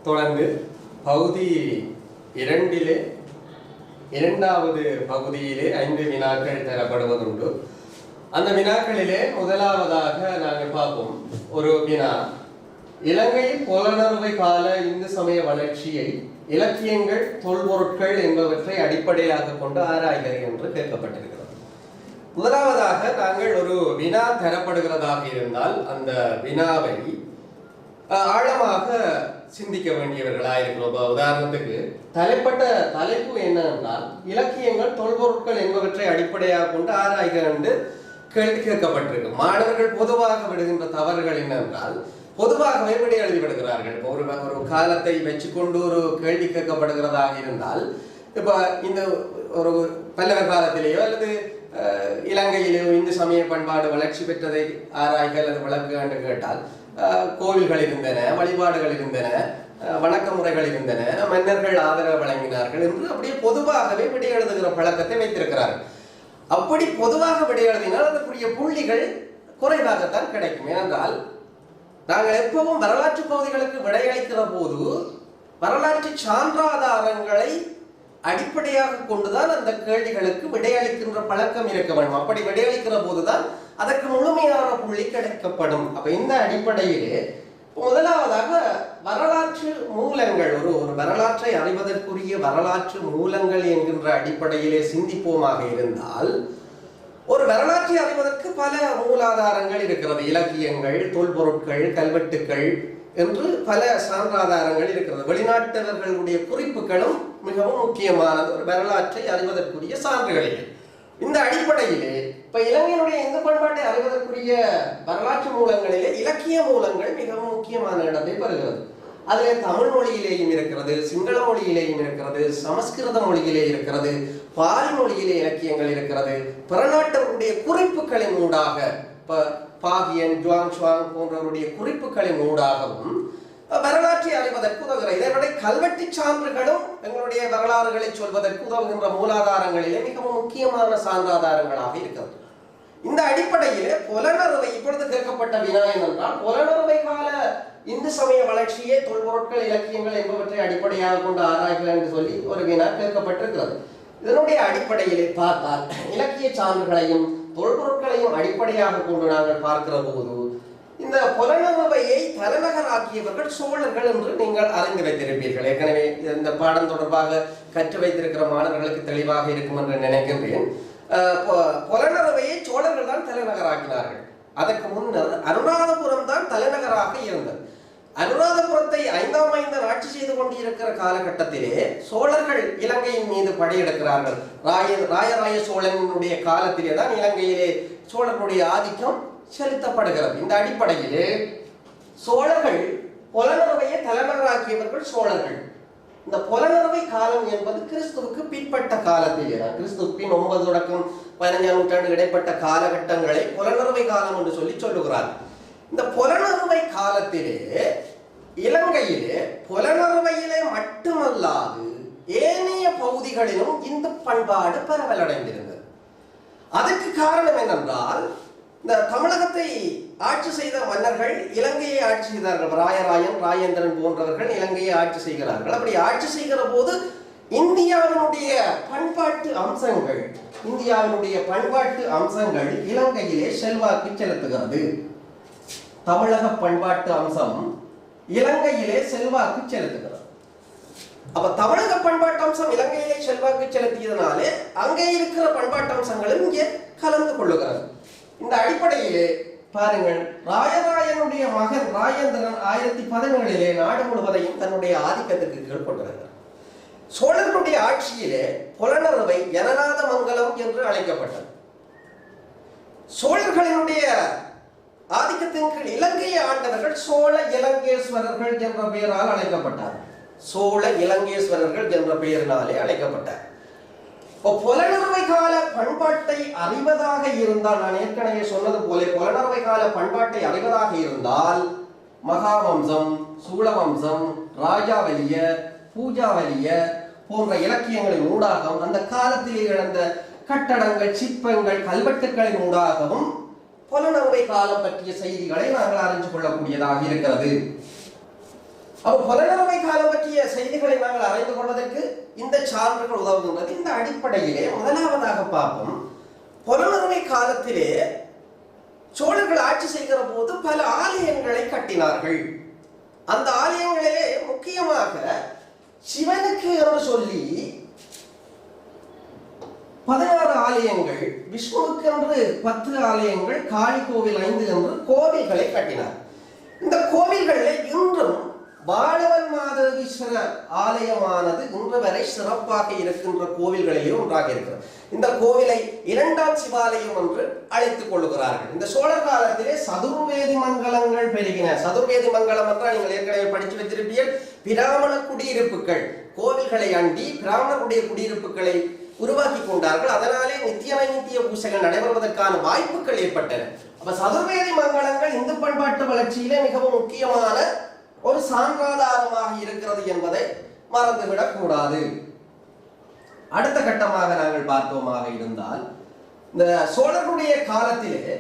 தொடர்ந்து பகுதி இரண்டிலே இரண்டாவது பகுதியிலே 5 வினாக்கள் தரப்படுவதுண்டு. அந்த வினாக்களிலே முதலாவதாக நாங்கள் பார்ப்போம். ஒரு வினா, இலங்கை புலனறுவை கால இந்து சமய வளர்ச்சியை இலக்கியங்கள், தொல்பொருட்கள் என்பவற்றை அடிப்படையாக கொண்டு ஆராய்க என்று கேட்கப்பட்டிருக்கிறது. முதலாவதாக நாங்கள் ஒரு வினா தரப்படுகிறதாக இருந்தால் அந்த வினாவை ஆழமாக சிந்திக்க வேண்டியவர்களாயிருக்கிறோம். உதாரணத்துக்கு தலைப்பு என்னென்றால் இலக்கியங்கள், தொல்பொருட்கள் என்பவற்றை அடிப்படையாக கொண்டு ஆராய்க என்று கேள்வி கேட்கப்பட்டிருக்கு. மாணவர்கள் பொதுவாக விடுகின்ற தவறுகள் என்னென்றால் பொதுவாகவே விடை எழுதி விடுகிறார்கள். ஒரு காலத்தை வச்சுக்கொண்டு ஒரு கேள்வி கேட்கப்படுகிறதாக இருந்தால், இப்போ இந்த ஒரு பல்லவர் காலத்திலேயோ அல்லது இலங்கையிலேயோ இந்து சமய பண்பாடு வளர்ச்சி பெற்றதை ஆராய்க அல்லது விளக்கு என்று கேட்டால் கோவில்கள் இருந்தன, வழிபாடுகள் இருந்தன, வணக்க முறைகள் இருந்தன, மன்னர்கள் ஆதரவு வழங்கினார்கள் என்று அப்படியே பொதுவாகவே விடை எழுதுகிற பழக்கத்தை வைத்திருக்கிறார்கள். அப்படி பொதுவாக விடை எழுதினால் அதற்குரிய புள்ளிகள் குறைவாகத்தான் கிடைக்கும். ஏனென்றால் நாங்கள் எப்பவும் வரலாற்று பகுதிகளுக்கு விடையளிக்கிற போது வரலாற்று சான்றாதாரங்களை அடிப்படையாக கொண்டுதான் அந்த கேள்விகளுக்கு விடையளிக்கின்ற பழக்கம் இருக்க வேண்டும். அப்படி விடையளிக்கிற போதுதான் அதற்கு முழுமையான புள்ளி கிடைக்கப்படும். அப்ப இந்த அடிப்படையிலே முதலாவதாக வரலாற்று மூலங்கள், ஒரு வரலாற்றை அறிவதற்குரிய வரலாற்று மூலங்கள் என்கின்ற அடிப்படையிலே சிந்திப்போமாக இருந்தால், ஒரு வரலாற்றை அறிவதற்கு பல மூலாதாரங்கள் இருக்கிறது. இலக்கியங்கள், தொல்பொருட்கள், கல்வெட்டுக்கள் என்று பல சான்றாதாரங்கள் இருக்கிறது. வெளிநாட்டவர்களுடைய குறிப்புகளும் மிகவும் முக்கியமானது ஒரு வரலாற்றை அறிவதற்குரிய சான்றுகளில். இந்த அடிப்படையிலே இப்ப இலங்கையினுடைய இந்து பண்பாட்டை அறிவதற்குரிய வரலாற்று மூலங்களிலே இலக்கிய மூலங்கள் மிகவும் முக்கியமான இடத்தை பெறுகிறது. அதிலே தமிழ் மொழியிலேயும் இருக்கிறது, சிங்கள மொழியிலேயும் இருக்கிறது, சமஸ்கிருத மொழியிலே இருக்கிறது, பாலி மொழியிலே இலக்கியங்கள் இருக்கிறது. பிறநாட்டவருடைய குறிப்புகளின் ஊடாக, பாகியன், ஜுவாங் சுவாங் போன்றவருடைய குறிப்புகளின் ஊடாகவும் வரலாற்றை அறிவதற்கு உதவுகிறது. இதனுடைய கல்வெட்டு சான்றுகளும் எங்களுடைய வரலாறுகளை சொல்வதற்கு உதவுகின்ற மூலாதாரங்களிலே மிகவும் முக்கியமான சான்றாதாரங்களாக இருக்கிறது. இந்த அடிப்படையிலே புலனறுவை, இப்பொழுது கேட்கப்பட்ட வினா என்றால் புலனறுவை கால இந்து சமய வளர்ச்சியே தொல்பொருட்கள், இலக்கியங்கள் என்பவற்றை அடிப்படையாக கொண்டு ஆராய்கள் என்று சொல்லி ஒரு வினா கேட்கப்பட்டிருக்கிறது. இதனுடைய அடிப்படையிலே பார்த்தால் இலக்கிய சான்றுகளையும் தொல்பொருட்களையும் அடிப்படையாக கொண்டு நாங்கள் பார்க்கிற போது இந்த புலனறுவையை தலைநகராக்கியவர்கள் சோழர்கள் என்று நீங்கள் அறிந்து வைத்திருப்பீர்கள். ஏற்கனவே இந்த பாடம் தொடர்பாக கற்று வைத்திருக்கிற மாணவர்களுக்கு தெளிவாக இருக்கும் என்று நினைக்கின்றேன். புலனறுவையை சோழர்கள் தான் தலைநகராக்கினார்கள். அதற்கு முன்னர் அனுராதபுரம் தான் தலைநகராக இருந்தது. அனுராதபுரத்தை 5ஆம் மைந்தன் ஆட்சி செய்து கொண்டிருக்கிற காலகட்டத்திலே சோழர்கள் இலங்கையின் மீது படையெடுக்கிறார்கள். ராயராய சோழனுடைய காலத்திலே தான் இலங்கையிலே சோழர்களுடைய ஆதிக்கம் செலுத்தப்படுகிறது. இந்த அடிப்படையிலே சோழர்கள் புலனறுவையை தலைநகராக்கியவர்கள் சோழர்கள். இந்த புலனறுவை காலம் என்பது கிறிஸ்துவுக்கு பிற்பட்ட காலத்திலே, கிறிஸ்துவின் 9 தொடக்கம் 15ஆம் நூற்றாண்டு இடைப்பட்ட காலகட்டங்களை புலனறுவை காலம் என்று சொல்லி சொல்லுகிறார். இந்த புலனறுவை காலத்திலே இலங்கையிலே புலனறுவையிலே மட்டுமல்லாது ஏனைய பகுதிகளிலும் இந்து பண்பாடு பரவலடைந்திருந்தது. அதற்கு காரணம் என்னென்றால், இந்த தமிழகத்தை ஆட்சி செய்த மன்னர்கள் இலங்கையை ஆட்சி செய்தார்கள். ராயராயன், ராஜேந்திரன் போன்றவர்கள் இலங்கையை ஆட்சி செய்கிறார்கள். அப்படி ஆட்சி செய்கிற போது இந்தியாவினுடைய பண்பாட்டு அம்சங்கள் இலங்கையிலே செல்வாக்கு செலுத்துகிறது. தமிழக பண்பாட்டு அம்சம் இலங்கையிலே செல்வாக்கு செலுத்துகிறது. அப்ப தமிழக பண்பாட்டு அம்சம் இலங்கையிலே செல்வாக்கு செலுத்தியதனாலே அங்கே இருக்கிற பண்பாட்டு அம்சங்களும் இங்கே கலந்து கொள்ளுகிறது. இந்த அடிப்படையிலே பாருங்கள், ராயராயனுடைய மகன் ராஜேந்திரன் 1017 நாடு முழுவதையும் தன்னுடைய ஆதிக்கத்துக்கு கீழ் கொண்டிருக்கிறார். சோழர்களுடைய ஆட்சியிலே புலனறுவை ஜனநாத மங்கலம் என்று அழைக்கப்பட்டது. சோழர்களினுடைய ஆதிக்கத்தின் கீழ் இலங்கையை ஆண்டவர்கள் சோழ இலங்கேஸ்வரர்கள் என்ற பெயரால் அழைக்கப்பட்டார். சோழ இலங்கேஸ்வரர்கள் என்ற பெயரினாலே அழைக்கப்பட்டார். புலனறுவை கால பண்பாட்டை அறிவதாக இருந்தால், நான் ஏற்கனவே சொன்னது போல புலனறுவை கால பண்பாட்டை அறிவதாக இருந்தால் மகாவம்சம், சூழவம்சம், ராஜாவலிய, பூஜாவலிய போன்ற இலக்கியங்களின் ஊடாகவும் அந்த காலத்தில் இழந்த கட்டடங்கள், சிற்பங்கள், கல்வெட்டுக்களின் ஊடாகவும் புலனறுவை காலம் பற்றிய செய்திகளை நாங்கள் அறிந்து கொள்ளக்கூடியதாக இருக்கிறது. அப்ப புலனறுவை காலம் பற்றிய செய்திகளை நாங்கள் அறிந்து கொள்வதற்கு இந்த சான்றுகள் உதவுகின்றது. இந்த அடிப்படையிலே முதலாவதாக பார்ப்போம், புலனறுவை காலத்திலே சோழர்கள் ஆட்சி செய்கிற போது பல ஆலயங்களை கட்டினார்கள். அந்த ஆலயங்களிலே முக்கியமாக சிவனுக்கு என்று சொல்லி 16 ஆலயங்கள், விஷ்ணுவுக்கு என்று 10 ஆலயங்கள், காளி கோவில் 5 என்று கோவில்களை கட்டினார். இந்த கோவில்களில் இன்றும் பாலவன் மாதேஸ்வரர் ஆலயமானது இன்று வரை சிறப்பாக இருக்கின்ற கோவில்களிலே ஒன்றாக இருக்கிறது. இந்த கோவிலை 2ஆம் சிவாலயம் என்று அழைத்துக் கொள்ளுகிறார்கள். இந்த சோழர் காலத்திலே சதுர்வேதி மங்கலங்கள் பெருகின. சதுர்வேதி மங்கலம் என்றால் நீங்கள் ஏற்கனவே படித்து வைத்திருப்பீர்கள். பிராமண குடியிருப்புகள், கோவில்களை அண்டி பிராமணருடைய குடியிருப்புகளை உருவாக்கி கொண்டார்கள். அதனாலே நித்திய நைத்திய பூசைகள் நடைபெறுவதற்கான வாய்ப்புகள் ஏற்பட்டன. அப்ப சதுர்வேதி மங்கலங்கள் இந்து பண்பாட்டு வளர்ச்சியிலே மிகவும் முக்கியமான ஒரு சான்றாதாரமாக இருக்கிறது என்பதை மறந்துவிடக் கூடாது. அடுத்த கட்டமாக நாங்கள் பார்த்தோமாக இருந்தால், இந்த சோழர்களுடைய காலத்திலே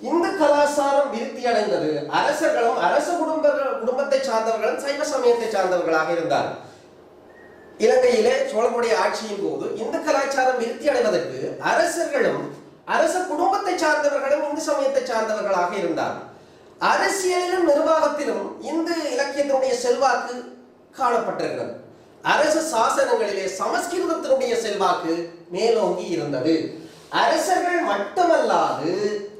இந்து கலாச்சாரம் விருத்தி அடைந்தது. அரசர்களும் அரச குடும்பத்தை சார்ந்தவர்களும் சைவ சமயத்தை சார்ந்தவர்களாக இருந்தார்கள். இலங்கையிலே சோழர்களுடைய ஆட்சியின் போது இந்து கலாச்சாரம் விருத்தி அடைவதற்கு அரசர்களும் அரச குடும்பத்தை சார்ந்தவர்களும் இந்து சமயத்தை சார்ந்தவர்களாக இருந்தார்கள். அரசியலிலும் நிர்வாகத்திலும் இந்து இலக்கியத்தினுடைய செல்வாக்கு காணப்பட்டிருக்கிறது. அரசு சாசனங்களிலே சமஸ்கிருதத்தினுடைய செல்வாக்கு மேலோங்கி இருந்தது. அரசர்கள் மட்டுமல்லாது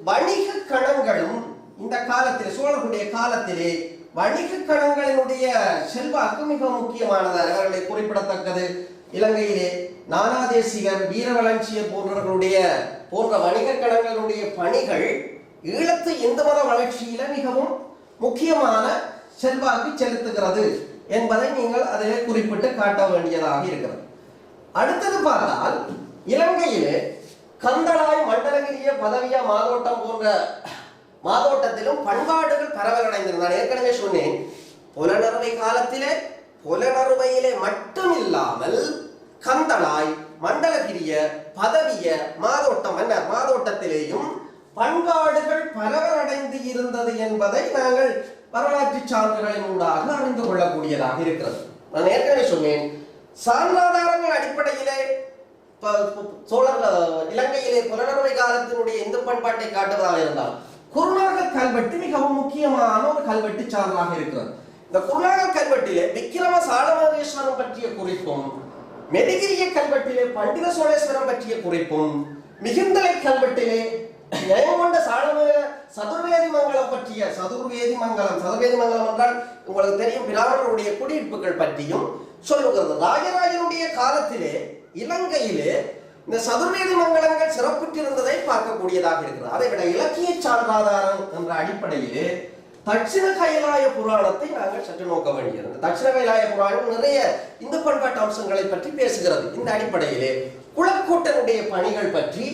வணிக கணங்களும் இந்த காலத்தில் சோழர்களுடைய காலத்திலே வணிக கணங்களினுடைய செல்வாக்கு மிக முக்கியமானது. அவர்களை குறிப்பிடத்தக்கது இலங்கையிலே நானாதேசிகர், வீரவளஞ்சியர் போன்ற வணிக கணங்களுடைய பணிகள் ஈழத்து இந்து மத வளர்ச்சியில மிகவும் முக்கியமான செல்வாக்கு செலுத்துகிறது என்பதை நீங்கள் அதிலே குறிப்பிட்டு காட்ட வேண்டியதாக இருக்கிறது. அடுத்தது பார்த்தால், இலங்கையிலே கந்தளாய், மண்டலகிரிய, பதவியா, மாதோட்டம் போன்ற மாதோட்டத்திலும் பண்பாடுகள் பரவலடைந்தது. நான் ஏற்கனவே சொன்னேன், புலனறுவை காலத்திலே புலனறுவையிலே மட்டும் இல்லாமல் கந்தளாய், மண்டலகிரிய, பதவிய, மாதோட்டம் மன்னர் மாதோட்டத்திலேயும் பண்பாடுகள் பரவலடைந்து இருந்தது என்பதை நாங்கள் வரலாற்று சான்றுகளின் ஊடாக அறிந்து கொள்ளக்கூடியதாக இருக்கிறது. நான் ஏற்கனவே சொன்னேன், சான்றாதாரங்கள் அடிப்படையிலே சோழர் இலங்கையிலே புலனறுவை காலத்தினுடைய இந்து பண்பாட்டை காட்டுவதாக இருந்தால் குருநாகல் கல்வெட்டு மிகவும் முக்கியமான ஒரு கல்வெட்டு சான்றாக இருக்கிறது. இந்த குருநாகல் கல்வெட்டிலே விக்கிரம சாலமகேஸ்வரம் பற்றிய குறிப்பும், மெடிகிரிய கல்வெட்டிலே பண்டித சோழேஸ்வரம் பற்றிய குறிப்பும், மிகுந்தலை கல்வெட்டிலே ஜெயங்கொண்ட சதுர்வேதி மங்கலம் பற்றிய சதுர்வேதி மங்கலம் என்றால் உங்களுக்கு தெரியும், பிராமணருடைய குடியிருப்புகள் பற்றியும் சொல்லுகிறது. ராஜராஜனுடைய காலத்திலே இலங்கையிலே இந்த சதுர்வேதி மங்கலங்கள் சிறப்புற்றிருந்ததை பார்க்கக்கூடியதாக இருக்கிறது. அதை விட இலக்கிய சான்றாதாரம் என்ற அடிப்படையிலே தட்சிண கைலாய புராணத்தை நாங்கள் சற்று நோக்க வேண்டியது. தட்சிண கைலாய புராணம் நிறைய இந்து பண்பாட்டு அம்சங்களை பற்றி பேசுகிறது. இந்த அடிப்படையிலே குளக்கூட்டனுடைய பணிகள் பற்றி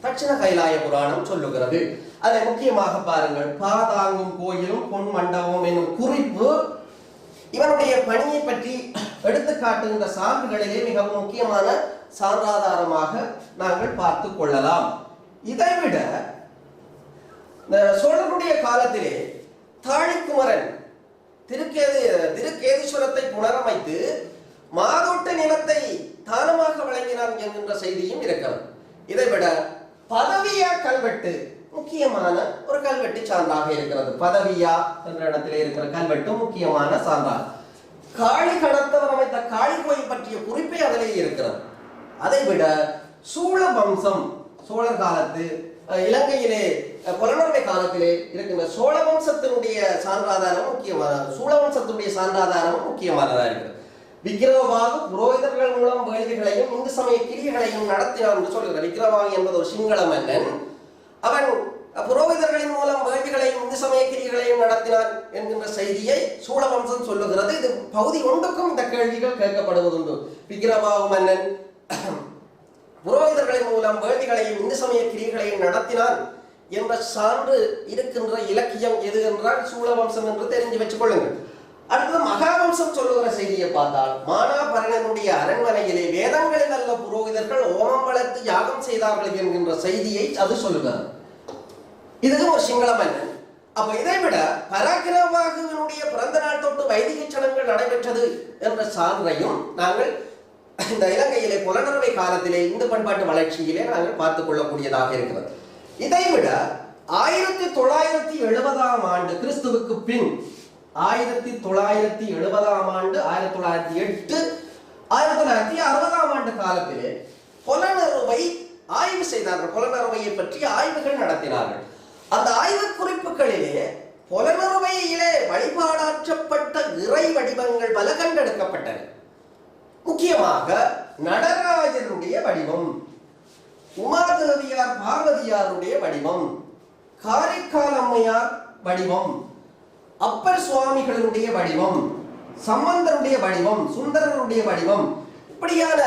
தட்சிண கைலாய புராணம் சொல்லுகிறது. அதை முக்கியமாக பாருங்கள், பாதாங்கும் கோயிலும் பொன் மண்டபம் என்னும் குறிப்பு இவனுடைய பணியை பற்றி எடுத்து காட்டுகின்ற சான்றுகளிலே மிகவும் முக்கியமான சான்றாதாரமாக நாங்கள் பார்த்து கொள்ளலாம். இதைவிட சோழனுடைய காலத்திலே தாழிக்குமரன் திருக்கேதீஸ்வரத்தை புனரமைத்து மாதோட்ட நிலத்தை தானமாக வழங்கினான் என்கின்ற செய்தியும் இருக்கிறது. இதைவிட பதவியா கல்வெட்டு முக்கியமான ஒரு கல்வெட்டு சான்றாக இருக்கிறது. பதவியா என்ற இடத்திலே இருக்கிற கல்வெட்டு முக்கியமான சான்றாக காளி கடத்தவர் அமைத்த காளி கோயில் பற்றிய குறிப்பே அதிலே இருக்கிறது. அதைவிட சூழ வம்சம், சோழர் காலத்து இலங்கையிலே புலனறுவை காலத்திலே இருக்கின்ற சோழ வம்சத்தினுடைய சான்றாதாரம் முக்கியமானதாக இருக்கிறது. விக்கிரமபாகு புரோகிதர்கள் மூலம் வேள்விகளையும் இந்து சமய கிரியைகளையும் நடத்தினார் என்று சொல்கிறார். விக்கிரமபாகு என்பது ஒரு சிங்கள மன்னன். அவன் புரோகிதர்களின் மூலம் வேள்விகளையும் இந்து சமய கிரியைகளையும் நடத்தினார் என்கின்ற செய்தியை சூழவம்சம் சொல்லுகிறது. இது பகுதி ஒன்றுக்கும் இந்த கேள்விகள் கேட்கப்படுவதுண்டு. விக்கிரமபாகு மன்னன் புரோகிதர்களின் மூலம் வேள்விகளையும் இந்து சமய கிரியைகளையும் நடத்தினார் என்ற சான்று இருக்கின்ற இலக்கியம் எது என்றால் சூழவம்சம் என்று தெரிஞ்சு வச்சுக் கொள்ளுங்கள். அடுத்தது மகாவம்சம் சொல்லுகிற செய்தியை பார்த்தால், மானாபரணனுடைய அரண்மனையிலே வேதங்களில் அல்ல புரோகிதர்கள் ஓமம் வளர்த்து யாகம் செய்தார்கள் என்கின்ற செய்தியை அது சொல்லுகிறது. இது ஒரு சிங்கள மன்னன். அப்ப இதைவிட பராக்கிரமபாகுவினுடைய பிறந்த நாள் தொட்டு வைதிக சடங்குகள் நடைபெற்றது என்ற சான்றையும் நாங்கள் இந்த இலங்கையிலே புலனறுவை காலத்திலே இந்து பண்பாட்டு வளர்ச்சியிலே நாங்கள் பார்த்துக் கொள்ளக்கூடியதாக இருக்கிறது. இதைவிட 1970 ஆண்டு கிறிஸ்துவுக்கு பின் 1970 ஆண்டு 1908 1960 ஆண்டு காலத்திலே புலனறுவை ஆய்வு செய்தார்கள். புலனறுவையை பற்றி ஆய்வுகள் நடத்தினார்கள். அந்த ஆய்வு குறிப்புகளிலே புலனறுவையிலே வழிபாடாற்றப்பட்ட இறை வடிவங்கள் பல கண்டெடுக்கப்பட்டன. முக்கியமாக நடராஜருடைய வடிவம், உமாதேவியார் பார்வதியாருடைய வடிவம், காரைக்கால் அம்மையார் வடிவம், அப்பர் சுவாமிகளுடைய வடிவம், சம்பந்தருடைய வடிவம், சுந்தரருடைய வடிவம், இப்படியான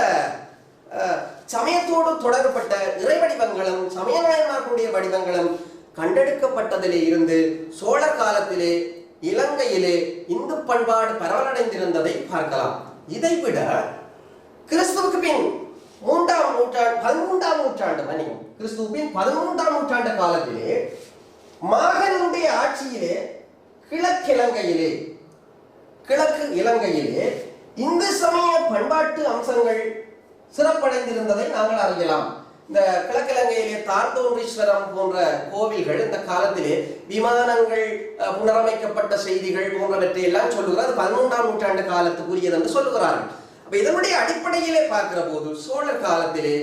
சமயத்தோடு தொடர்பட்ட இறை வடிவங்களும் சமயநாயகர்களுடைய வடிவங்களும் கண்டெடுக்கப்பட்டதிலே இருந்து சோழர் காலத்திலே இலங்கையிலே இந்து பண்பாடு பரவலடைந்திருந்ததை பார்க்கலாம். இதைவிட கிறிஸ்துவுக்கு பின் 13ஆம் நூற்றாண்டு கிறிஸ்துவின் 13ஆம் நூற்றாண்டு காலத்திலே மாகனுடைய ஆட்சியிலே கிழக்கு இலங்கையிலே இந்து சமய பண்பாட்டு அம்சங்கள் சிறப்படைந்திருந்ததை நாங்கள் அறியலாம். இந்த கிழக்கிலங்கையிலே தார்தோன்றீஸ்வரம் போன்ற கோவில்கள் இந்த காலத்திலே விமானங்கள் புனரமைக்கப்பட்ட செய்திகள் போன்றவற்றை எல்லாம் சொல்லுகிறார். 13ஆம் நூற்றாண்டு காலத்துக்குரியது என்று சொல்லுகிறார்கள். அப்ப இதனுடைய அடிப்படையிலே பார்க்கிற போது சோழர் காலத்திலே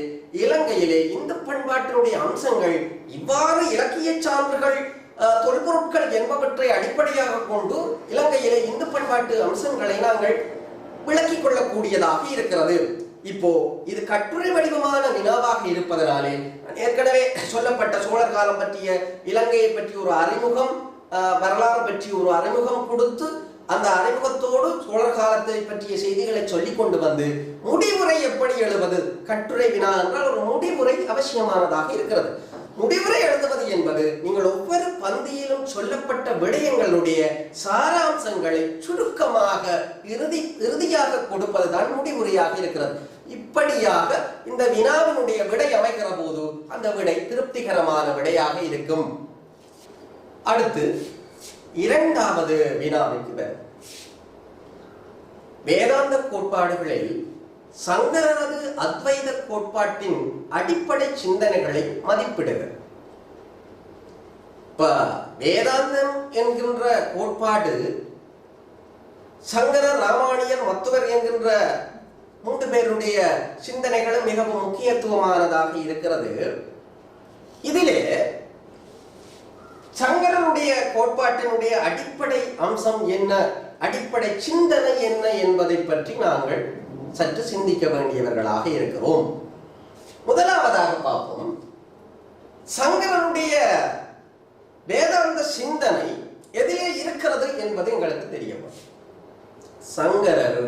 இலங்கையிலே இந்து பண்பாட்டினுடைய அம்சங்கள் இவ்வாறு இலக்கிய சான்றுகள் தொல்பொருட்கள் என்பவற்றை அடிப்படையாக கொண்டு இலங்கையிலே இந்து பண்பாட்டு அம்சங்களை நாங்கள் விளக்கிக் கொள்ளக்கூடியதாக இருக்கிறது. இப்போ இது கட்டுரை வடிவமான வினாவாக இருப்பதனாலே ஏற்கனவே சொல்லப்பட்ட சோழர் காலம் பற்றிய இலங்கையை பற்றி ஒரு அறிமுகம், வரலாறு பற்றி ஒரு அறிமுகம் கொடுத்து அந்த அறிமுகத்தோடு சோழர் காலத்தை பற்றிய செய்திகளை சொல்லிக் கொண்டு வந்து முடிவுரை எப்படி எழுதுவது, கட்டுரை வினா என்றால் ஒரு முடிவுரை அவசியமானதாக இருக்கிறது. முடிவுரை எழுதுவது என்பது நீங்கள் ஒவ்வொரு பந்தியிலும் சொல்லப்பட்ட விடயங்களுடைய சாராம்சங்களை சுருக்கமாக இறுதியாக கொடுப்பதுதான் முடிவுரையாக இருக்கிறது. இப்படியாக இந்த வினாவினுடைய விடை அமைக்கிற போது அந்த விடை திருப்திகரமான விடையாக இருக்கும். அடுத்து இரண்டாவது வினாவிற்கு வரும். வேதாந்த கோட்பாடுகளில் சங்கரனது அத்வைத கோட்பாட்டின் அடிப்படை சிந்தனைகளை மதிப்பிடுக. இப்ப வேதாந்தம் என்கின்ற கோட்பாடு சங்கரர், ராமானுஜர், மத்துவர் என்கின்ற 3 பேருடைய சிந்தனைகளும் மிகவும் முக்கியத்துவமானதாக இருக்கிறது. இதிலே சங்கரனுடைய கோட்பாட்டினுடைய அடிப்படை அம்சம் என்ன, அடிப்படை சிந்தனை என்ன என்பதை பற்றி நாங்கள் சற்று சிந்திக்க வேண்டியவர்களாக இருக்கிறோம். முதலாவதாக பார்ப்போம், சங்கரனுடைய வேதாந்த சிந்தனை எதிலே இருக்கிறது என்பது எங்களுக்கு தெரியும். சங்கரர்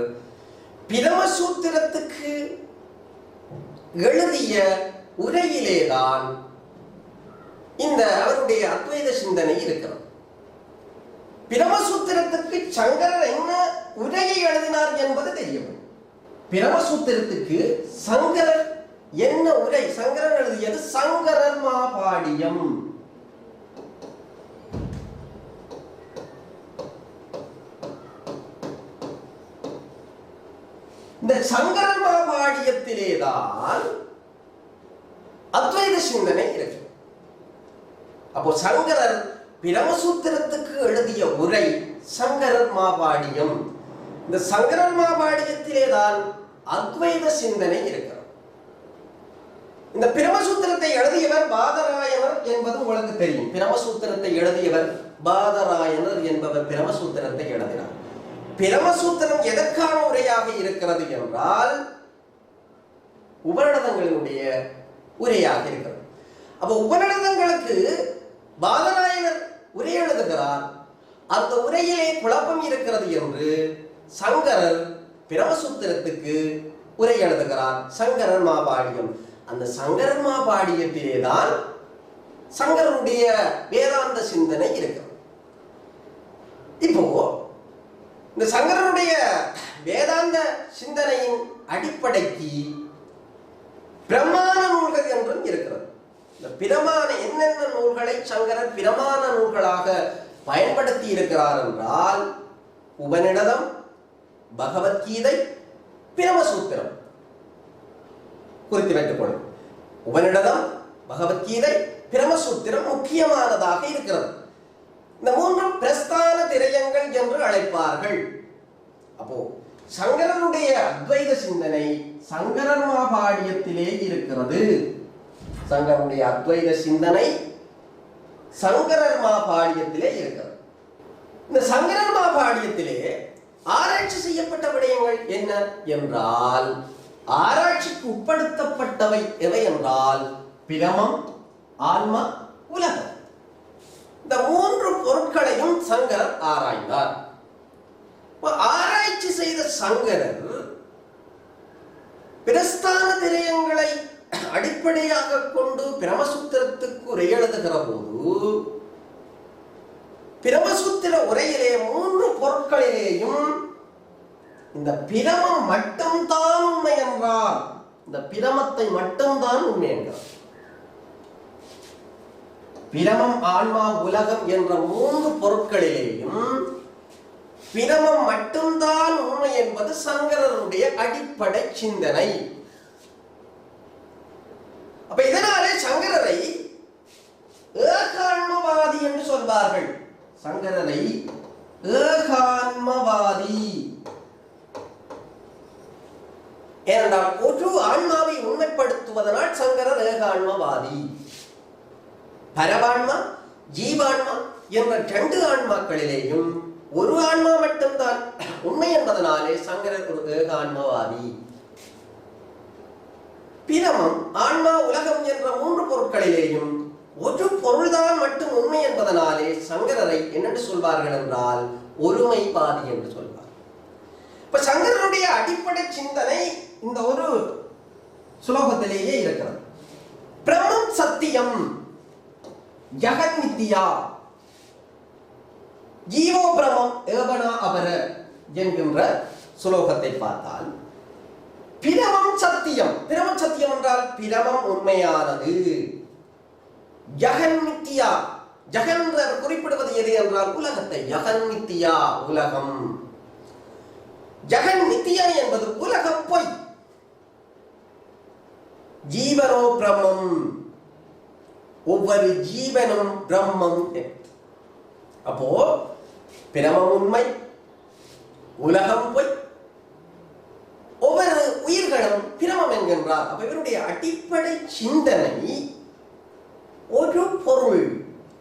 பிரமசூத்திரத்துக்கு எழுதிய உரையிலேதான் இந்த அவருடைய அத்வைத சிந்தனை இருக்கிறது. பிரமசூத்திரத்துக்கு சங்கரர் என்ன உரையை எழுதினார் என்பது தெரியும். பிரமசூத்திரத்துக்கு சங்கரர் என்ன உரை, சங்கரர் எழுதியது சங்கரர் மாபாடியம். இந்த சங்கரர் மாபாடியத்திலேதான் அத்வைத சிந்தனை இருக்கு. அப்போ சங்கரர் பிரமசூத்திரத்துக்கு எழுதிய உரை சங்கரர் மாபாடியம். இந்த சங்கரர் மாபாடியத்திலேதான் அத்வைத சிந்தனை இருக்கிறது. இந்த பிரமசூத்திரத்தை எழுதியவர் பாதராயணர் என்பது உங்களுக்கு தெரியும். பிரமசூத்திரத்தை எழுதியவர் பாதராயணர் என்பவர் பிரமசூத்திரத்தை எழுதினார். பிரமசூத்திரம் எதற்கான உரையாக இருக்கிறது என்றால் உபநிடதங்களினுடைய உரையாக இருக்கிறது. அப்ப உபநிடதங்களுக்கு பாதராயணர் உரை எழுதுகிறார். அந்த உரையிலே குழப்பம் இருக்கிறது என்று சங்கரர் பிரமசூத்திரத்துக்கு உரை எழுதுகிறார். சங்கரர் மாபாடியம். அந்த சங்கரர் மாபாடியத்திலேதான் சங்கரனுடைய வேதாந்த சிந்தனை இருக்கிறது. இப்போ இந்த சங்கரனுடைய வேதாந்த சிந்தனையின் அடிப்படைக்கு பிரமாண நூல்கள் என்றும் இருக்கிறது. இந்த பிரமாண என்னென்ன நூல்களை சங்கரர் பிரமாண நூல்களாக பயன்படுத்தி இருக்கிறார் என்றால் உபநிடதம், பகவத்கீதை, பிரமசூத்திரம் குறித்து வைத்துக் கொள்ளும். உபநிடதம், பகவத்கீதை, பிரமசூத்திரம் முக்கியமானதாக இருக்கிறது. இந்த மூன்றும் பிரஸ்தான திரயங்கள் என்று அழைப்பார்கள். அப்போ சங்கரனுடைய அத்வைத சிந்தனை சங்கரர் மாபாடியத்திலே இருக்கிறது. சங்கரனுடைய அத்வைத சிந்தனை சங்கரர் மாபாடியத்திலே இருக்கிறது. இந்த சங்கரர் மாபாடியத்திலே ஆராய்ச்சி செய்யப்பட்ட விடயங்கள் என்ன என்றால், ஆராய்ச்சிக்கு உட்படுத்தப்பட்டவை எவை என்றால் பிரமம், ஆன்மா, உலகம். இந்த மூன்று பொருட்களையும் சங்கரர் ஆராய்ந்தார். ஆராய்ச்சி செய்த சங்கரர் பிரஸ்தான திரயங்களை அடிப்படையாக கொண்டு பிரமசூத்திரத்துக்கு உரை எழுதுகிற போது பிரமசூத்திர உரையிலே மூன்று பொருட்களிலேயும் இந்த பிரமம் மட்டும்தான் உண்மை என்றால், இந்த பிரமத்தை மட்டும்தான் உண்மை என்றார். பிரமம், ஆன்மா, உலகம் என்ற மூன்று பொருட்களிலேயும் பிரமம் மட்டும்தான் உண்மை என்பது சங்கரருடைய அடிப்படை சிந்தனை. அப்ப இதனாலே சங்கரரை ஏகான்மவாதி என்று சொல்வார்கள். சங்கரரை ஏகான்மவாதி ஏனென்றால் ஒரு ஆன்மாவை உண்மைப்படுத்துவதனால் சங்கரர் ஏகான்மவாதி. பரவான்மா, ஜீவான்மா என்ற இரண்டு ஆன்மாக்களிலேயும் ஒரு ஆன்மா மட்டும்தான் உண்மை என்பதனாலே சங்கரர் ஒரு ஏகான்மவாதி. பிரமம், ஆன்மா, உலகம் என்ற மூன்று பொருட்களிலேயும் ஒரு பொருள்தான் மட்டும் உண்மை என்பதனாலே சங்கரரை என்னென்று சொல்வார்கள் என்றால் ஒருமைவாதி என்று சொல்வார். இப்ப சங்கரருடைய அடிப்படை சிந்தனை இந்த ஒரு சுலோகத்திலேயே இருக்கிறது. பிரம்மம் சத்தியம், ஜகன் மித்தியா, ஜீவோ பிரமம் ஏவனா அபர என்கின்ற சுலோகத்தை பார்த்தால் பிரமம் சத்தியம். பிரமம் சத்தியம் என்றால் பிரமம் உண்மையானது. ஜகன் மித்தியா, ஜகன் குறிப்பிடுவது எது என்றால் உலகத்தை. ஜகன் மித்தியா, உலகம். ஜகன் மித்தியா என்பது உலகம் பொய். ஜீவனோ பிரம்மம், ஒவ்வொரு ஜீவனும் பிரம்மம். அப்போ பிரமம் உண்மை, உலகம் பொய், ஒவ்வொரு உயிர்களும் பிரமம் என்கின்றார். அப்ப இவருடைய அடிப்படை சிந்தனை ஒரு பொருள்,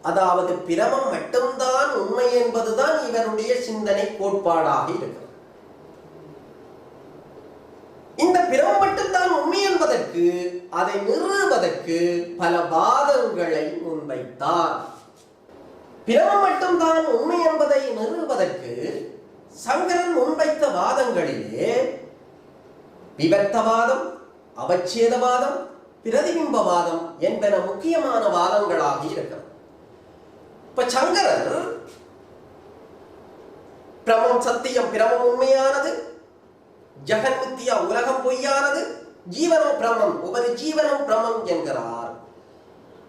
அதாவது பிரமம் மட்டும்தான் உண்மை என்பதுதான் இவருடைய சிந்தனை கோட்பாடாக இருக்கிறது. இந்த பிரமம் மட்டும்தான் உண்மை என்பதற்கு, அதை நிறுவுவதற்கு பல வாதங்களை முன்வைத்தார். பிரமம் மட்டும்தான் உண்மை என்பதை நிறுவுவதற்கு சங்கரன் முன்வைத்த வாதங்களிலே விவர்த்தவாதம், அவச்சேதவாதம், பிரதிபிம்பவாதம் என்பன முக்கியமான வாதங்களாக இருக்கிறது. இப்ப சங்கரர் பிரமம் சத்தியம், பிரமம் உண்மையானது, ஜகன் மித்தியா, உலகம் பொய்யானது, ஜீவனோ பிரமம், ஒவ்வொரு ஜீவனும் பிரமம் என்கிறார்.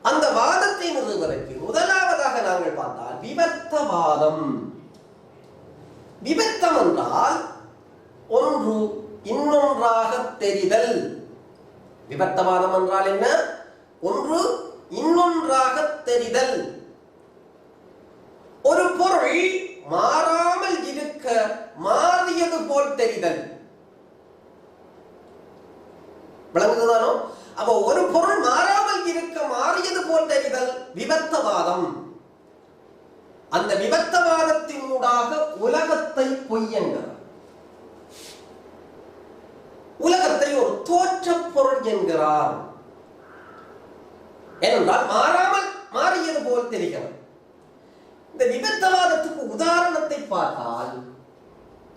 அந்த வாதத்தை நிறுவுவதற்கு முதலாவதாக நாங்கள் பார்த்தால் விவர்த்தவாதம். விவர்த்தம் என்றால் ஒன்று இன்னொன்றாக தெரிதல். விவர்த்தவாதம் என்றால் என்ன? ஒன்று இன்னொன்றாக தெரிதல். ஒரு பொருள் மாறாமல் இருக்க மாறியது போல் தெரிதல். விளங்குதுதானோ? அப்போ ஒரு பொருள் மாறாமல் இருக்க மாறியது போல் தெரிதல் விவர்த்தவாதம். அந்த விவர்த்தவாதத்தினூடாக உலகத்தை பொய் என்கிறார். உலகத்தை ஒரு தோற்ற பொருள் என்கிறார். ஏனென்றால் மாறாமல் மாறியது போல் தெரிகிறது. இந்த விபத்தவாதத்துக்கு உதாரணத்தை பார்த்தால்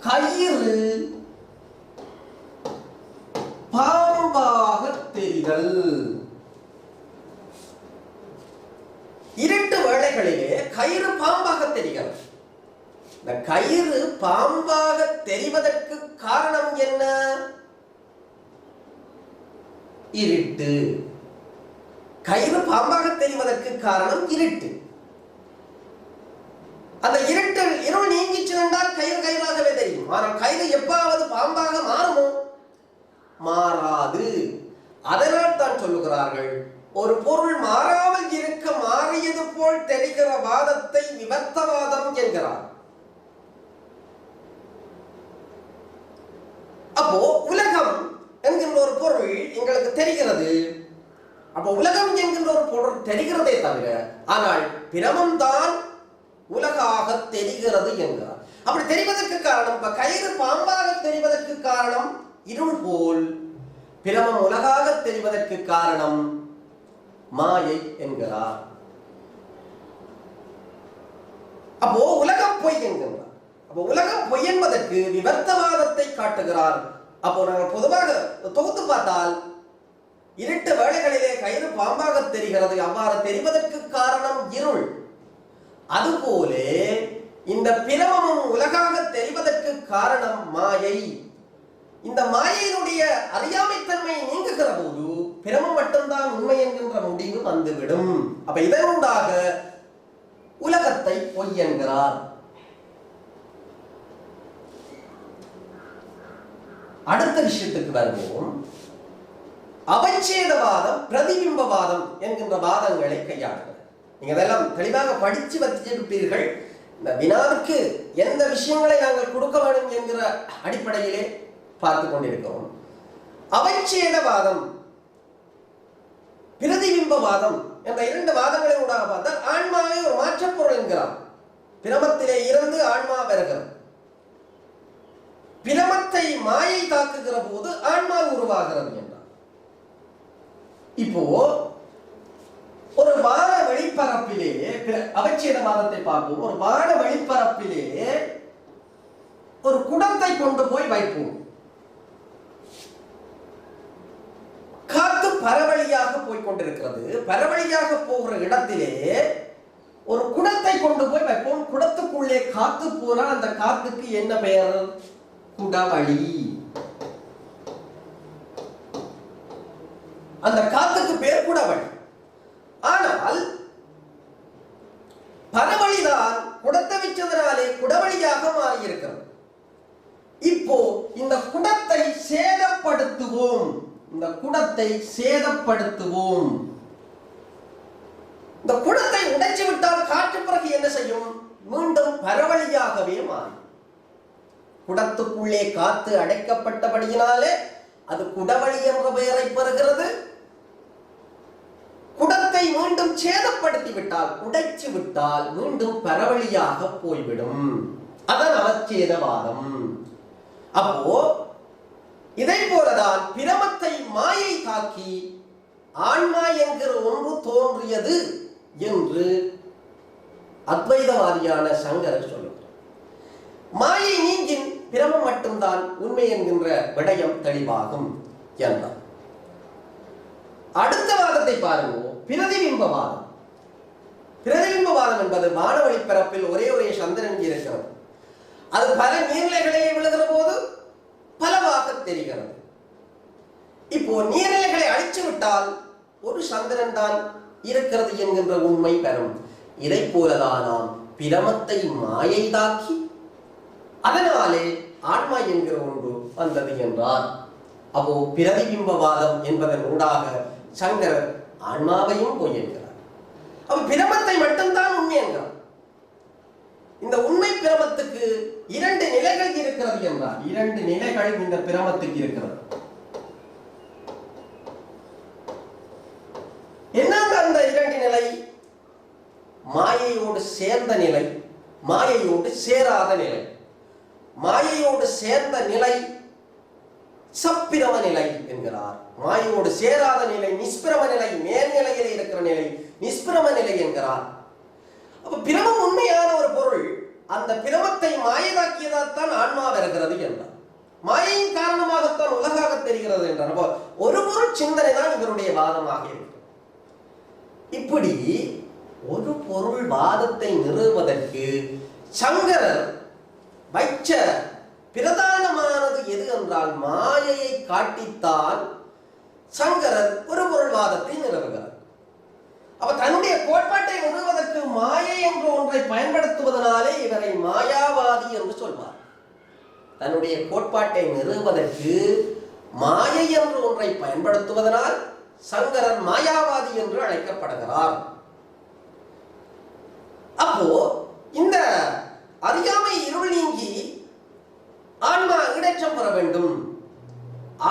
கயிறு பாம்பாக தெரிதல். இருட்டு வேளைகளிலே கயிறு பாம்பாக தெரிகிறது. இந்த கயிறு பாம்பாக தெரிவதற்கு காரணம் என்ன? இருட்டு. கயிறு பாம்பாக தெரிவதற்கு காரணம் இருட்டு. அந்த இருள் நீங்கிச்சு என்றால் கயிறு கயிறாகவே தெரியும். ஆனால் கயிறு எப்பாவது பாம்பாக மாறுமோ? மாறாது. அதனால் தான் சொல்லுகிறார்கள், ஒரு பொருள் மாறாமல் இருக்க மாறியது போல் தெரிகிற வாதத்தை விவர்த்தவாதம் என்கிறார். அப்போ உலகம் என்கின்ற ஒரு பொருள் எங்களுக்கு தெரிகிறது. அப்போ உலகம் என்கின்ற ஒரு பொருள் தெரிகிறதே தவிர, ஆனால் பிரமம் தான் உலகாக தெரிகிறது என்கிறார். அப்படி தெரிவதற்கு காரணம், இப்ப கயிறு பாம்பாக தெரிவதற்கு காரணம் இருள் போல், பிரமம் உலகாக தெரிவதற்கு காரணம் மாயை என்கிறார். அப்போ உலகம் பொய் என்கிறார். அப்போ உலகம் பொய் என்பதற்கு விவர்த்தவாதத்தை காட்டுகிறார். அப்போ நாங்கள் பொதுவாக தொகுத்து பார்த்தால், இருட்டு வேளைகளிலே கயிறு பாம்பாக தெரிகிறது, அவ்வாறு தெரிவதற்கு காரணம் இருள். அதுபோல இந்த பிரமமும் உலகாக தெரிவதற்கு காரணம் மாயை. இந்த மாயையினுடைய அறியாமைத்தன்மை நீங்குகிற போது பிரமம் மட்டும்தான் உண்மை என்கின்ற முடிவு வந்துவிடும். அப்ப இதனூடாக உலகத்தை பொய் என்கிறார். அடுத்த விஷயத்துக்கு வருவோம். அவச்சேதவாதம், பிரதிபிம்பவாதம் என்கின்ற வாதங்களை கையாளுங்கள். நீங்க அதெல்லாம் தெளிவாக படிச்சு வச்சிருப்பீர்கள். இந்த வினாவுக்கு எந்த விஷயங்களை நாங்கள் கொடுக்க வேண்டும் என்கிற அடிப்படையிலே பார்த்து கொண்டிருக்கிறோம். அவச்சேதவாதம், பிரதிபிம்பவாதம் என்ற இரண்டு வாதங்களை ஊடாக பார்த்தால், ஆன்மாவை ஒரு மாற்றப்பொருள் என்கிறார். பிரமத்திலே இருந்து ஆன்மா வருகிறது. பிரமத்தை மாயை தாக்குகிற போது ஆன்மா உருவாகிறது என்றார். இப்போ ஒரு வான வெளிப்பரப்பிலே அவச்சேதவாதத்தை பார்ப்போம். ஒரு வான வெளிப்பரப்பிலே ஒரு குடத்தை கொண்டு போய் வைப்போம். காத்து பரவழியாக போய் கொண்டிருக்கிறது. பரவழியாக போகிற இடத்திலே ஒரு குடத்தை கொண்டு போய் வைப்போம். குடத்துக்குள்ளே காத்து போனால் அந்த காத்துக்கு என்ன பெயர்? குடவழி. அந்த காத்துக்கு பேர் குடவழி. ஆனால் பரவழிதான் குடத்தை வச்சதனாலே குடவழியாக மாறி இருக்கிறது. இப்போ இந்த குடத்தை சேதப்படுத்துவோம். இந்த குடத்தை சேதப்படுத்துவோம். இந்த குடத்தை உடைச்சு விட்டால் காற்று பிறகு என்ன செய்யும்? மீண்டும் பரவழியாகவே மாறும். குடத்துக்குள்ளே காத்து அடைக்கப்பட்டபடியினாலே அது குடவழி என்ற பெயரை பெறுகிறது. குடத்தை மீண்டும் சேதப்படுத்தி விட்டால், உடைச்சு விட்டால் மீண்டும் பரவழியாக போய்விடும். அதான் அவச்சேதவாதம். அப்போ இதை போலதான் பிரமத்தை மாயை தாக்கி ஆன்மா என்கிற ஒன்று தோன்றியது என்று அத்வைதவாதியான சங்கரர் சொல்லுகிறார். மாயை நீங்கின் பிரமம் மட்டும்தான் உண்மை என்கின்ற விடயம் தெளிவாகும் என்றார். அடுத்த வாதத்தை பாருங்க, பிரதிபிம்பவாதம். பிரதிபிம்பவாதம் என்பது வானவெளி பரப்பில் ஒரே சந்திரன் இருக்கிறது. அது பல நீர்நிலைகளிலே விழுகிற போது பலவாக தெரிகிறது. இப்போ நீர்நிலைகளை அழிச்சு விட்டால் ஒரு சந்திரன் தான் இருக்கிறது என்கின்ற உண்மை பெறும். இதை போலதான் நாம் பிரமத்தை மாயை தாக்கி அதனாலே ஆன்மா என்கிற ஒன்று வந்தது என்றார். அப்போ பிரதிபிம்பவாதம் என்பதன் ஊடாக சங்கரர் ஆன்மாவையும் பொய் என்கிறார். அப்ப பிரமத்தை மட்டும்தான் உண்மை என்கிறார். இந்த உண்மை பிரமத்துக்கு இரண்டு நிலைகள் இருக்கிறது என்றார். இரண்டு நிலைகள் இந்த பிரமத்துக்கு இருக்கிறது. என்னங்க அந்த இரண்டு நிலை? மாயையோடு சேர்ந்த நிலை, மாயையோடு சேராத நிலை. மாயையோடு சேர்ந்த நிலை சப்பிரம நிலை என்கிறார். மாயோடு சேராத நிலை நிஷ்பிரம நிலை, மேல்நிலையில் இருக்கிற நிலை நிஷ்பிரம நிலை என்கிறார். அப்ப பிரமம் உண்மையான ஒரு பொருள். அந்த பிரமத்தை மாயதாக்கியதால் தான் ஆன்மா வருகிறது என்றார். மாயையின் காரணமாகத்தான் உலகாக தெரிகிறது என்றார். ஒரு பொருள் சிந்தனை தான் இவருடைய வாதமாக இருக்கிறது. இப்படி ஒரு பொருள் வாதத்தை நிறுவுவதற்கு சங்கரர் வைச்ச பிரதானமானது எது என்றால் மாயையை காட்டித்தான் சங்கரர் ஒரு பொருள் வாதத்தை நிறுவுகிறார். அப்ப தன்னுடைய கோட்பாட்டை நிறுவுவதற்கு மாயை என்ற ஒன்றை பயன்படுத்துவதனாலே இவரை மாயாவாதி என்று சொல்வார். தன்னுடைய கோட்பாட்டை நிறுவுவதற்கு மாயை என்ற ஒன்றை பயன்படுத்துவதனால் சங்கரர் மாயாவாதி என்று அழைக்கப்படுகிறார். அப்போ இந்த அறியாமை இருள் நீங்கி ஆன்மா ஈடேற்றம் பெற வேண்டும்.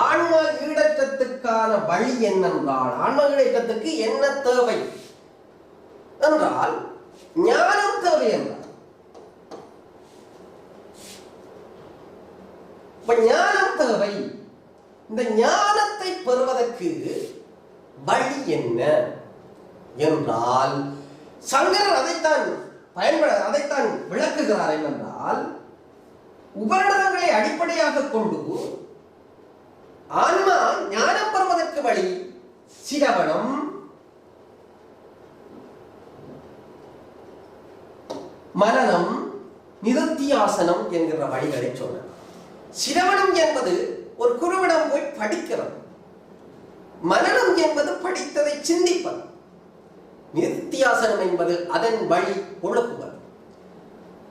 ஆன்மா ஈடேற்றத்துக்கான வழி என்னென்றால், ஆன்மா ஈடேற்றத்துக்கு என்ன தேவை என்றால் ஞானம் தேவை என்றால், ஞானம் தேவை. இந்த ஞானத்தை பெறுவதற்கு வழி என்ன என்றால் சங்கரர் அதைத்தான் விளக்குகிறார். என்னென்றால் உபநிடதங்களை அடிப்படையாக கொண்டு ஆன்மா ஞானம் பெறுவதற்கு வழி சிரவணம், மனனம், நிருத்தியாசனம் என்கிற வழிகளை சொன்னார். சிரவணம் என்பது ஒரு குருவிடம் போய் படிக்கிறது. மனனம் என்பது படித்ததை சிந்திப்பது. நிருத்தியாசனம் என்பது அதன் வழி ஒழுகுவது.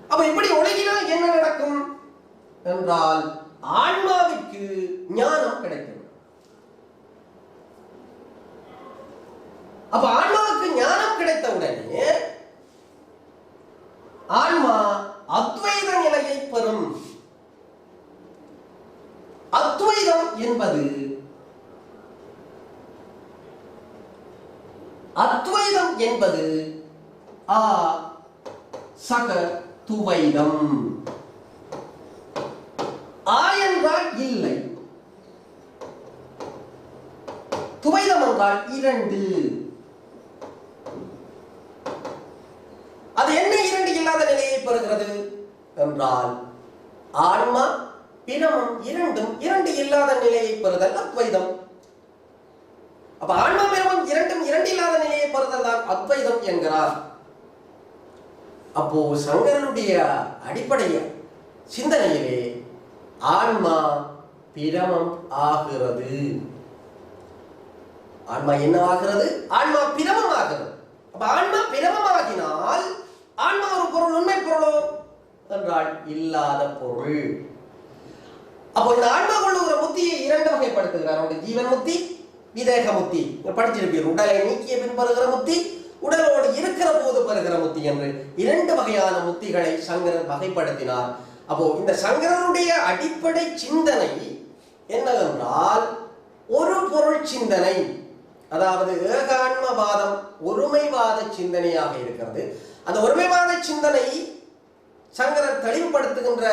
அப்ப இப்படி ஒழுகினால் என்ன நடக்கும் என்றால் ஆன்மாவிற்கு ஞானம் கிடைக்கும். அப்ப ஆன்மாவுக்கு ஞானம் கிடைத்த உடனே ஆன்மா அத்வைத நிலையை பெறும். அத்வைதம் என்பது சக துவைதம். என்றால் இல்லை, துவைதம் என்றால் இரண்டு. அது என்ன இரண்டு இல்லாத நிலையை பெறுகிறது என்றால் ஆன்மா பிரமம் இரண்டு இல்லாத நிலையை பெறுதல் அத்வைதம். அப்ப ஆன்மா பிரமம் இரண்டு இல்லாத நிலையை பெறுதல் தான் அத்வைதம் என்கிறார். அப்போ சங்கரனுடைய அடிப்படை சிந்தனையிலே ஆன்மா பிரமம் ஆகிறது. ஆன்மா என்ன ஆகிறது? ஆன்மா பிரமம் ஆகிறது. அப்ப ஆன்மா பிரமமாகினால் ஆன்மா ஒரு பொருள் உண்மை பொருளோ என்றால் இல்லாத பொருள். அப்போ இந்த ஆன்மா கொள்ளுகிற முத்தியை இரண்டு வகைப்படுத்துகிறார். ஜீவன் முத்தி, விதேக முத்தி. படிச்சிருப்பீர். உடலை நீக்கிய பின் பெறுகிற முத்தி, உடலோடு இருக்கிற போது பெறுகிற முத்தி என்று இரண்டு வகையான முத்திகளை சங்கரர் வகைப்படுத்தினார். அப்போ இந்த சங்கரனுடைய அடிப்படை சிந்தனை என்னவென்றால் ஒரு பொருள் சிந்தனை, அதாவது ஏகான்மவாதம், ஒருமைவாத சிந்தனையாக இருக்கிறது. அந்த ஒருமைவாத சிந்தனை சங்கரர் தெளிவுபடுத்துகின்ற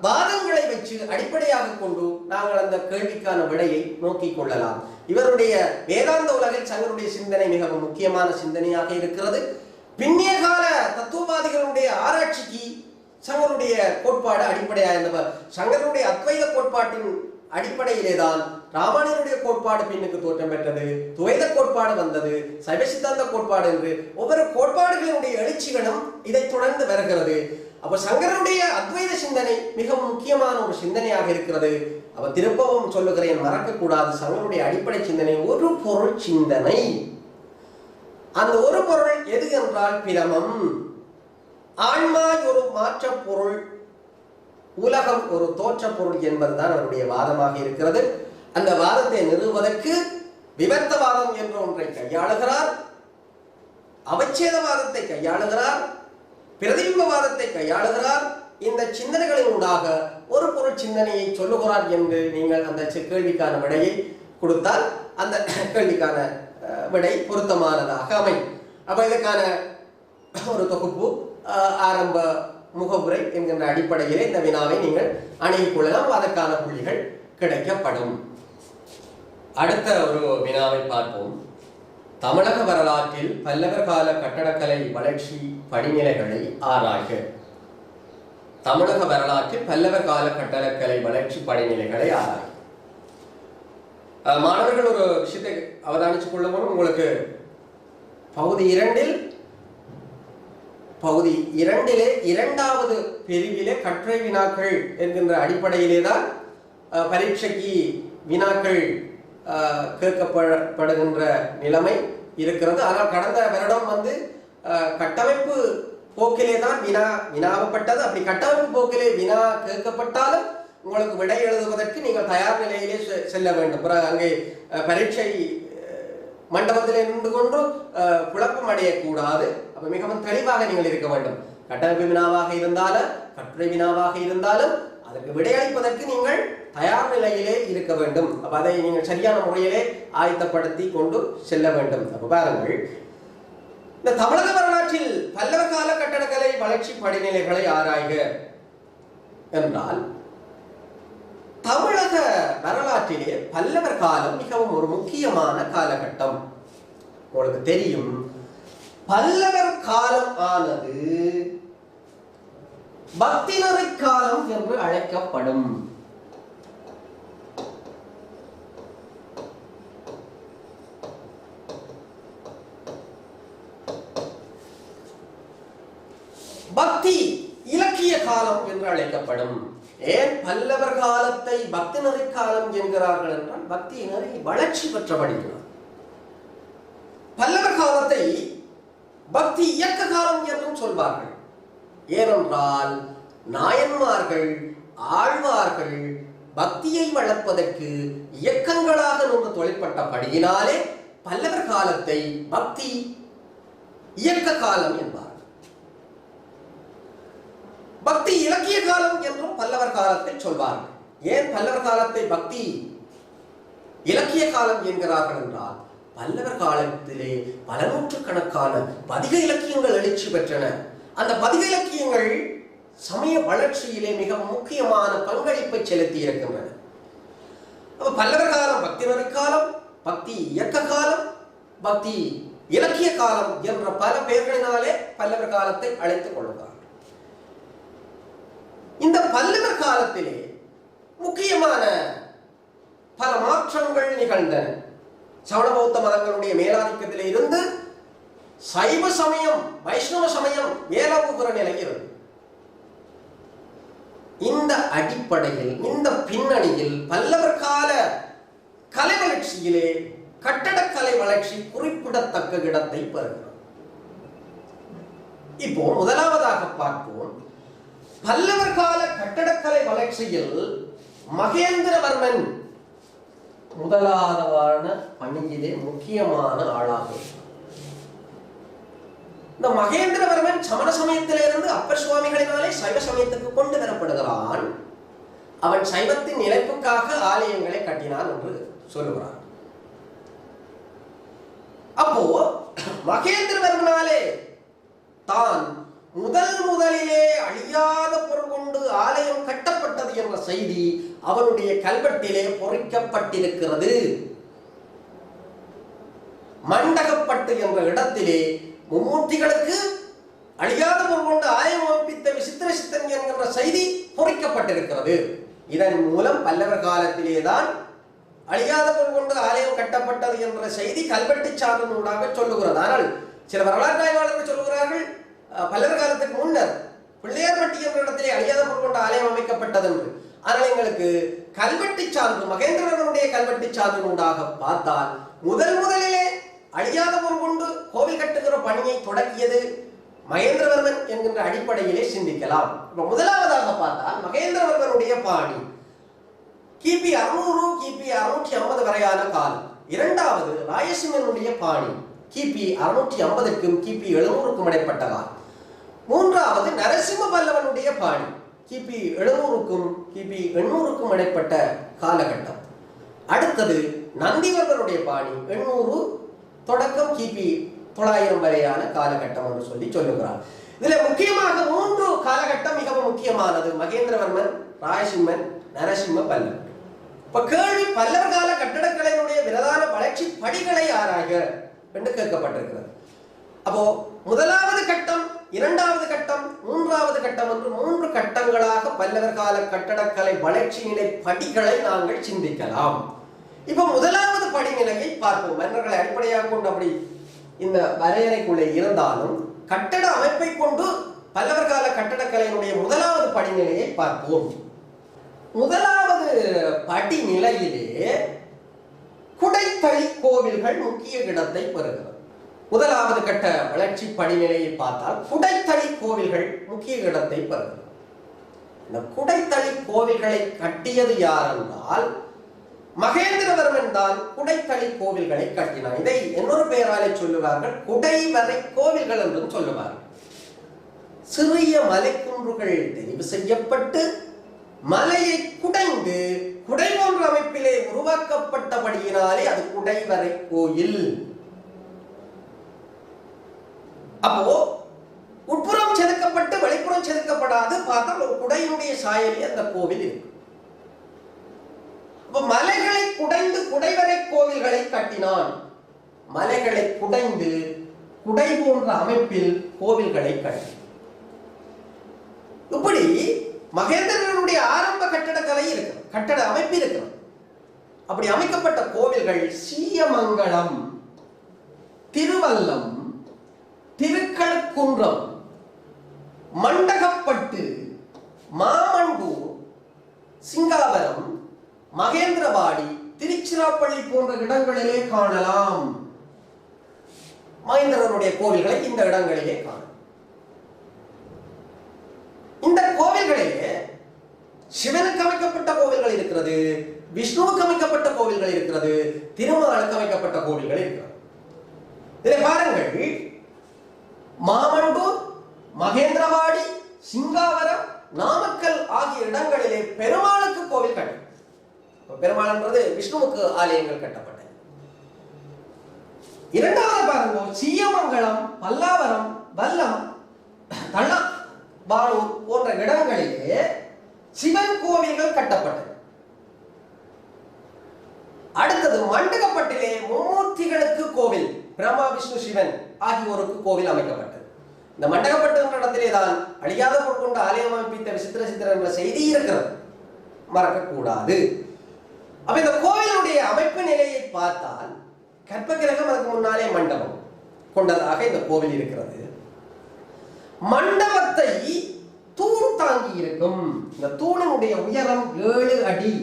வாதங்களை வச்சு அடிப்படையாக கொண்டு நாங்கள் அந்த கேள்விக்கான விடையை நோக்கிக் கொள்ளலாம். இவருடைய வேதாந்த உலகில் சங்கருடைய சிந்தனை மிகவும் முக்கியமான சிந்தனையாக இருக்கிறது. பின்னிய கால தத்துவவாதிகளுடைய ஆராய்ச்சிக்கு சங்கருடைய கோட்பாடு அடிப்படையாக இருந்தவர். சங்கருடைய அத்வைத கோட்பாட்டின் அடிப்படையிலேதான் ராமானுஜருடைய கோட்பாடு பின்னுக்கு தோற்றம் பெற்றது, துவைத கோட்பாடு வந்தது, சைவ சித்தாந்த கோட்பாடு என்று ஒவ்வொரு கோட்பாடுகளுடைய எழுச்சிகளும் இதை தொடர்ந்து வருகிறது. அப்ப சங்கரனுடைய அத்வைத சிந்தனை மிகவும் முக்கியமான ஒரு சிந்தனையாக இருக்கிறது. அவ திருப்பவும் சொல்லுகிறேன், மறக்க கூடாது. சங்கருடைய அடிப்படை சிந்தனை ஒரு பொருள் சிந்தனை. அந்த ஒரு பொருள் எது என்றால் பிரமம். ஆன்மா ஒரு மாற்ற பொருள், உலகம் ஒரு தோற்ற பொருள் என்பதுதான் அவருடைய வாதமாக இருக்கிறது. அந்த வாதத்தை நிறுவுவதற்கு விவர்த்தவாதம் என்ற ஒன்றை கையாளுகிறார், அவச்சேதவாதத்தை கையாளுகிறார், பிரதிபிம்பவாதத்தை கையாளுகிறார். இந்த சிந்தனைகளின் ஊடாக ஒரு பொருள் சிந்தனையை சொல்லுகிறார் என்று நீங்கள் அந்த கேள்விக்கான விடையை கொடுத்தால் அந்த கேள்விக்கான விடை பொருத்தமானதாக அமையும். அப்ப இதற்கான ஒரு தொகுப்பு, ஆரம்ப முகவுரை என்கின்ற அடிப்படையிலே இந்த வினாவை நீங்கள் அணுகிக் கொள்ளலாம். அதற்கான புள்ளிகள் கிடைக்கப்படும். அடுத்த ஒரு வினாவை பார்ப்போம். தமிழக வரலாற்றில் பல்லவர் கால கட்டடக்கலை வளர்ச்சி படிநிலைகளை ஆராய்க. தமிழக வரலாற்றில் பல்லவர் கால கட்டடக்கலை வளர்ச்சி படிநிலைகளை ஆராய்க. மாணவர்கள் ஒரு விஷயத்தை அவதானித்துக் கொள்ளவும், உங்களுக்கு பகுதி இரண்டிலே இரண்டாவது பிரிவிலே கற்றை வினாக்கள் என்கின்ற அடிப்படையிலே தான் பரீட்சைக்கு வினாக்கள் கேட்கப்படுகின்ற நிலைமை இருக்கிறது. ஆனால் கடந்த வருடம் வந்து கட்டமைப்பு போக்கிலே தான் வினாவப்பட்டது. அப்படி கட்டமைப்பு போக்கிலே வினா கேட்கப்பட்டாலும் உங்களுக்கு விடை எழுதுவதற்கு நீங்கள் தயார் நிலையிலே செல்ல வேண்டும். பிறகு அங்கே பரீட்சை மண்டபத்திலே நின்று கொண்டு குழப்பம் அடையக்கூடாது. அப்ப மிகவும் தெளிவாக நீங்கள் இருக்க வேண்டும். கட்டமைப்பு வினாவாக இருந்தாலும் கட்டுரை வினாவாக இருந்தாலும் அதற்கு விடையளிப்பதற்கு நீங்கள் தயார் நிலையிலே இருக்க வேண்டும். அப்ப அதை நீங்கள் சரியான முறையிலே ஆயத்தப்படுத்தி கொண்டு செல்ல வேண்டும். அப்ப பாருங்கள், இந்த தமிழக வரலாற்றில் பல்லவ கால கட்டடக்கலை வளர்ச்சி படிநிலைகளை ஆராய்க என்றால், தமிழக வரலாற்றிலே பல்லவர் காலம் மிகவும் ஒரு முக்கியமான காலகட்டம். உங்களுக்கு தெரியும், பல்லவர் காலம் ஆனது பக்திநெறி காலம் என்று அழைக்கப்படும். பக்தி இலக்கிய காலம் என்று அழைக்கப்படும். ஏன் பல்லவர் காலத்தை பக்தி நெறி காலம் என்கிறார்கள் என்றால், பக்தி நெறி வளர்ச்சி பெற்றபடியால். பல்லவர் காலத்தை பக்தி இயக்க காலம் என்றும் சொல்வார்கள். ஏனென்றால் நாயன்மார்கள் ஆழ்வார்கள் பக்தியை வளர்ப்பதற்கு இயக்கங்களாக நின்று தொழிற்பட்டபடியினாலே பல்லவர் காலத்தை பக்தி இயக்க காலம் என்பார். பக்தி இலக்கிய காலம் என்றும் பல்லவர் காலத்தில் சொல்வார்கள். ஏன் பல்லவர் காலத்தை பக்தி இலக்கிய காலம் என்கிறார்கள் என்றால், பல்லவர் காலத்திலே பல நூற்றுக்கணக்கான பதிக இலக்கியங்கள் எழுச்சி பெற்றன. அந்த பதிக இலக்கியங்கள் சமய வளர்ச்சியிலே மிக முக்கியமான பங்களிப்பை செலுத்தி இருக்கின்றன. பல்லவர் காலம் பக்தி நெறி காலம், பக்தி இயக்க காலம், பக்தி இலக்கிய காலம் என்ற பல பெயர்களினாலே பல்லவர் காலத்தை அழைத்துக் கொள்கிறார். இந்த பல்லவர் காலத்திலே முக்கியமான பல மாற்றங்கள் நிகழ்ந்தன. சமண பௌத்த மதங்களுடைய மேலாதிக்கத்திலே இருந்து சைவ சமயம் வைஷ்ணவ சமயம் மேலோங்குகிற நிலையில், இந்த அடிப்படையில் இந்த பின்னணியில் பல்லவர் கால கலை வளர்ச்சியிலே கட்டடக்கலை வளர்ச்சி குறிப்பிடத்தக்க இடத்தை பெறுகிறது. இப்போ முதலாவதாக பார்ப்போம், பல்லவர் கால கட்டடக்கலை வளர்ச்சியில் மகேந்திரவர்மன் முதலாவதான பணியிலே முக்கியமான ஆளாகும். இந்த மகேந்திரவர்மன் சமண சமயத்திலிருந்து அப்பர் சுவாமிகளினாலே சைவ சமயத்துக்கு கொண்டு வரப்படுகிறான். அவன் சைவத்தின் நிலைப்புக்காக ஆலயங்களை கட்டினான் என்று சொல்லுகிறான். அப்போ மகேந்திரவர்மனாலே தான் முதலிலே அழியாத பொருள் கொண்டு ஆலயம் கட்டப்பட்டது என்ற செய்தி அவனுடைய கல்வெட்டிலே பொறிக்கப்பட்டிருக்கிறது. மண்டகப்பட்டு என்ற இடத்திலே மும்மூர்த்திகளுக்கு அழியாத பொருள் கொண்டு ஆலயம் அமைப்பித்த விசித்திர சித்தன் என்கின்ற செய்தி பொறிக்கப்பட்டிருக்கிறது. இதன் மூலம் பல்லவர் காலத்திலேதான் அழியாத பொருள் கொண்டு ஆலயம் கட்டப்பட்டது என்ற செய்தி கல்வெட்டு சான்றினூடாக சொல்லுகிறது. ஆனால் சில வரலாற்று ஆய்வாளர்கள் சொல்லுகிறார்கள், பல்லவர் காலத்துக்கு முன்னர் பிள்ளையார்பட்டி என்ற இடத்திலே அழியாத பொருள் கொண்டு ஆலயம் அமைக்கப்பட்டது என்று. ஆனால் எங்களுக்கு கல்வெட்டு சான்று மகேந்திரவர்மனுடைய கல்வெட்டு சான்றினூடாக பார்த்தால் முதலிலே அழியாத பொருள் கொண்டு கோவில் கட்டுகிற பணியை தொடங்கியது மகேந்திரவர்மன் என்கின்ற அடிப்படையிலே சிந்திக்கலாம். முதலாவதாக பார்த்தால் மகேந்திரவர்மனுடைய பாணி கிபி 600 கிபி 650 வரையான காலம். இரண்டாவது ராயசிம்மனுடைய பாணி கிபி 650க்கும் கிபி 700க்கும் இடைப்பட்ட காலம். மூன்றாவது நரசிம்ம பல்லவனுடைய பாணி கிபி 700க்கும் கிபி 800க்கும் இடைப்பட்ட காலகட்டம். அடுத்தது நந்திவர்மனுடைய பாணி 800 தொடக்கம் கிபி 900 வரையான காலகட்டம் என்று சொல்லி சொல்லுகிறார். இதுல முக்கியமாக 3 காலகட்டம் மிகவும் முக்கியமானது: மகேந்திரவர்மன், ராயசிம்மன், நரசிம்ம பல்லவன். இப்ப கேள்வி, பல்லவர் கால கட்டடக்கலையினுடைய பிரதான வளர்ச்சி படிகளை ஆராய்க என்று கேட்கப்பட்டிருக்கிறது. அப்போ முதலாவது கட்டம், இரண்டாவது கட்டம், மூன்றாவது கட்டம் என்று 3 கட்டங்களாக பல்லவர் கால கட்டடக்கலை வளர்ச்சி நிலை படிகளை நாங்கள் சிந்திக்கலாம். இப்ப முதலாவது படிநிலையை பார்ப்போம். மன்னர்களை அடிப்படையாக கொண்டு அப்படி இந்த வரையறைக்குள்ளே இருந்தாலும் கட்டட அமைப்பை கொண்டு பல்லவர் கால கட்டடக்கலையினுடைய முதலாவது படிநிலையை பார்ப்போம். முதலாவது படிநிலையிலே குடைத்தளி கோவில்கள் முக்கிய இடத்தை பெறுகிறது. முதலாவது கட்ட வளர்ச்சி படிநிலையை பார்த்தால் குடைத்தளி கோவில்கள் முக்கிய இடத்தை பெறுகிறது. இந்த குடைத்தளி கோவில்களை கட்டியது யார் என்றால் மகேந்திரவர்மன் தான் குடைத்தளி கோவில்களை கட்டினார். இதை இன்னொரு பெயராலே சொல்லுவார்கள், குடைவரை கோவில்கள் என்றும் சொல்லுவார்கள். சிறிய மலைக்குன்றுகள் தெரிவு செய்யப்பட்டு மலையை குடைந்து குடை போன்ற அமைப்பிலே உருவாக்கப்பட்டபடியினாலே அது குடைவரை கோயில். அப்போ உட்புறம் செதுக்கப்பட்டு வெளிப்புறம் செதுக்கப்படாது பார்த்தால் ஒரு குடையினுடைய சாயலில் அந்த கோவில் இருக்கு. மலைகளை குடைந்து குடைவரை கோவில்களை கட்டினான். மலைகளை குடைந்து குடை போன்ற அமைப்பில் கோவில்களை கட்டி இப்படி மகேந்திரனுடைய ஆரம்ப கட்டடக்கலை இருக்கு, கட்டட அமைப்பு இருக்கு. அப்படி அமைக்கப்பட்ட கோவில்கள் சீயமங்கலம், திருவல்லம், திருக்கழுக்குன்றம், மண்டகப்பட்டு, மாமண்டூர், சிங்காவரம், மகேந்திரவாடி, திருச்சிராப்பள்ளி போன்ற இடங்களிலே காணலாம். மகேந்திரனுடைய கோவில்களை இந்த இடங்களிலே காணலாம். இந்த கோவில்களிலே சிவனுக்கு அமைக்கப்பட்ட கோவில்கள் இருக்கிறது, விஷ்ணுவுக்கு அமைக்கப்பட்ட கோவில்கள் இருக்கிறது, திருமாலுக்கு அமைக்கப்பட்ட கோவில்கள் இருக்கிறது. இதை பாருங்கள், மாமண்டூர், மகேந்திரவாடி, சிங்காவரம், நாமக்கல் ஆகிய இடங்களிலே பெருமாளுக்கு கோவில் கட்ட. பெருமாள் என்றது விஷ்ணுவுக்கு ஆலயங்கள் கட்டப்பட்டது. இரண்டாவது பாருங்க, சீயமங்கலம், பல்லாவரம், வல்லம், தள்ளபானூர் போன்ற இடங்களிலே சிவன் கோவில்கள் கட்டப்பட்டது. அடுத்தது மண்டகப்பட்டிலே மும்மூர்த்திகளுக்கு கோவில், பிரம்மா, விஷ்ணு, சிவன் ஆகியோருக்கு கோவில் அமைக்கப்பட்டது. இந்த மண்டகப்பட்டு என்ற இடத்திலே தான் அழியாத பொருட்கொண்டு ஆலயம் அமைப்பித்த விசித்திர என்ற செய்தி இருக்கிறது, மறக்கக்கூடாது. அப்ப இந்த கோவிலுடைய அமைப்பு நிலையை பார்த்தால் கற்பகிரகம் அதுக்கு முன்னாலே மண்டபம் கொண்டதாக இந்த கோவில் இருக்கிறது. மண்டபத்தை தூண் தாங்கி இருக்கும். இந்த தூணினுடைய உயரம் 7 அடி,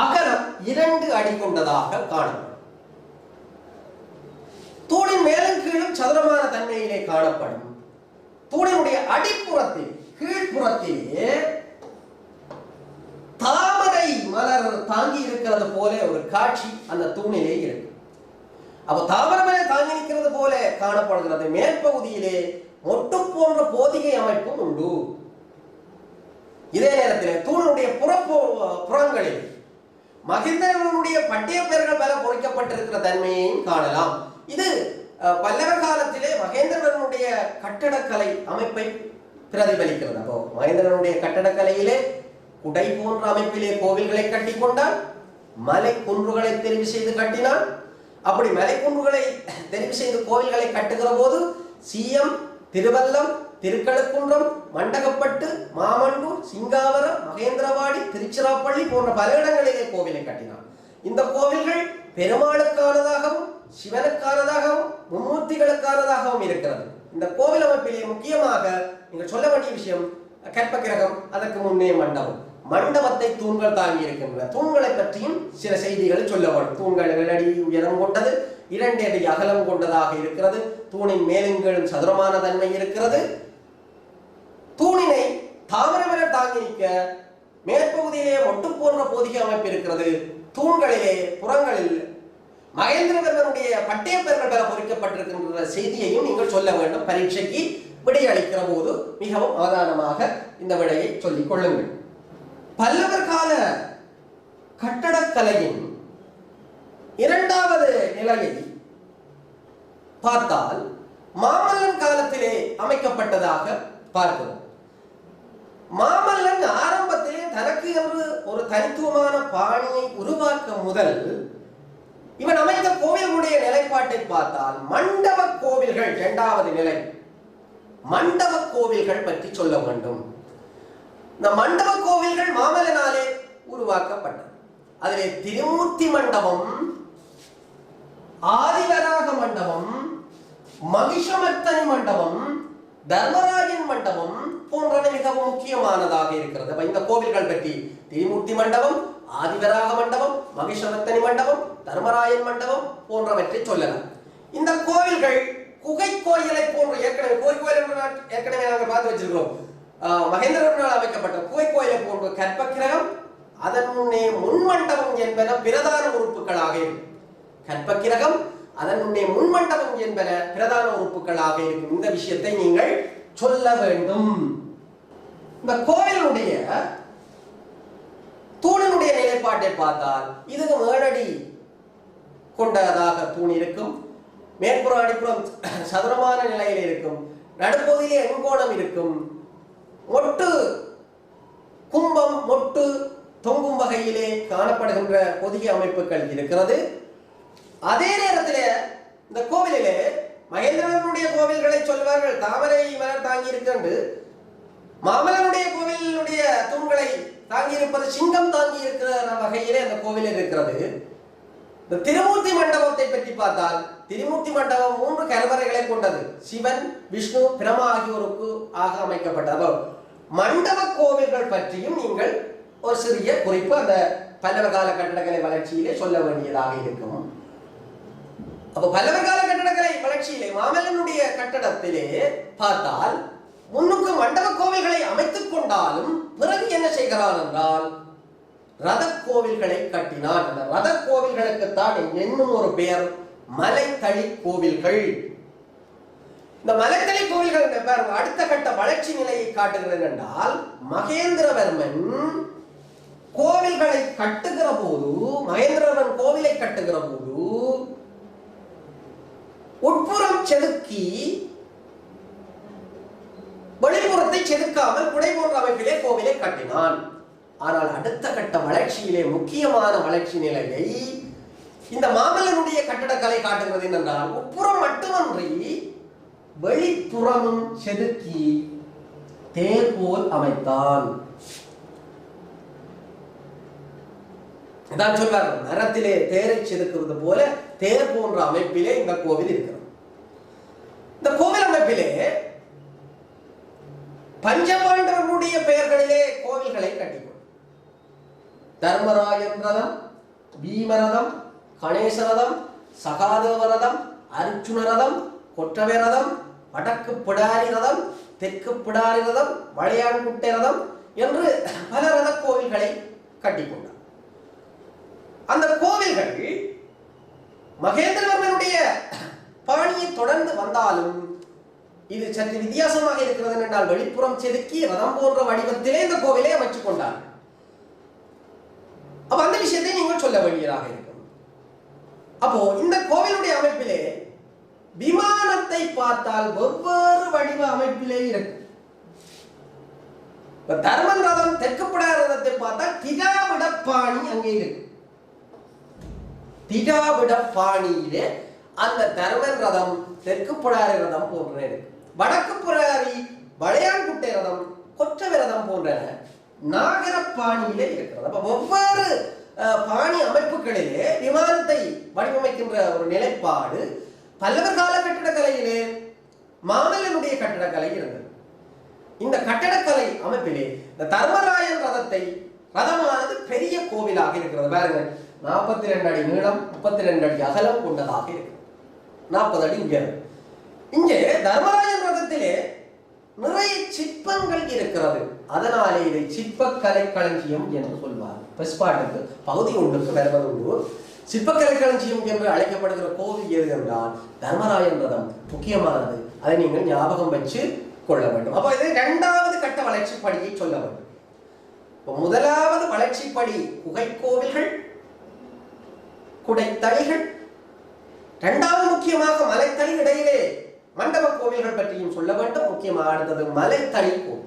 அகலம் 2 அடி கொண்டதாக காணப்படும். தூணின் மேலும் கீழும் சதுரமான தன்மையிலே காணப்படும். தூணினுடைய அடிப்புறத்தில் கீழ்ப்புறத்திலே தாமரை மலர் தாங்கி இருக்கிறது போல ஒரு காட்சி அந்த தூணிலே இருக்கு. அப்ப தாமரை மலர் தாங்கி நிற்கிறது போல காணப்படுகிறது. மேற்பகுதியிலே மொட்டு போன்ற போதிகை அமைப்பும் உண்டு. இதே நேரத்தில் தூணுடைய புறங்களில் மகேந்திரனுடைய பட்டிய பெயர்கள் பல பொறிக்கப்பட்டிருக்கிற தன்மையையும் காணலாம். இது பல்லவர் காலத்திலே மகேந்திரனுடைய கட்டடக்கலை அமைப்பை பிரதிபலிக்கிறது. அப்போ மகேந்திரனுடைய கட்டடக்கலையிலே குடை போன்ற அமைப்பிலே கோவில்களை கட்டி கொண்டால், மலை குன்றுகளை தெரிவு செய்து கட்டினான். அப்படி மலை குன்றுகளை தெரிவு செய்து கோவில்களை கட்டுகிற போது சீயம், திருவல்லம், திருக்கழுக்குன்றம், மண்டகப்பட்டு, மாமண்டூர், சிங்காவரம், மகேந்திரவாடி, திருச்சிராப்பள்ளி போன்ற பல இடங்களிலே கோவிலை கட்டினான். இந்த கோவில்கள் பெருமாளுக்கானதாகவும் சிவனுக்கானதாகவும் மும்மூர்த்திகளுக்கானதாகவும் இருக்கிறது. இந்த கோவில் அமைப்பிலே முக்கியமாக நீங்கள் சொல்ல வேண்டிய விஷயம் கற்பகிரகம், அதற்கு முன்னே மண்டபம். மண்டபத்தை தூண்கள் தாங்கி இருக்கின்றன. தூண்களை பற்றியும் சில செய்திகளை சொல்ல வேண்டும். தூண்கள் 7 அடி உயரம் கொண்டது, 2 அடி அகலம் கொண்டதாக இருக்கிறது. தூணின் மேலுங்களும் சதுரமான தன்மை இருக்கிறது. தூணினை தாமரை தாங்கி நிற்க மேற்பகுதியிலே ஒட்டு போன்ற போதிகை அமைப்பு இருக்கிறது. தூண்களிலே புறங்களில் மகேந்திரவர்மனுடைய பட்டய பெயர்கள் பெற பொறிக்கப்பட்டிருக்கின்ற செய்தியையும் நீங்கள் சொல்ல வேண்டும். பரீட்சைக்கு விடையளிக்கிற போது மிகவும் அவதானமாக இந்த விடையை சொல்லிக் கொள்ளுங்கள். பல்லவர் கால கட்டடக்கலையின் இரண்டாவது நிலையை பார்த்தால் மாமல்லன் காலத்திலே அமைக்கப்பட்டதாக பார்க்கிறோம். மாமல்லன் ஆரம்பத்திலே தனக்கு என்று ஒரு தனித்துவமான பாணியை உருவாக்க முதல் இவன் அமைத்த கோவிலுடைய நிலைப்பாட்டை பார்த்தால் மண்டப கோவில்கள் இரண்டாவது நிலை. மண்டப கோவில்கள் பற்றி சொல்ல வேண்டும். இந்த மண்டப கோவில்கள் மாமல்லனாலே உருவாக்கப்பட்டது. அதிலே திருமூர்த்தி மண்டபம், ஆதிவராக மண்டபம், மகிஷமர்த்தனி மண்டபம், தர்மராஜன் மண்டபம் போன்றவை மிகவும் முக்கியமானதாக இருக்கிறது. இந்த கோவில்கள் பற்றி திருமூர்த்தி மண்டபம், ஆதிவராக மண்டபம், மகிஷமர்த்தனி மண்டபம், தர்மராயன் மண்டபம் போன்றவற்றை சொல்லலாம். இந்த கோவில்கள் குகை கோயிலை போன்ற ஏற்கனவே நாங்கள் பார்த்து வச்சிருக்கிறோம். மகேந்திரனால் அமைக்கப்பட்ட குகை கோயிலை போன்ற கற்பக்கிரகம், அதன் முன்னே முன்மண்டபம் என்பன பிரதான உறுப்புகளாக இருக்கும். கற்பக்கிரகம், அதன் முன்னே முன்மண்டபம் என்பன பிரதான உறுப்புகளாக இருக்கும். இந்த விஷயத்தை நீங்கள் சொல்ல வேண்டும். இந்த கோவிலுடைய தூணினுடைய நிலைப்பாட்டை பார்த்தால் இதுக்கு 7 அடி கொண்டதாக தூண் இருக்கும். மேற்புறம் அடிப்புறம் சதுரமான நிலையில் இருக்கும். நடுப்பகுதியிலே எண்கோணம் இருக்கும். மொட்டு கும்பம் மொட்டு தொங்கும் வகையிலே காணப்படுகின்ற பொதிகை அமைப்புகள் இருக்கிறது. அதே நேரத்தில் இந்த கோவிலிலே மகேந்திரனுடைய கோவில்களை சொல்வார்கள் தாமரை மலர் தாங்கி இருக்கிறது. மாமல்லனுடைய கோவிலுடைய தூண்களை தாங்கி இருப்பது சிங்கம் தாங்கி இருக்கிற வகையிலே அந்த கோவில் இருக்கிறது. இந்த திருமூர்த்தி மண்டபத்தை பற்றி பார்த்தால் திருமூர்த்தி மண்டபம் 3 கருவறைகளை கொண்டது. சிவன், விஷ்ணு, பிரம்மா ஆகியோருக்கு அமைக்கப்பட்டது. மண்டப கோவில்கள் பற்றியும் நீங்கள் ஒரு சிறிய குறிப்பு அந்த பல்லவ கால கட்டடக்கலை வளர்ச்சியிலே சொல்ல வேண்டியதாக இருக்கும். அப்போ பல்லவ கால கட்டடக்கலை வளர்ச்சியிலே மாமல்லனுடைய கட்டடத்திலே பார்த்தால் முன்னுக்கு மண்டப கோவில்களை அமைத்துக் கொண்டாலும் பிறகு என்ன செய்கிறான் என்றால் ரத கோவில்களை கட்டினான். அந்த ரத கோவில்களுக்கு தான் இன்னும் ஒரு பெயர் மலைத்தளி கோவில்கள். இந்த மலைத்தளி கோவில்கள் அடுத்த கட்ட வளர்ச்சி நிலையை காட்டுகிறது என்றால் மகேந்திரவர்மன் கோவில்களை கட்டுகிற போது, மகேந்திரவர்மன் கோவிலை கட்டுகிற போது உட்புறம் செதுக்கி வெளிப்புறத்தை செதுக்காமல் குடை போன்ற அமைப்பிலே கோவிலை கட்டினான். ஆனால் அடுத்த கட்ட வளர்ச்சியிலே முக்கியமான வளர்ச்சி நிலையை இந்த மாமல்லனுடைய கட்டடக்கலை காட்டுகிறது என்றால் உட்புறம் மட்டுமன்றி வெளிப்புறமும் செதுக்கி தேர் போல் அமைத்தான். இதான் சொல்வார், மரத்திலே தேரை செதுக்குவது போல தேர் போன்ற அமைப்பிலே இந்த கோவில் இருக்கிறது. இந்த கோவில் அமைப்பிலே பஞ்சபாண்டவர்களுடைய பெயர்களிலே கோவில்களை கட்டிக்கொண்டு தர்மராயன் ரதம், பீமரதம், கணேசரதம், சகாதேவரதம், அர்ஜுன ரதம், கொற்றவை ரதம், வடக்கு பிடாரி ரதம், தெற்கு பிடாரி ரதம், வளையான்குட்டை ரதம் என்று பல ரத கோவில்களை கட்டிக்கொண்டார். அந்த கோவில்கள் மகேந்திரவர்மனுடைய பாணியை தொடர்ந்து வந்தாலும் இது சற்று வித்தியாசமாக இருக்கிறது என்றால் வெளிப்புறம் செதுக்கி ரதம் போன்ற வடிவத்திலே இந்த கோவிலை அமைத்துக் கொண்டார். அப்ப அந்த விஷயத்தை நீங்கள் சொல்ல வேண்டியதாக இருக்கும். அப்போ இந்த கோவிலுடைய அமைப்பிலே விமானத்தை பார்த்தால் வெவ்வேறு வடிவ அமைப்பிலே இருக்கு. தர்மன் ரதம் தெற்கு பிடாரி ரதத்தை பார்த்தால் திராவிட பாணி அங்கே இருக்கு. திராவிட பாணியிலே அந்த தர்மன் ரதம் தெற்கு பிடாரி ரதம் போன்ற இருக்கு. வடக்கு பிடாரி வளையான்குட்டை ரதம், கொற்றவை ரதம் போன்ற நாகர பாணியிலே இருக்கிறது. அப்ப ஒவ்வொரு பாணி அமைப்புகளிலே விமானத்தை வடிவமைக்கின்ற ஒரு நிலைப்பாடு பல்லவர் கால கட்டிடக்கலையிலே மாமல்லனுடைய கட்டிடக்கலை இருந்தது. இந்த கட்டடக்கலை அமைப்பிலே இந்த தர்மராயன் ரதமானது பெரிய கோவிலாக இருக்கிறது. பாருங்க, 42 அடி நீளம், 32 அடி அகலம் கொண்டதாக இருக்கிறது. 40 அடி இங்கே தர்மராயன் ரதத்திலே நிறைய சிற்பங்கள் இருக்கிறது. அதனாலே இதை சிற்பக்கலை களஞ்சியம் என்று சொல்வார். பெஸ்பாட்டுக்கு பகுதி ஒன்றுக்கு வருவதுண்டு. சிற்பக்கலை களஞ்சியம் என்று அழைக்கப்படுகிற கோவில் எது என்றால் தர்மராயன் ரதம் முக்கியமானது. அதை நீங்கள் ஞாபகம் வச்சு கொள்ள வேண்டும். அப்போ இது 2வது கட்ட வளர்ச்சி படியை சொல்ல வேண்டும். முதலாவது வளர்ச்சிப்படி குகை கோவில்கள், குடைத்தளிகள். 2வது முக்கியமாக மலைத்தளி, இடையிலே மண்டப கோவில்கள் பற்றியும் சொல்ல வேண்டும். முக்கியமாக அடுத்தது மலைத்தளி கோவில்.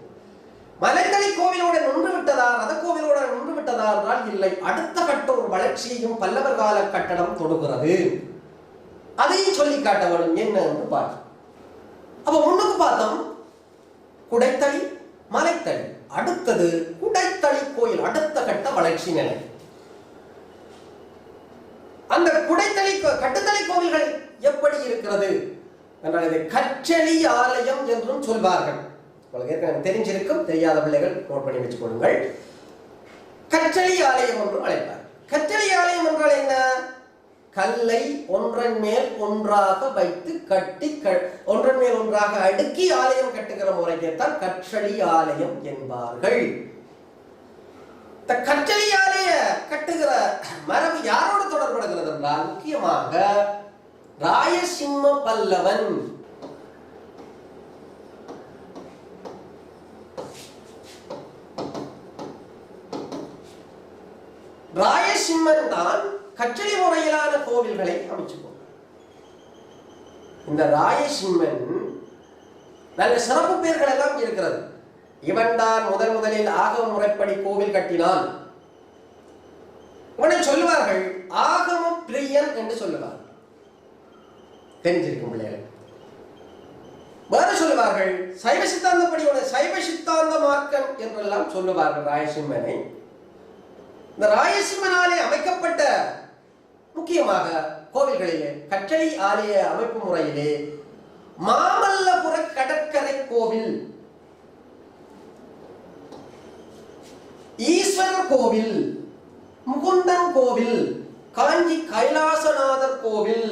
மலைத்தளி கோவிலோட நின்று விட்டதா, ரத கோவிலோட நின்று விட்டதா என்றால் இல்லை. அடுத்த கட்ட ஒரு வளர்ச்சியையும் பல்லவர் கால கட்டடம் தொடுகிறது. அதையும் சொல்லி காட்ட வேண்டும். என்ன என்று பார்த்து அப்ப முன்னுக்கு பார்த்தோம் குடைத்தளி, மலைத்தளி. அடுத்தது குடைத்தளி கோயில், அடுத்த கட்ட வளர்ச்சி நிலை. அந்த குடைத்தளி கட்டுத்தளி கோவில்கள் எப்படி இருக்கிறது என்றால் இதை கற்றளி ஆலயம் என்றும் சொல்வார்கள். உங்களுக்கு ஏற்கனவே தெரிஞ்சிருக்கும், தெரியாத பிள்ளைகள் நோட் பண்ணி வச்சுக் கொள்ளுங்கள். கற்றளி ஆலயம் என்றும் அழைப்பார். கற்றளி ஆலயம் என்றால் என்ன? கல்லை ஒன்றன் மேல் ஒன்றாக வைத்து கட்டி ஒன்றன் மேல் ஒன்றாக அடுக்கி ஆலயம் கட்டுகிற முறையைத்தான் கற்றளி ஆலயம் என்பார்கள். இந்த கற்றளி ஆலய கட்டுகிற மரபு யாரோடு தொடர்படுகிறது என்றால் முக்கியமாக ராயசிம்ம பல்லவன். ராயசிம்மன் தான் கற்றளி முறையிலான கோவில்களை அமைச்சுக்கொண்டார். இந்த ராயசிம்மன் நல்ல சிறப்பு பெயர்கள் எல்லாம் இருக்கிறது. இவன் தான் முதலில் ஆகம முறைப்படி கோவில் கட்டினான். இவனை சொல்லுவார்கள் ஆகம பிரியன் என்று சொல்லுவார். தெரிஞ்சிருக்கும் பிள்ளைகள். வேறு சொல்லுவார்கள் சைவ சித்தாந்தப்படி சைவ சித்தாந்த மார்க்கன் என்றெல்லாம் சொல்லுவார்கள் ராயசிம்மனை. இந்த ராயசிம்மனாலே அமைக்கப்பட்ட முக்கியமாக கோவில்களிலே கற்றளி ஆலய அமைப்பு முறையிலே மாமல்லபுர கடற்கரை கோவில், ஈஸ்வரர் கோவில், முகுந்தன் கோவில், காஞ்சி கைலாசநாதர் கோவில்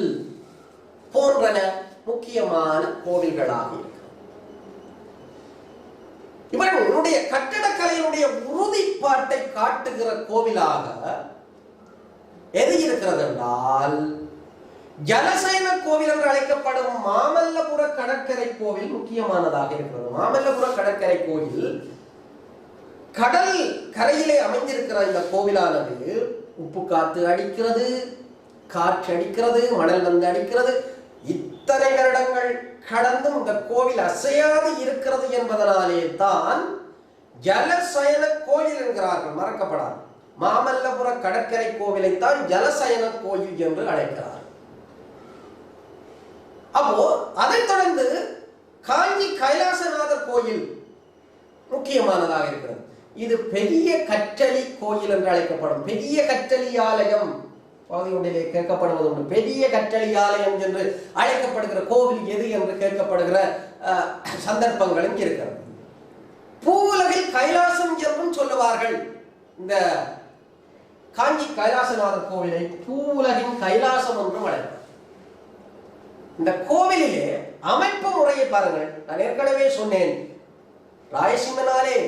போன்றன முக்கியமான கோவில்களாக இருக்கிறது. இவனுடைய கட்டடக்கலையினுடைய உறுதிப்பாட்டை காட்டுகிற கோவிலாக எது இருக்கிறது என்றால் ஜலசைன கோவில் என்று அழைக்கப்படும் மாமல்லபுர கடற்கரை கோவில் முக்கியமானதாக இருக்கிறது. மாமல்லபுர கடற்கரை கோவில் கடல் கரையிலே அமைந்திருக்கிற இந்த கோவிலானது உப்பு காத்து அடிக்கிறது, காற்று அடிக்கிறது, மணல் வந்து அடிக்கிறது. இத்தனை வருடங்கள் கடந்தும் இந்த கோவில் அசையாது இருக்கிறது என்பதனாலே தான் ஜலசயன கோயில் என்கிறார்கள். மறக்கப்படாது. மாமல்லபுர கடற்கரை கோவிலைத்தான் ஜலசயன கோயில் என்று அழைக்கிறார். அப்போ அதைத் தொடர்ந்து காஞ்சி கைலாசநாதர் கோயில் முக்கியமானதாக இருக்கிறது. இது பெரிய கற்றளி கோயில் என்று அழைக்கப்படும். பெரிய கற்றளி ஆலயம் பகுதிகளிலே கேட்கப்படுவது உண்டு. பெரிய கற்றளி ஆலயம் என்று அழைக்கப்படுகிற கோவில் எது என்று கேட்கப்படுகிற சந்தர்ப்பங்களும் இருக்கிறது. பூவுலகில் கைலாசம் என்றும் சொல்லுவார்கள். இந்த காஞ்சி கைலாசநாதர் கோவிலை பூவுலகின் கைலாசம் என்றும் அழைப்பார். இந்த கோவிலிலே அமைப்பு முறையை பாருங்கள். நான் ஏற்கனவே சொன்னேன், ராயசிம்மனாலே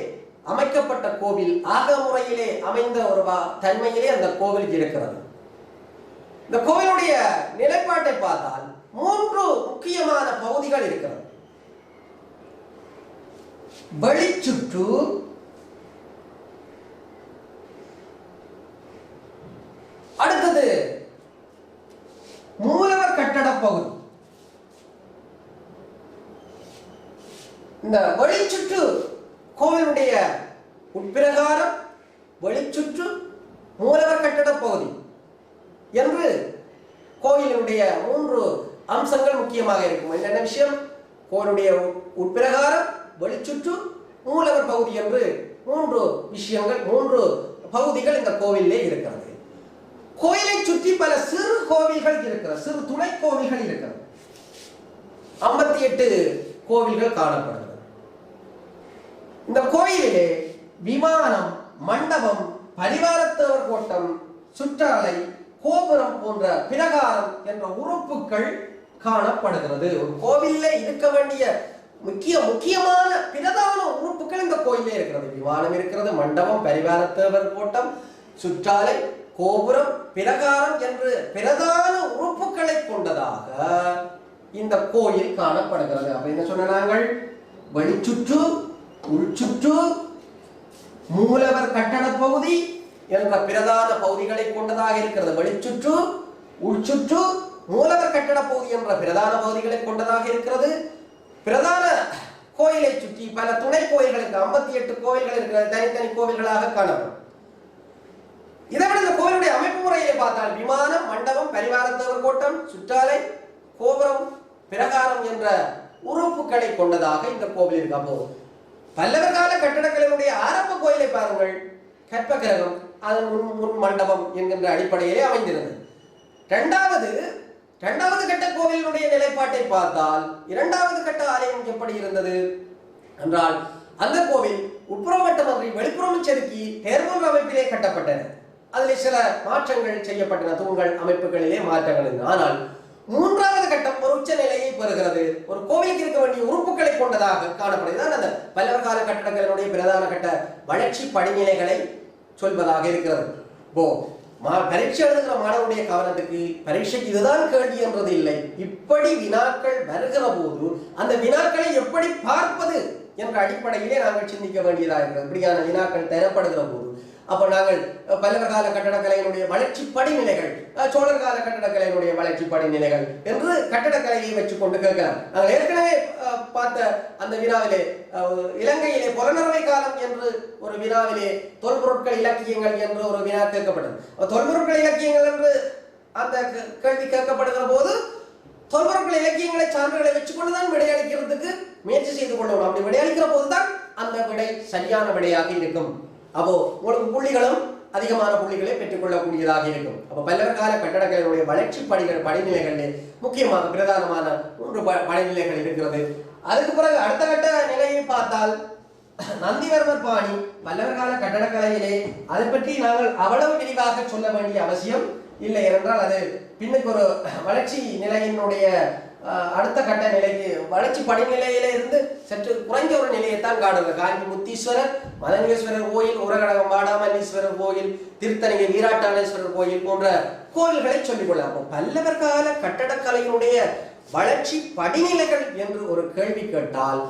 அமைக்கப்பட்ட கோவில் ஆக முறையிலே அமைந்த ஒரு தன்மையிலே அந்த கோவில் இருக்கிறது. இந்த கோவிலுடைய நிலைப்பாட்டை பார்த்தால் 3 முக்கியமான பகுதிகள் இருக்கிறது. வெளிச்சுற்று, அடுத்தது மூலவர் கட்டட பகுதி. இந்த வெளிச்சுற்று கோவிலுடைய உட்பிரகாரம், வெளிச்சுற்று, மூலவர் கட்டட பகுதி என்று கோயிலுடைய 3 அம்சங்கள் முக்கியமாக இருக்கும். என்னென்ன விஷயம்? கோயிலுடைய உட்பிரகாரம், வெளிச்சுற்று, மூலவர் பகுதி என்று 3 விஷயங்கள், 3 பகுதிகள் இந்த கோவிலே இருக்கிறது. கோயிலை சுற்றி பல சிறு கோவில்கள் இருக்கிறது, சிறு துணை கோவில்கள் இருக்கிறது. 58 கோவில்கள் காணப்படுகிறது. இந்த கோயிலிலே விமானம், மண்டபம், பரிவாரத்தேவர் கோட்டம், சுற்றாலை, கோபுரம் போன்ற பிரகாரம் என்ற உறுப்புகள் காணப்படுகிறது. ஒரு கோவிலே இருக்க வேண்டிய முக்கியமான பிரதான உறுப்புகள் இந்த கோயிலே இருக்கிறது. விமானம் இருக்கிறது, மண்டபம், பரிவாரத்தேவர் கோட்டம், சுற்றாலை, கோபுரம், பிரகாரம் என்று பிரதான உறுப்புகளை கொண்டதாக இந்த கோயில் காணப்படுகிறது. அப்ப என்ன சொன்ன நாங்கள்? வெளிச்சுற்று, உள்சுற்று, மூலவர் கட்டட பகுதி என்ற பிரதான பகுதிகளை கொண்டதாக இருக்கிறது. வெளிச்சுற்று, உள்சுற்று, மூலவர் கட்டட பகுதி என்ற பிரதான பகுதிகளை கொண்டதாக இருக்கிறது. பிரதான கோயிலை சுற்றி பல துணை கோயில்களுக்கு 58 கோயில்கள் இருக்கிறது, தனித்தனி கோவில்களாக காணப்படும். இதைவிட இந்த கோயிலுடைய அமைப்பு முறையை பார்த்தால் விமானம், மண்டபம், பரிவாரத்தேவர் கோட்டம், சுற்றாலை, கோபுரம், பிரகாரம் என்ற உறுப்புகளை கொண்டதாக இந்த கோவில் இருக்கு. அப்போ பல்லவர் கால கட்டடக்கலையினுடைய ஆரம்ப கோயிலை பாருங்கள். கற்பகிரகம், அதன் முன் மண்டபம் என்கின்ற அடிப்படையிலே அமைந்திருந்தது. இரண்டாவது கட்ட கோவிலுடைய நிலைப்பாட்டை பார்த்தால் 2வது கட்ட ஆலயம் எப்படி இருந்தது என்றால், அந்த கோவில் உட்புறம் மட்டுமன்றி வெளிப்புறம் செதுக்கி தேர்மன்ற அமைப்பிலே கட்டப்பட்டன. அதில் சில மாற்றங்கள் செய்யப்பட்டன, தூண்கள் அமைப்புகளிலே மாற்றங்கள் இருந்தன. ஆனால் மூன்றாவது கட்டம் ஒரு உச்ச நிலையை பெறுகிறது. ஒரு கோவிலுக்கு இருக்க வேண்டிய உறுப்புகளை கொண்டதாக காணப்படுகிறது. அந்த பல்லவர் கால கட்டடங்களுடைய பிரதான கட்ட வளர்ச்சி படிநிலைகளை சொல்வதாக இருக்கிறது. பரீட்சை எழுதுகிற மாணவனுடைய கவனத்துக்கு பரீட்சைக்கு இதுதான் கேள்வி என்றது இல்லை. இப்படி வினாக்கள் வருகிற போது அந்த வினாக்களை எப்படி பார்ப்பது என்ற அடிப்படையிலே நாங்கள் சிந்திக்க வேண்டியதாக இருக்கிறது. இப்படியான வினாக்கள் தரப்படுகிற போது அப்ப நாங்கள் பல்லவர் கால கட்டடக்கலையினுடைய வளர்ச்சி படிநிலைகள், சோழர் கால கட்டடக்கலையினுடைய வளர்ச்சி படிநிலைகள் என்று கட்டடக்கலையை வச்சுக்கொண்டு கேட்கலாம். நாங்கள் ஏற்கனவே பார்த்த அந்த வினாவிலே இலங்கையிலே புலனறுவை காலம் என்று ஒரு வினாவிலே தொல்பொருட்கள் இலக்கியங்கள் என்று ஒரு வினா கேட்கப்பட்டது. தொல்பொருட்கள் இலக்கியங்கள் என்று அந்த கேள்வி கேட்கப்படுகிற போது தொல்பொருட்கள் இலக்கியங்களை சான்றுகளை வச்சுக்கொண்டுதான் விடையளிக்கிறதுக்கு முயற்சி செய்து கொள்ளணும். அப்படி விடையளிக்கிற போதுதான் அந்த விடை சரியான விடையாக இருக்கும். அப்போ உங்களுக்கு புள்ளிகளும் அதிகமான புள்ளிகளை பெற்றுக்கொள்ளக்கூடியதாக இருக்கும். அப்போ பல்லவர் கால கட்டடக்கலையினுடைய வளர்ச்சி படிநிலைகளில் முக்கியமாக பிரதானமான 3 படிநிலைகள் இருக்கிறது. அதுக்கு பிறகு அடுத்த கட்ட நிலையை பார்த்தால் நந்திவர்மர் பாணி பல்லவர் கால கட்டடக்கலையிலே அதை பற்றி நாங்கள் அவ்வளவு விரிவாக சொல்ல வேண்டிய அவசியம் இல்லை. என்றால் அது பின்னுக்கு ஒரு வளர்ச்சி நிலையினுடைய அடுத்த கட்ட நிலைக்கு வளர்ச்சி படிநிலையில இருந்து சற்று குறைந்த ஒரு நிலையைத்தான் காணுங்க. காஞ்சி முத்தீஸ்வரர், மதங்கேஸ்வரர் கோயில், உரகடகம் வாடாமல்லீஸ்வரர் கோயில், திருத்தணிகை வீராட்டாளேஸ்வரர் கோயில் போன்ற கோயில்களை சொல்லிக்கொள்ளலாம். அப்போ பல்லவர் கால கட்டடக்கலையினுடைய வளர்ச்சி படிநிலைகள் என்று ஒரு கேள்வி கேட்டால்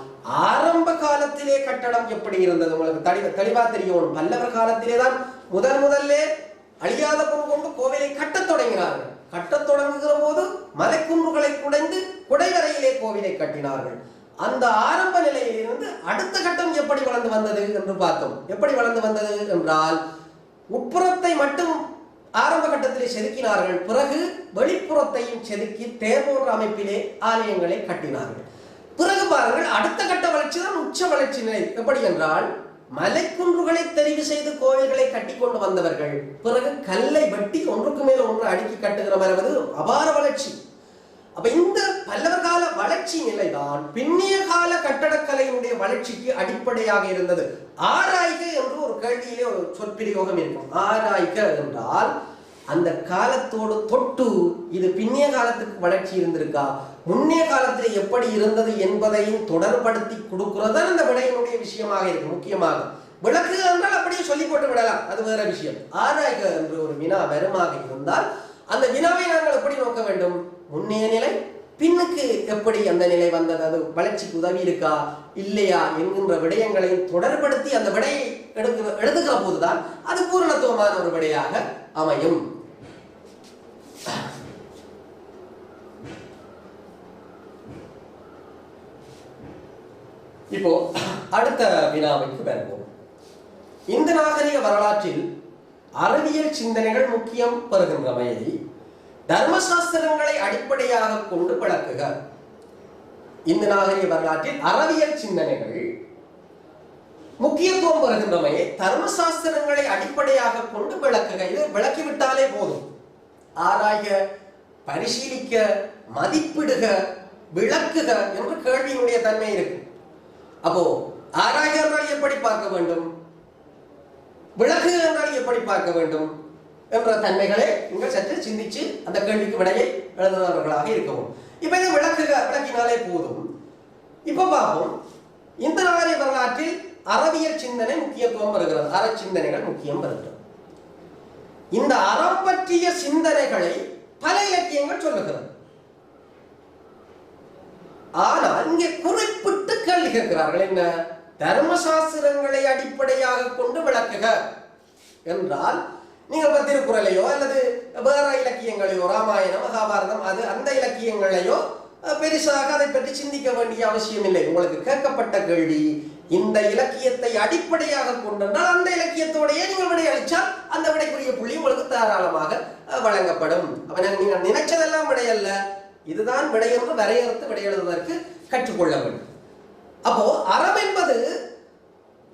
ஆரம்ப காலத்திலே கட்டடம் எப்படி இருந்தது உங்களுக்கு தெளிவா தெரியும். பல்லவர் காலத்திலே தான் முதல்ல அழியாத பொருள் கொண்டு கோவிலை கட்டத் தொடங்கினார்கள். கட்டத் தொடங்குகிற போது மலைக்குன்றுகளை குடைந்து குடைவரையிலே கோவிலை கட்டினார்கள். அந்த ஆரம்ப நிலையிலிருந்து அடுத்த கட்டம் எப்படி வளர்ந்து வந்தது என்று பார்த்தோம். எப்படி வளர்ந்து வந்தது என்றால் உட்புறத்தை மட்டும் ஆரம்ப கட்டத்திலே செதுக்கினார்கள். பிறகு வெளிப்புறத்தையும் செதுக்கி தேர் போன்ற அமைப்பிலே ஆலயங்களை கட்டினார்கள். பிறகு பாருங்கள், அடுத்த கட்ட வளர்ச்சி தான் உச்ச வளர்ச்சி நிலை. எப்படி என்றால் மலைக்குன்றுகளை தெரிவு செய்து கோயில்களை கட்டி கொண்டு வந்தவர்கள் பிறகு கல்லை வெட்டி ஒன்றுக்கு மேல் ஒன்று அடுக்கி கட்டுகிற மாதிரி அபார வளர்ச்சி. அப்ப இந்த பல்லவர் கால வளர்ச்சி நிலைதான் பின்னிய கால கட்டடக்கலையினுடைய வளர்ச்சிக்கு அடிப்படையாக இருந்தது. ஆராய்க என்று ஒரு கேள்வியிலே ஒரு சொற்பிரயோகம் இருக்கும். ஆராய்க என்றால் அந்த காலத்தோடு தொட்டு இது பின்னிய காலத்துக்கு வளர்ச்சி இருந்திருக்கா, முன்னைய காலத்தில் எப்படி இருந்தது என்பதையும் தொடர்படுத்தி கொடுக்கிறது அந்த விடையினுடைய விஷயமாக இருக்கு. முக்கியமாக விளக்கு என்றால் அப்படியே சொல்லி போட்டு விடலாம், அது வேற விஷயம். ஆராய்க என்று ஒரு வினா வருமாக இருந்தால் அந்த வினாவை நாங்கள் எப்படி நோக்க வேண்டும்? முன்னைய நிலை பின்னுக்கு எப்படி அந்த நிலை வந்தது, அது வளர்ச்சிக்கு உதவி இருக்கா இல்லையா என்கின்ற விடயங்களையும் தொடர்படுத்தி அந்த விடையை எழுதுகிற போதுதான் அது பூரணத்துவமான ஒரு விடையாக அமையும். இப்போ அடுத்த வினாவுக்கு வருவோம். இந்த நாகரிக வரலாற்றில் அறிவியல் சிந்தனைகள் முக்கியம் பெறுகின்றமையை தர்மசாஸ்திரங்களை அடிப்படையாக கொண்டு விளக்குக. இந்த நாகரிக வரலாற்றில் அறிவியல் சிந்தனைகள் முக்கியத்துவம் பெறுகின்றமையை தர்மசாஸ்திரங்களை அடிப்படையாக கொண்டு விளக்குக. இது விளக்கிவிட்டாலே போதும். ஆராய்க, பரிசீலிக்க, மதிப்பிடுக, விளக்குக என்று கேள்வியினுடைய தன்மை இருக்கு. அப்போ ஆராய்க என்றால் எப்படி பார்க்க வேண்டும், விளக்கு என்றால் எப்படி பார்க்க வேண்டும் என்ற தன்மைகளை நீங்கள் சற்று சிந்திச்சு அந்த கேள்விக்கு விடையை எழுதுபவர்களாக இருக்கவும். இப்ப இதை விளக்கினாலே போதும். இப்ப பார்ப்போம், இந்த நாகரிக வரலாற்றில் அறிவியல் சிந்தனை முக்கியத்துவம் வருகிறது, அறச்சிந்தனைகள் முக்கியம் வருகிறது. இந்த அறம் பற்றிய சிந்தனைகளை பல இலக்கியங்கள் சொல்லுகிறது. ஆனால் இங்கே குறிப்பிட்டு கேள்வி கேட்கிறார்கள். என்ன? தர்மசாஸ்திரங்களை அடிப்படையாக கொண்டு விளக்குக என்றால் நீங்கள் திருக்குறளையோ அல்லது வேற இலக்கியங்களையோ, ராமாயணம், மகாபாரதம், அது அந்த இலக்கியங்களையோ பெருசாக அதை பற்றி சிந்திக்க வேண்டிய அவசியம் இல்லை. உங்களுக்கு கேட்கப்பட்ட கேள்வி இந்த இலக்கியத்தை அடிப்படையாக கொண்டால் அந்த இலக்கியத்தோடையே நீங்கள் விடை அளித்தால் அந்த விடைக்குரிய புள்ளி உங்களுக்கு தாராளமாக வழங்கப்படும். நீங்கள் நினைச்சதெல்லாம் விடையல்ல, இதுதான் விடை என்று வரையறுத்து விடை எழுதுவதற்கு கற்றுக்கொள்ள வேண்டும். அப்போ அறம் என்பது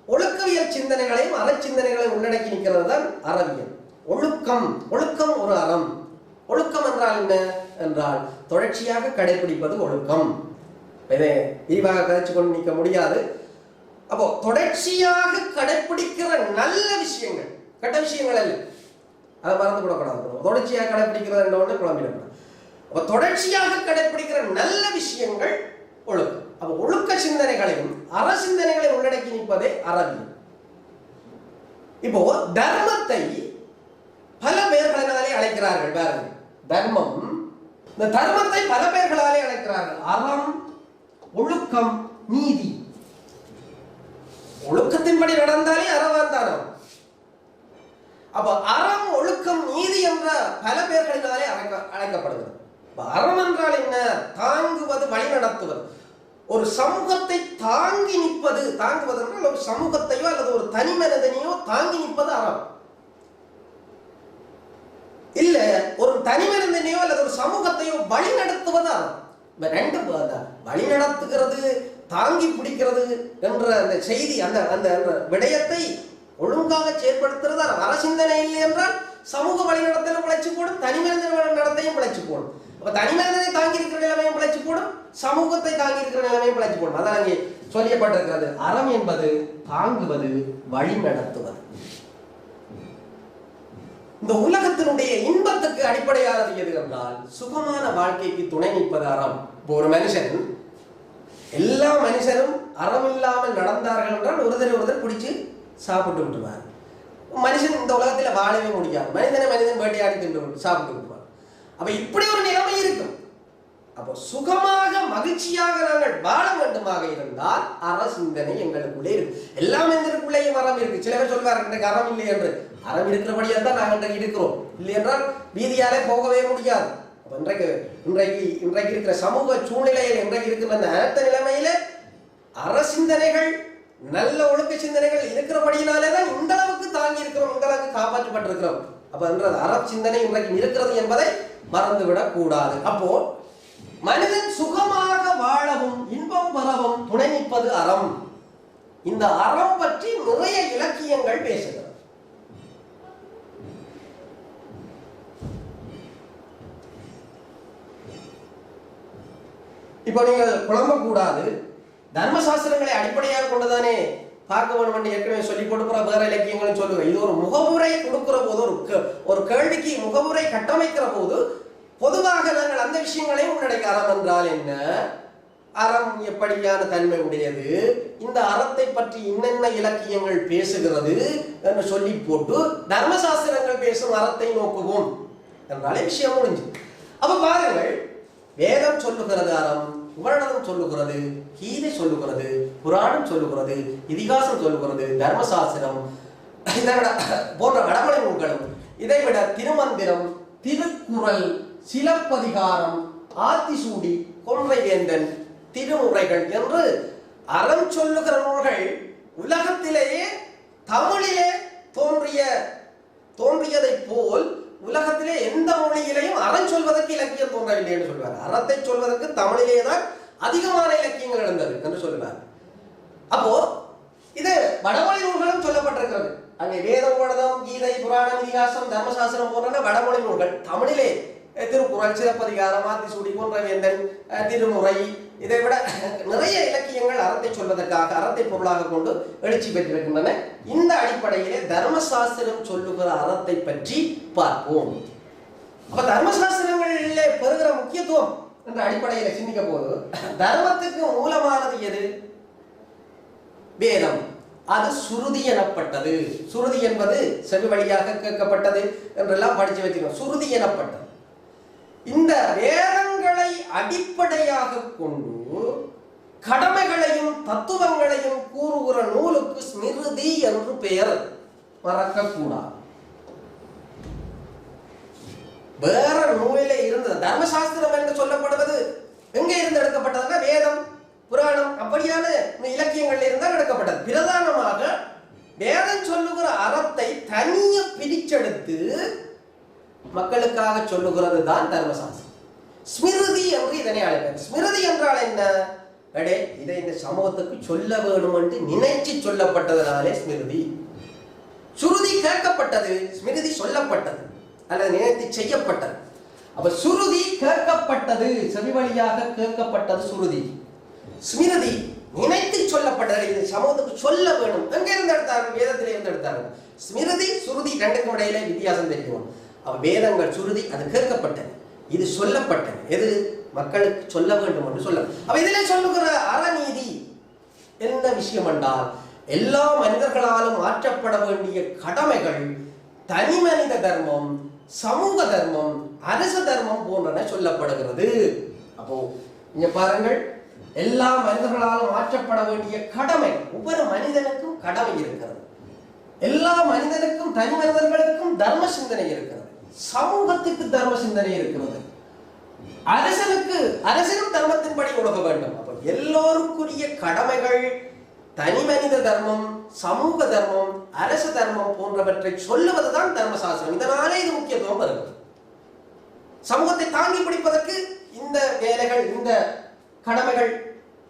ஒழுக்கவியல் சிந்தனைகளையும் அறச்சிந்தனைகளையும் உள்ளடக்கி நிற்கிறது தான் அறவியல். ஒழுக்கம் ஒரு அறம். ஒழுக்கம் என்றால் என்ன என்றால் தொடர்ச்சியாக கடைபிடிப்பது ஒழுக்கம். இதை விரிவாக கதைச்சு கொண்டு நிற்க முடியாது. அப்போ தொடர்ச்சியாக கடைபிடிக்கிற நல்ல விஷயங்கள், கெட்ட விஷயங்கள் அல்ல, அதை மறந்து விடக்கூடாது. தொடர்ச்சியாக கடைப்பிடிக்கிறது ஒன்று குழம்பிடக்கூடாது. அப்போ தொடர்ச்சியாக கடைப்பிடிக்கிற நல்ல விஷயங்கள் ஒழுக்கம். அப்போ ஒழுக்க சிந்தனைகளையும் அற சிந்தனைகளை உள்ளடக்கி நிற்பதே அறவியல். இப்போ தர்மத்தை பல பெயர்களினாலே அழைக்கிறார்கள். பாருங்க, தர்மம், இந்த தர்மத்தை பல பெயர்களாலே அழைக்கிறார்கள். அறம், ஒழுக்கம், நீதி. ஒழுக்கத்தின்படி நடந்தாலே அறவான் தானம். அப்ப அறம், ஒழுக்கம், நீதி என்ற பல பெயர்களினாலே அழைக்கப்படுகிறது. அறம் என்றால் என்ன? தாங்குவது, வழி நடத்துவது. ஒரு சமூகத்தை தாங்கி நிற்பது. தாங்குவது என்றால் ஒரு சமூகத்தையோ அல்லது ஒரு தனி மனிதனையோ தாங்கி நிற்பது அறம். இல்ல ஒரு தனி மனிதனையோ அல்லது ஒரு சமூகத்தையோ வழி நடத்துவது அறம். ரெண்டு வழி நடத்துகிறது, தாங்கி பிடிக்கிறது என்ற அந்த செய்தி, அந்த அந்த விடயத்தை ஒழுங்காக செயற்படுத்துறது அற சிந்தனை இல்லை என்றால் சமூக வழி நடத்தலும் பிழைச்சு போடும், தனி மனித நடத்தையும் பிழைச்சு போடும். அப்ப தனி மனிதனை தாங்கி இருக்கிற நிலைமையும் பிழைச்சு போடும், சமூகத்தை தாங்கி இருக்கிற நிலைமையும் பிழைச்சு போடும். அதான் அங்கே சொல்லப்பட்டிருக்கிறது. அறம் என்பது தாங்குவது, வழி நடத்துவது. இந்த உலகத்தினுடைய இன்பத்துக்கு அடிப்படையானது எது என்றால் சுகமான வாழ்க்கைக்கு துணை நிற்பது அறம். ஒரு மனுஷன், எல்லா மனுஷரும் அறம் இல்லாமல் நடந்தார்கள் என்றால் ஒருத்தர் பிடிச்சு சாப்பிட்டு விட்டுருவார். மனுஷன் இந்த உலகத்துல வாழவே முடியாது. மனிதன் வேட்டையாடி தின்று சாப்பிட்டு விட்டுருவார். அப்ப இப்படி ஒரு நிலைமை இருக்கும். அப்போ சுகமாக மகிழ்ச்சியாக நாங்கள் வாழ வேண்டுமாக இருந்தால் அற சிந்தனை எங்களுக்குள்ளே இருக்கு. எல்லா மனிதனுக்குள்ளேயும் அறம் இருக்கு. சில பேர் சொல்வார் இன்றைக்கு அறம் இல்லை என்று. அறம் இருக்கிறபடியா தான் நாங்கள் இன்றைக்கு இருக்கிறோம். இல்லை என்றால் வீதியாலே போகவே முடியாது. இன்றைக்கு இருக்கிற சமூக சூழ்நிலையில் இன்றைக்கு இருக்கிற அந்த அனைத்து நிலைமையில அற சிந்தனைகள், நல்ல ஒழுக்க சிந்தனைகள் இருக்கிறபடியினாலே தான் இந்த அளவுக்கு தாங்கி இருக்கிறோம், இந்த அளவுக்கு காப்பாற்றப்பட்டிருக்கிறோம். அப்ப என்றது அற சிந்தனை இன்றைக்கு இருக்கிறது என்பதை மறந்துவிடக் கூடாது. அப்போ மனிதன் சுகமாக வாழவும் இன்பம் பெறவும் துணை நிற்பது அறம். இந்த அறம் பற்றி நிறைய இலக்கியங்கள் பேசுகிறது. இப்போ நீங்கள் குழம்பக்கூடாது. தர்மசாஸ்திரங்களை அடிப்படையாக கொண்டுதானே பார்க்க வேண்டும் என்று ஏற்கனவே சொல்லி கொடுக்கிற வேற இலக்கியங்களும் சொல்லுங்க. இது ஒரு முகவுரை கொடுக்கிற போது, ஒரு கேள்விக்கு முகவுரை கட்டமைக்கிற போது பொதுவாக நாங்கள் அந்த விஷயங்களையும் உள்ளடக்க. அறம் என்றால் என்ன, அறம் எப்படியான தன்மை உடையது, இந்த அறத்தை பற்றி இன்னென்ன இலக்கியங்கள் பேசுகிறது என்று சொல்லி போட்டு தர்மசாஸ்திரங்கள் பேசும் அறத்தை நோக்குவோம் என்றாலே விஷயம் முடிஞ்சு. அப்ப பாருங்கள், வேதம் சொல்லுகிறது அறம், உபநிடதம் சொல்லுகிறது, கீதை சொல்லுகிறது, புராணம் சொல்லுகிறது, இதிகாசம் சொல்லுகிறது, தர்மசாஸ்திரம் போன்ற வடமொழி நூல்களும், இதைவிட திருமந்திரம், திருக்குறள், சிலப்பதிகாரம், ஆத்திசூடி, கொன்றைவேந்தன், திருமுறைகள் என்று அறம் சொல்லுகிற நூல்கள் உலகத்திலேயே தமிழிலே தோன்றியதை போல் உலகத்திலே எந்த மொழியிலையும் அறம் சொல்வதற்கு இலக்கியம் தோன்றவில்லை என்று சொல்வார். அறத்தை சொல்வதற்கு தமிழிலே தான் அதிகமான இலக்கியங்கள் இருந்தது என்று சொல்லுவார். அப்போ இது வடமொழி நூல்களும் சொல்லப்பட்டிருக்கிறது. அங்கே வேதம், உபநிடதம், கீதை, புராணம், இதிகாசம், தர்மசாஸ்திரம் போன்ற வடமொழி நூல்கள். தமிழிலே திருக்குறள், சிலப்பதிகாரம், ஆத்திசூடி, கொன்றைவேந்தன், திருமுறை, இதை விட நிறைய இலக்கியங்கள் அறத்தை சொல்வதற்காக, அறத்தை பொருளாக கொண்டு எழுச்சி பெற்றிருக்கின்றன. இந்த அடிப்படையிலே தர்மசாஸ்திரம் சொல்லுகிற அறத்தை பற்றி பார்ப்போம். அப்ப தர்மசாஸ்திரங்களிலே பெறுகிற முக்கியத்துவம் என்ற அடிப்படையில சிந்திக்க போது, தர்மத்துக்கு மூலமானது எது? வேதம். அது சுருதி எனப்பட்டது. சுருதி என்பது செவி வழியாக கேட்கப்பட்டது என்றெல்லாம் படிச்சு வச்சுக்கணும். சுருதி எனப்பட்டது. இந்த வேதங்களை அடிப்படையாக கொண்டு கடமைகளையும் தத்துவங்களையும் கூறுகிற நூலுக்கு ஸ்மிருதி என்று பெயர். மறக்கக்கூடாது. வேற நூலிலே இருந்தது. தர்மசாஸ்திரம் என்று சொல்லப்படுவது எங்கே இருந்து எடுக்கப்பட்டதுன்னா வேதம், புராணம் அப்படியான இலக்கியங்கள்ல இருந்தால் எடுக்கப்பட்டது. பிரதானமாக வேதம் சொல்லுகிற அறத்தை தனிய பிரிச்செடுத்து மக்களுக்காக சொல்லுகிறது தான் தர்மசாஸ்திரம். ஸ்மிருதி என்று இதனை அழைப்பார். ஸ்மிருதி என்றால் என்ன? இதை இந்த சமூகத்துக்கு சொல்ல வேணும் என்று நினைச்சு சொல்லப்பட்டதனாலே ஸ்மிருதி. சுருதி கேட்கப்பட்டது, ஸ்மிருதி சொல்லப்பட்டது அல்லது நினைத்து செய்யப்பட்டது. அப்ப சுருதி கேட்கப்பட்டது, செவி வழியாக கேட்கப்பட்டது சுருதி. ஸ்மிருதி நினைத்து சொல்லப்பட்டது. இது சமூகத்துக்கு சொல்ல வேணும். எங்க இருந்து எடுத்தார்கள்? வேதத்திலே இருந்து எடுத்தார்கள். ஸ்மிருதி சுருதி ரெண்டுக்கும் இடையிலே வித்தியாசம் தெரியும். வேதங்கள் சுருதி அது கேட்கப்பட்டது, இது சொல்லப்பட்டது. எது மக்களுக்கு சொல்ல வேண்டும் என்று சொல்ல. இதிலே சொல்லுகிற அறநீதி என்ன விஷயம் என்றால், எல்லா மனிதர்களாலும் ஆற்றப்பட வேண்டிய கடமைகள் தனி மனித தர்மம், சமூக தர்மம், அரச தர்மம் போன்றன சொல்லப்படுகிறது. அப்போ இங்க பாருங்கள், எல்லா மனிதர்களாலும் ஆற்றப்பட வேண்டிய கடமை, ஒவ்வொரு மனிதனுக்கும் கடமை இருக்கிறது. எல்லா மனிதனுக்கும் தனி மனிதர்களுக்கும் தர்ம சிந்தனை இருக்கிறது. சமூகத்துக்கு தர்ம சிந்தனை இருக்கிறது. அரசனும் தர்மத்தின்படி ஒழுக வேண்டும். அப்ப எல்லோருக்குரிய கடமைகள் தனி மனித தர்மம், சமூக தர்மம், அரச தர்மம் போன்றவற்றை சொல்லுவதுதான் தர்மசாஸ்திரம். இதனாலே இது முக்கியத்துவம் வருகிறது. சமூகத்தை தாங்கி பிடிப்பதற்கு இந்த வேலைகள், இந்த கடமைகள்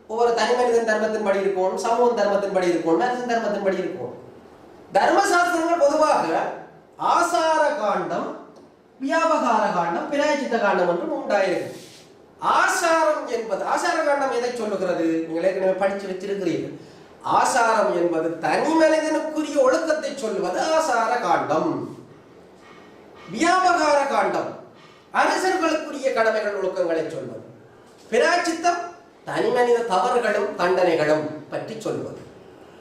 ஒவ்வொரு தனி மனிதன் தர்மத்தின்படி இருக்கும், சமூகம் தர்மத்தின்படி இருக்கும், அரசன் தர்மத்தின்படி இருக்கும். தர்மசாஸ்திரங்கள் பொதுவாக ஆசார காண்டம், வியாபகார காண்டம், பிராயச்சித்த காண்டம் என்று உண்டாயிருக்கு. ஆசாரம் என்பது, ஆசார காண்டம் எதை சொல்லுகிறது? நீங்கள் ஏற்கனவே படிச்சு வச்சிருக்கிறீர்கள். ஆசாரம் என்பது தனி மனிதனுக்குரிய ஒழுக்கத்தை சொல்லுவது ஆசார காண்டம். வியாபகார காண்டம் அரசர்களுக்குரிய கடமைகள் ஒழுக்கங்களை சொல்வது. பிராயச்சித்தம் தனி மனித தவறுகளும் தண்டனைகளும் பற்றி சொல்வது.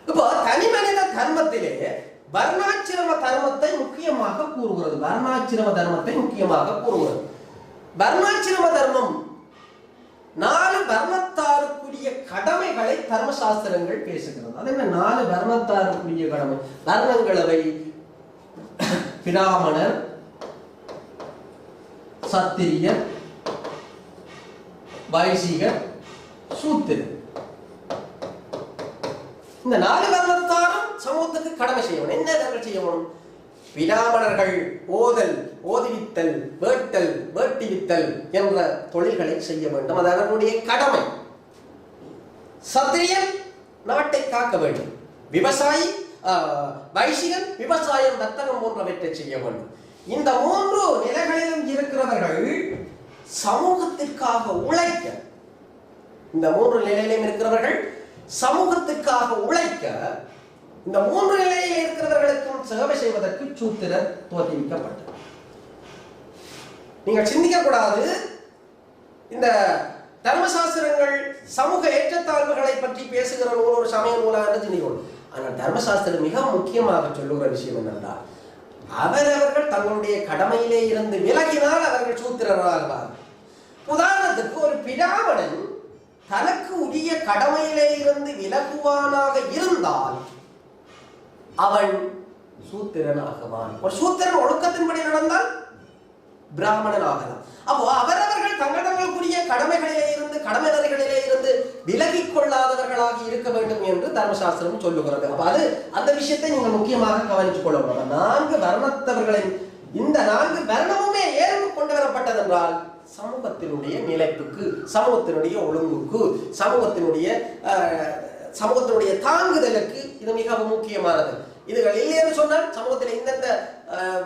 இப்போ தனி மனித தர்மத்திலே வர்ணாசிரம தர்மத்தை முக்கியமாக கூறுகிறது. வர்ணாசிரம தர்மத்தை முக்கியமாக கூறுகிறது. வர்ணாசிரம தர்மம் 4 வர்ணத்தாருக்குரிய கடமைகளை தர்மசாஸ்திரங்கள் பேசுகிறது. அது என்ன 4 வர்ணத்தாருக்குரிய கடமை? வர்ணங்களவை பிராமணர், சத்திரியர், வைசிகர், சூத்திரர். இந்த 4 வர்ணத்தாரும் சமூகத்துக்கு கடமை செய்யணும். என்ன செய்யணும்? பிராமணர்கள் ஓதல், ஓதுவித்தல், வேட்டல், வேட்டிவித்தல் என்ற தொழில்களை செய்ய வேண்டும். அது அவர்களுடைய கடமை. சத்திரியன் நாட்டை காக்க வேண்டும். விவசாயி, வைசிகன் விவசாயம், வர்த்தகம் போன்றவற்றை செய்ய வேண்டும். இந்த 3 நிலைகளிலும் இருக்கிறவர்கள் சமூகத்திற்காக உழைக்க, இந்த 3 நிலையிலும் இருக்கிறவர்கள் சமூகத்திற்காக உழைக்க, இந்த 3 நிலையில் இருக்கிறவர்களுக்கும் சேவை செய்வதற்கு சூத்திரர் தோற்றுவிக்கப்பட்டார். நீங்கள் சிந்திக்க கூடாது, இந்த தர்மசாஸ்திரங்கள் சமூக ஏற்றத்தாழ்வுகளை பற்றி பேசுகிற நூல் ஒரு சமய நூலாக சிந்திக்கணும். ஆனால் தர்மசாஸ்திரம் மிக முக்கியமாக சொல்லுகிற விஷயம் என்னென்றால், அவரவர்கள் தங்களுடைய கடமையிலே இருந்து விலகினால் அவர்கள் சூத்திரராகுவார். உதாரணத்துக்கு ஒரு பிராமணன் தனக்கு உரிய கடமையிலே இருந்து விலகுவானாக இருந்தால் அவன் சூத்திரன் ஆகவான். ஒரு சூத்திரன் ஒழுக்கத்தின்படி நடந்தால் பிராமணன் ஆகலாம். அப்போ அவரவர்கள் தங்களுக்குரிய கடமைகளிலே இருந்து, கடமை நெறிகளிலே இருந்து விலகிக் கொள்ளாதவர்களாக இருக்க வேண்டும் என்று தர்மசாஸ்திரம் சொல்லுகிறது. அப்ப அது அந்த விஷயத்தை நீங்கள் முக்கியமாக கவனித்துக் கொள்ள வேண்டும். 4 வர்ணத்தவர்களின் இந்த 4 வர்ணமுமே ஏற்பு கொண்டு வரப்பட்டது என்றால் சமூகத்தினுடைய நிலைப்புக்கு, சமூகத்தினுடைய ஒழுங்குக்கு, சமூகத்தினுடைய தாங்குதலுக்கு இது மிகவும் முக்கியமானது. இதுகள் இல்லை என்று சொன்னால், சமூகத்தில் இந்தந்த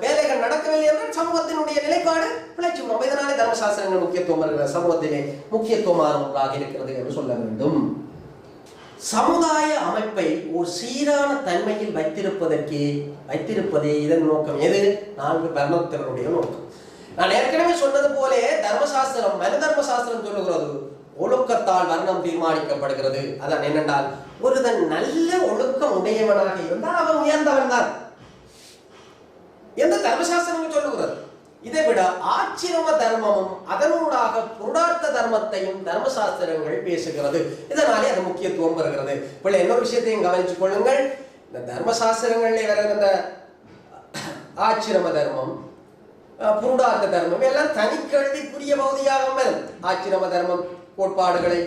வேலைகள் நடக்கவில்லை என்றால் சமூகத்தினுடைய நிலைப்பாடு பிழைச்சு விடும். இதனாலே தர்மசாஸ்திரங்கள் முக்கியத்துவம் வருகிற சமூகத்திலே முக்கியத்துவமான ஒன்றாக இருக்கிறது என்று சொல்ல வேண்டும். சமுதாய அமைப்பை ஒரு சீரான தன்மையில் வைத்திருப்பதே இதன் நோக்கம். எது? 4 வர்ணத்தினருடைய நோக்கம். நான் ஏற்கனவே சொன்னது போல தர்மசாஸ்திரம், மனு தர்மசாஸ்திரம் சொல்லுகிறது ஒழுக்கத்தால் வர்ணம் தீர்மானிக்கப்படுகிறது. அதான் என்னென்றால், ஒருவன் நல்ல ஒழுக்கம் உடையவனாக இருந்தால் அவன் உயர்ந்தவன் தான் என்று தர்மசாஸ்திரம் சொல்லுகிறது. இதை விட ஆச்சிரம தர்மமும் அதனூடாக புருடார்த்த தர்மத்தையும் தர்மசாஸ்திரங்கள் பேசுகிறது. இதனாலே அது முக்கியத்துவம் பெறுகிறது. இப்போ இன்னொரு விஷயத்தையும் கவனித்துக் கொள்ளுங்கள். இந்த தர்மசாஸ்திரங்களிலே வருகிற ஆச்சிரம தர்மம், புருடார்த்த தர்மம் எல்லாம் தனிக்கல்விக்குரிய பகுதியாக வரும். ஆச்சிரம தர்மம் கோட்பாடுகளை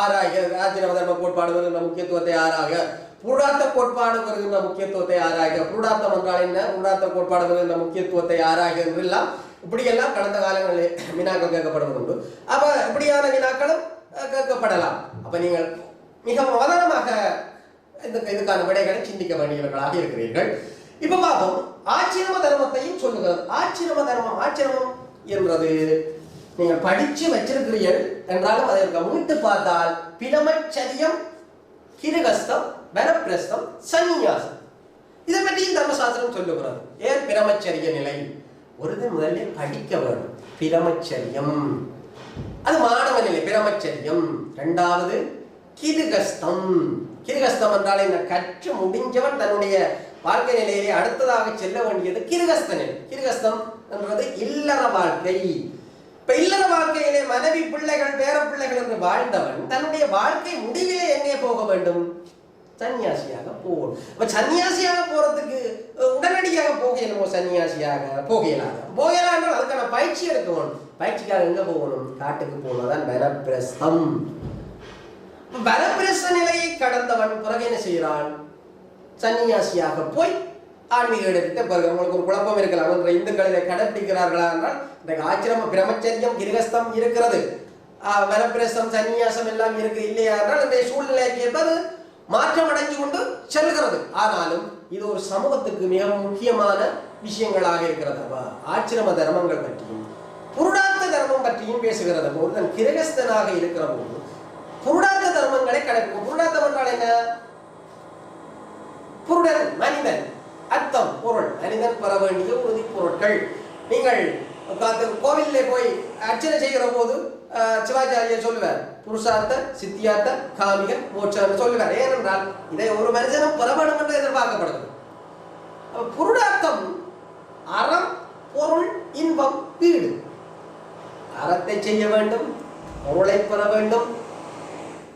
ஆராய, ஆச்சிரம தர்ம கோட்பாடு வருகின்ற முக்கியத்துவத்தை ஆராய, புருடார்த்த கோட்பாடு வருகின்ற முக்கியத்துவத்தை ஆராய, புருடார்த்தம் என்றால் என்ன, புருடார்த்த கோட்பாடு வருகின்ற முக்கியத்துவத்தை ஆராய என்றெல்லாம் இப்படியெல்லாம் கடந்த காலங்களில் வினாக்கள் கேட்கப்படுவது உண்டு. அப்ப இப்படியான வினாக்களும் கேட்கப்படலாம். அப்ப நீங்கள் மிக அவதானமாக இதுக்கான விடைகளை சிந்திக்க வேண்டியவர்களாக இருக்கிறீர்கள். இப்ப பார்ப்போம், ஆச்சிரம தர்மத்தையும் சொல்லுகிறது. ஆச்சிரமம் என்பது நீங்கள் படிச்சு வச்சிருக்கிறீர்கள் என்றாலும் அதற்கு மீட்டு பார்த்தால் பிரம்மச்சரியம், கிருகஸ்தம், வனப்பிரஸ்தம், சந்நியாசம். இதை பற்றியும் தர்மசாஸ்திரம் சொல்லுகிறது. ஏன் பிரமச்சரிய நிலை? ஒரு முதல்ல படிக்க வேண்டும். பிரமச்சரியம் அது மாணவ நிலை, பிரமச்சரியம். இரண்டாவது கிருகஸ்தம். கிருகஸ்தம் என்றால் என்ன? கற்று முடிஞ்சவன் தன்னுடைய வாழ்க்கை நிலையிலே அடுத்ததாக செல்ல வேண்டியது கிருகஸ்த நிலை. கிருகஸ்தம் என்றது இல்லற வாழ்க்கை. இப்ப இல்லற வாழ்க்கையிலே மனைவி, பிள்ளைகள், பேர பிள்ளைகள் என்று வாழ்ந்தவன் தன்னுடைய வாழ்க்கை முடிவிலே எங்கே போக வேண்டும்? சன்னியாசியாக போகணும். இப்ப சன்னியாசியாக போறதுக்கு உடனடியாக போகணுமோ? சன்னியாசியாக போகலாம் என்றால் அதுக்கான பயிற்சி எடுக்கணும். பயிற்சிக்காக எங்க போகணும்? காட்டுக்கு போனதான் வனப்பிரஸ்தம். வனப்பிரஸ்த நிலையை கடந்தவன் பிறகு என்ன செய்கிறான்? சன்னியாசியாக போய் ஆன்மீக இடத்தை பிறகு உங்களுக்கு ஒரு குழப்பம் இருக்கலாம். என்ற இந்துக்களிலே கடைபிடிக்கிறார்களா என்றால் இந்த ஆச்சிரம பிரம்மச்சரியம் கிருகஸ்தம் இருக்கிறது, வனப்பிரஸ்தம் சன்னியாசம் எல்லாம் இருக்கு இல்லையா என்றால் இந்த சூழ்நிலைக்கு என்பது மாற்றம் அடைஞ்சு கொண்டு செல்கிறது. ஆனாலும் இது ஒரு சமூகத்துக்கு மிக முக்கியமான விஷயங்களாக இருக்கிறது. ஆச்சிரம தர்மங்கள் பற்றியும் புருடார்த்த தர்மம் பற்றியும் பேசுகிறது. ஒருத்தன் கிரகஸ்தனாக இருக்கிற போது புருடார்த்த தர்மங்களை கடைபிடிக்கும். புருடார்த்தம் என்றால் என்ன? புருடன் மனிதன், அர்த்தம் பொருள், மனிதன் பெற வேண்டிய உறுதி பொருட்கள். நீங்கள் கோவிலே போய் அர்ச்சனை செய்கிற போது சிவாச்சாரியர் சொல்லுவார் புருஷார்த்த, சித்தியார்த்த, காமிக, மோட்சம் சொல்லுவார். ஏனென்றால் இதை ஒரு மனுஷனும் பெற வேண்டும் என்று எதிர்பார்க்கப்படுகிறது. புருடார்த்தம் அறம், பொருள், இன்பம், வீடு. அறத்தை செய்ய வேண்டும், பொருளை பெற வேண்டும்,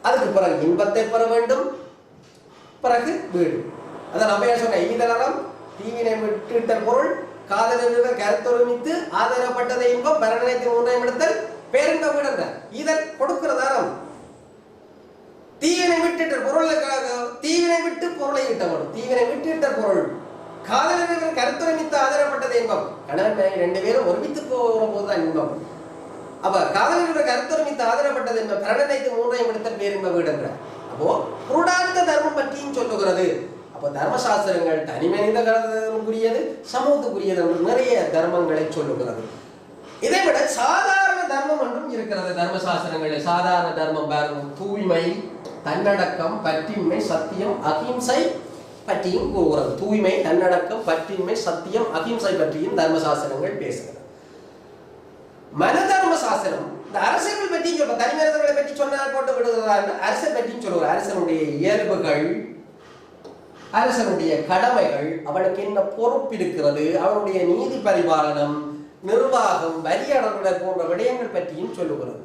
அதுக்கு பிறகு இன்பத்தை பெற வேண்டும், பிறகு வீடு. அதான் நம்ம சொன்ன ஈதலறம், தீவினை விட்டுவிட்டல் பொருள், காதலில் கருத்தொருமித்து ஆதரப்பட்டதை இன்பம், பரணத்தை மூன்றையும் எடுத்தல், பேரின்ப வீடு. இதழ் கொடுக்கிற தாரம். தீவினை விட்டுட்ட பொருளை, தீவினை விட்டு பொருளை ஈட்டப்படும். தீவினை விட்டுவிட்ட பொருள், காதலில் கருத்தொருமித்து ஆதரப்பட்டதை இன்பம். கணவன் ரெண்டு பேரும் ஒருமித்து போகிற போதுதான் இன்பம். அப்ப காதலில் கருத்தொருமித்து ஆதரப்பட்டது என்ப பரணத்தை மூன்றையும் எடுத்தல் பேரின்ப வீடு என்ற. அப்போ புருடார்த்த தர்மம் பற்றியும் சொல்லுகிறது. அப்போ தர்மசாஸ்திரங்கள் தனி மனிதனுக்குரியது, சமூகத்துக்குரியது என்று நிறைய தர்மங்களை சொல்லுகிறது. இதை விட சாதாரண தர்மம் என்றும் இருக்கிறது. தர்மசாஸ்திரங்களில் சாதாரண தர்மம் பாருங்க. தூய்மை, தன்னடக்கம், பற்றின்மை, சத்தியம், அகிம்சை பற்றியும் கூறுகிறது. தூய்மை, தன்னடக்கம், பற்றின்மை, சத்தியம், அகிம்சை பற்றியும் தர்மசாஸ்திரங்கள் பேசுகிறது. மன தர்ம சாஸ்திரம் இந்த அரசியல் பற்றி தனி மனிதர்களை பற்றி சொன்னால் போட்டு விடுகிறதா? அரசை பற்றியும் சொல்லுவார். அரசனுடைய இயல்புகள், அரசனுடைய கடமைகள், அவனுக்கு என்ன பொறுப்பு இருக்கிறது, அவனுடைய நீதி பரிபாலனம், நிர்வாகம், வரியடர்கள் போன்ற விடயங்கள் பற்றியும் சொல்லுகிறது.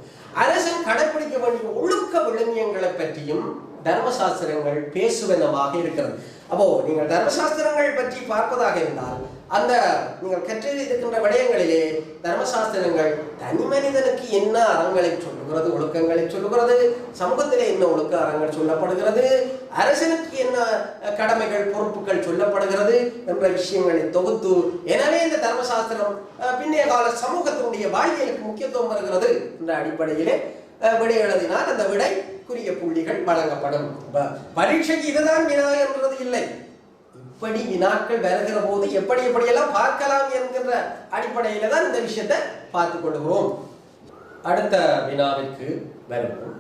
அரசன் கடைபிடிக்க வேண்டிய ஒழுக்க விழுமியங்களை பற்றியும் தர்மசாஸ்திரங்கள் பேசுவனமாக இருக்கிறது. அப்போ நீங்கள் தர்மசாஸ்திரங்கள் பற்றி பார்ப்பதாக இருந்தால் அந்த நீங்கள் கற்று இருக்கின்ற விடயங்களிலே தர்மசாஸ்திரங்கள் தனி மனிதனுக்கு என்ன அறங்களை சொல்லுகிறது, ஒழுக்கங்களை சொல்லுகிறது, சமூகத்திலே என்ன ஒழுக்க அறங்கள் சொல்லப்படுகிறது, அரசனுக்கு என்ன கடமைகள், பொறுப்புகள் சொல்லப்படுகிறது என்ற விஷயங்களை தொகுத்து, எனவே இந்த தர்மசாஸ்திரம் பின்னைய கால சமூகத்தினுடைய வாழ்க்கைக்கு முக்கியத்துவம் வருகிறது என்ற அடிப்படையிலே விடை எழுதினால் அந்த விடைக்குரிய புள்ளிகள் வழங்கப்படும். பரீட்சைக்கு இதுதான் வினா என்றது இல்லை. இப்படி வினாக்கள் வருகிற போது எப்படி எப்படியெல்லாம் பார்க்கலாம் என்கின்ற அடிப்படையில தான் இந்த விஷயத்தை பார்த்து கொள்கிறோம். அடுத்த வினாவிற்கு வருவோம்.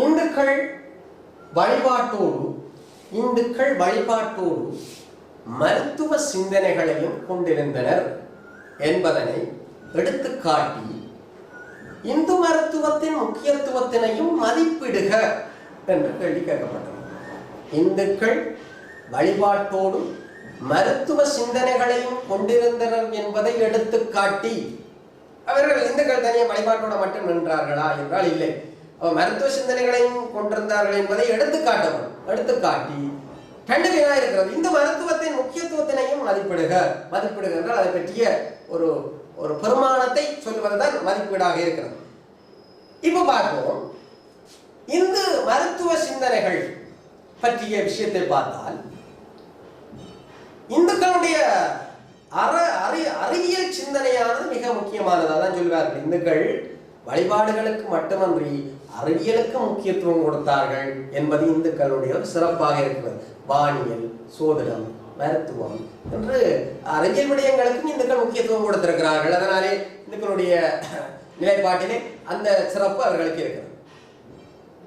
இந்துக்கள் வழிபாட்டோடு மருத்துவ சிந்தனைகளையும் கொண்டிருந்தனர் என்பதனை எடுத்துக்காட்டி இந்து மருத்துவத்தின் முக்கியத்துவத்தினையும் மதிப்பிடுக என்று கேள்வி கேட்கப்பட்டது. இந்துக்கள் வழிபாட்டோடு மருத்துவ சிந்தனைகளையும் கொண்டிருந்தனர் என்பதை எடுத்துக்காட்டி, அவர்கள் இந்துக்கள் தனியாக வழிபாட்டோடு மட்டும் நின்றார்களா என்றால் இல்லை, மருத்துவ சிந்தனைகளையும் கொண்டிருந்தார்கள் என்பதை எடுத்துக்காட்டி ரெண்டு வினா இருக்கிறது. இந்த மருத்துவத்தின் முக்கியத்துவத்தினையும் மதிப்பிடுக என்றால் அதை பற்றிய ஒரு பெருமானத்தை சொல்லுவதுதான் மதிப்பீடாக இருக்கிறது. இப்ப பார்ப்போம். இந்த மருத்துவ சிந்தனைகள் பற்றிய விஷயத்தை பார்த்தால் இந்துக்களுடைய அறிவியல் சிந்தனையானது மிக முக்கியமானதாக தான் சொல்வார்கள். இந்துக்கள் வழிபாடுகளுக்கு மட்டுமன்றி அறிவியலுக்கு முக்கியத்துவம் கொடுத்தார்கள் என்பது இந்துக்களுடைய ஒரு சிறப்பாக இருக்கிறது. வானியல், சோதிடம், மருத்துவம் என்று அறிவியல் விடயங்களுக்கும் இந்துக்கள் முக்கியத்துவம் கொடுத்திருக்கிறார்கள். அதனாலே இந்துக்களுடைய நிலைப்பாட்டிலே அந்த சிறப்பு அவர்களுக்கு இருக்கிறது.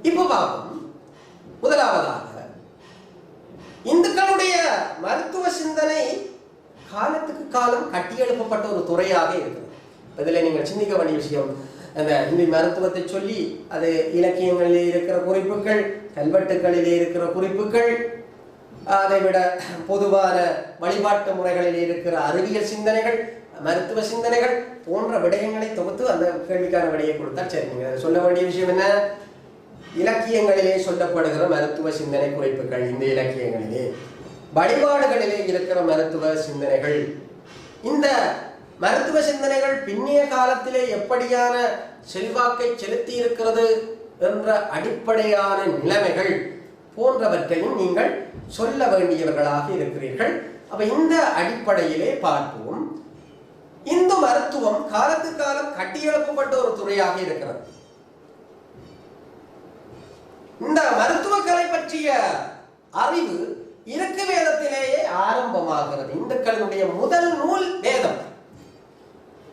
இப்ப பார்ப்போம். முதலாவதாக இந்துக்களுடைய மருத்துவ சிந்தனை காலத்துக்கு காலம் கட்டியெழுப்பப்பட்ட ஒரு துறையாக இருக்கிறது. இதில் நீங்கள் சிந்திக்க வேண்டிய விஷயம், அந்த இந்து மருத்துவத்தை சொல்லி அது இலக்கியங்களிலே இருக்கிற குறிப்புகள், கல்வெட்டுகளிலே இருக்கிற குறிப்புகள், அதை விட பொதுவான வழிபாட்டு முறைகளில் இருக்கிற அறிவியல் சிந்தனைகள், மருத்துவ சிந்தனைகள் போன்ற விடயங்களை தொகுத்து அந்த கேள்விக்கான விடையை கொடுத்தால் சரி. நீங்கள் சொல்ல வேண்டிய விஷயம் என்ன? இலக்கியங்களிலே சொல்லப்படுகிற மருத்துவ சிந்தனை குறிப்புகள், இந்த இலக்கியங்களிலே வழிபாடுகளிலே இருக்கிற மருத்துவ சிந்தனைகள், இந்த மருத்துவ சிந்தனைகள் பின்னிய காலத்திலே எப்படியான செல்வாக்கை செலுத்தி இருக்கிறது என்ற அடிப்படையான நிலைமைகள் போன்றவற்றையும் நீங்கள் சொல்ல வேண்டியவர்களாக இருக்கிறீர்கள். அப்ப இந்த அடிப்படையிலே பார்ப்போம். இந்து மருத்துவம் காலத்துக்கு காலம் கட்டியெழுப்பப்பட்ட ஒரு துறையாக இருக்கிறது. இந்த மருத்துவக்கலை பற்றிய அறிவு இருக்கு வேதத்திலேயே ஆரம்பமாகிறது. இந்துக்களுடைய முதல் நூல் வேதம்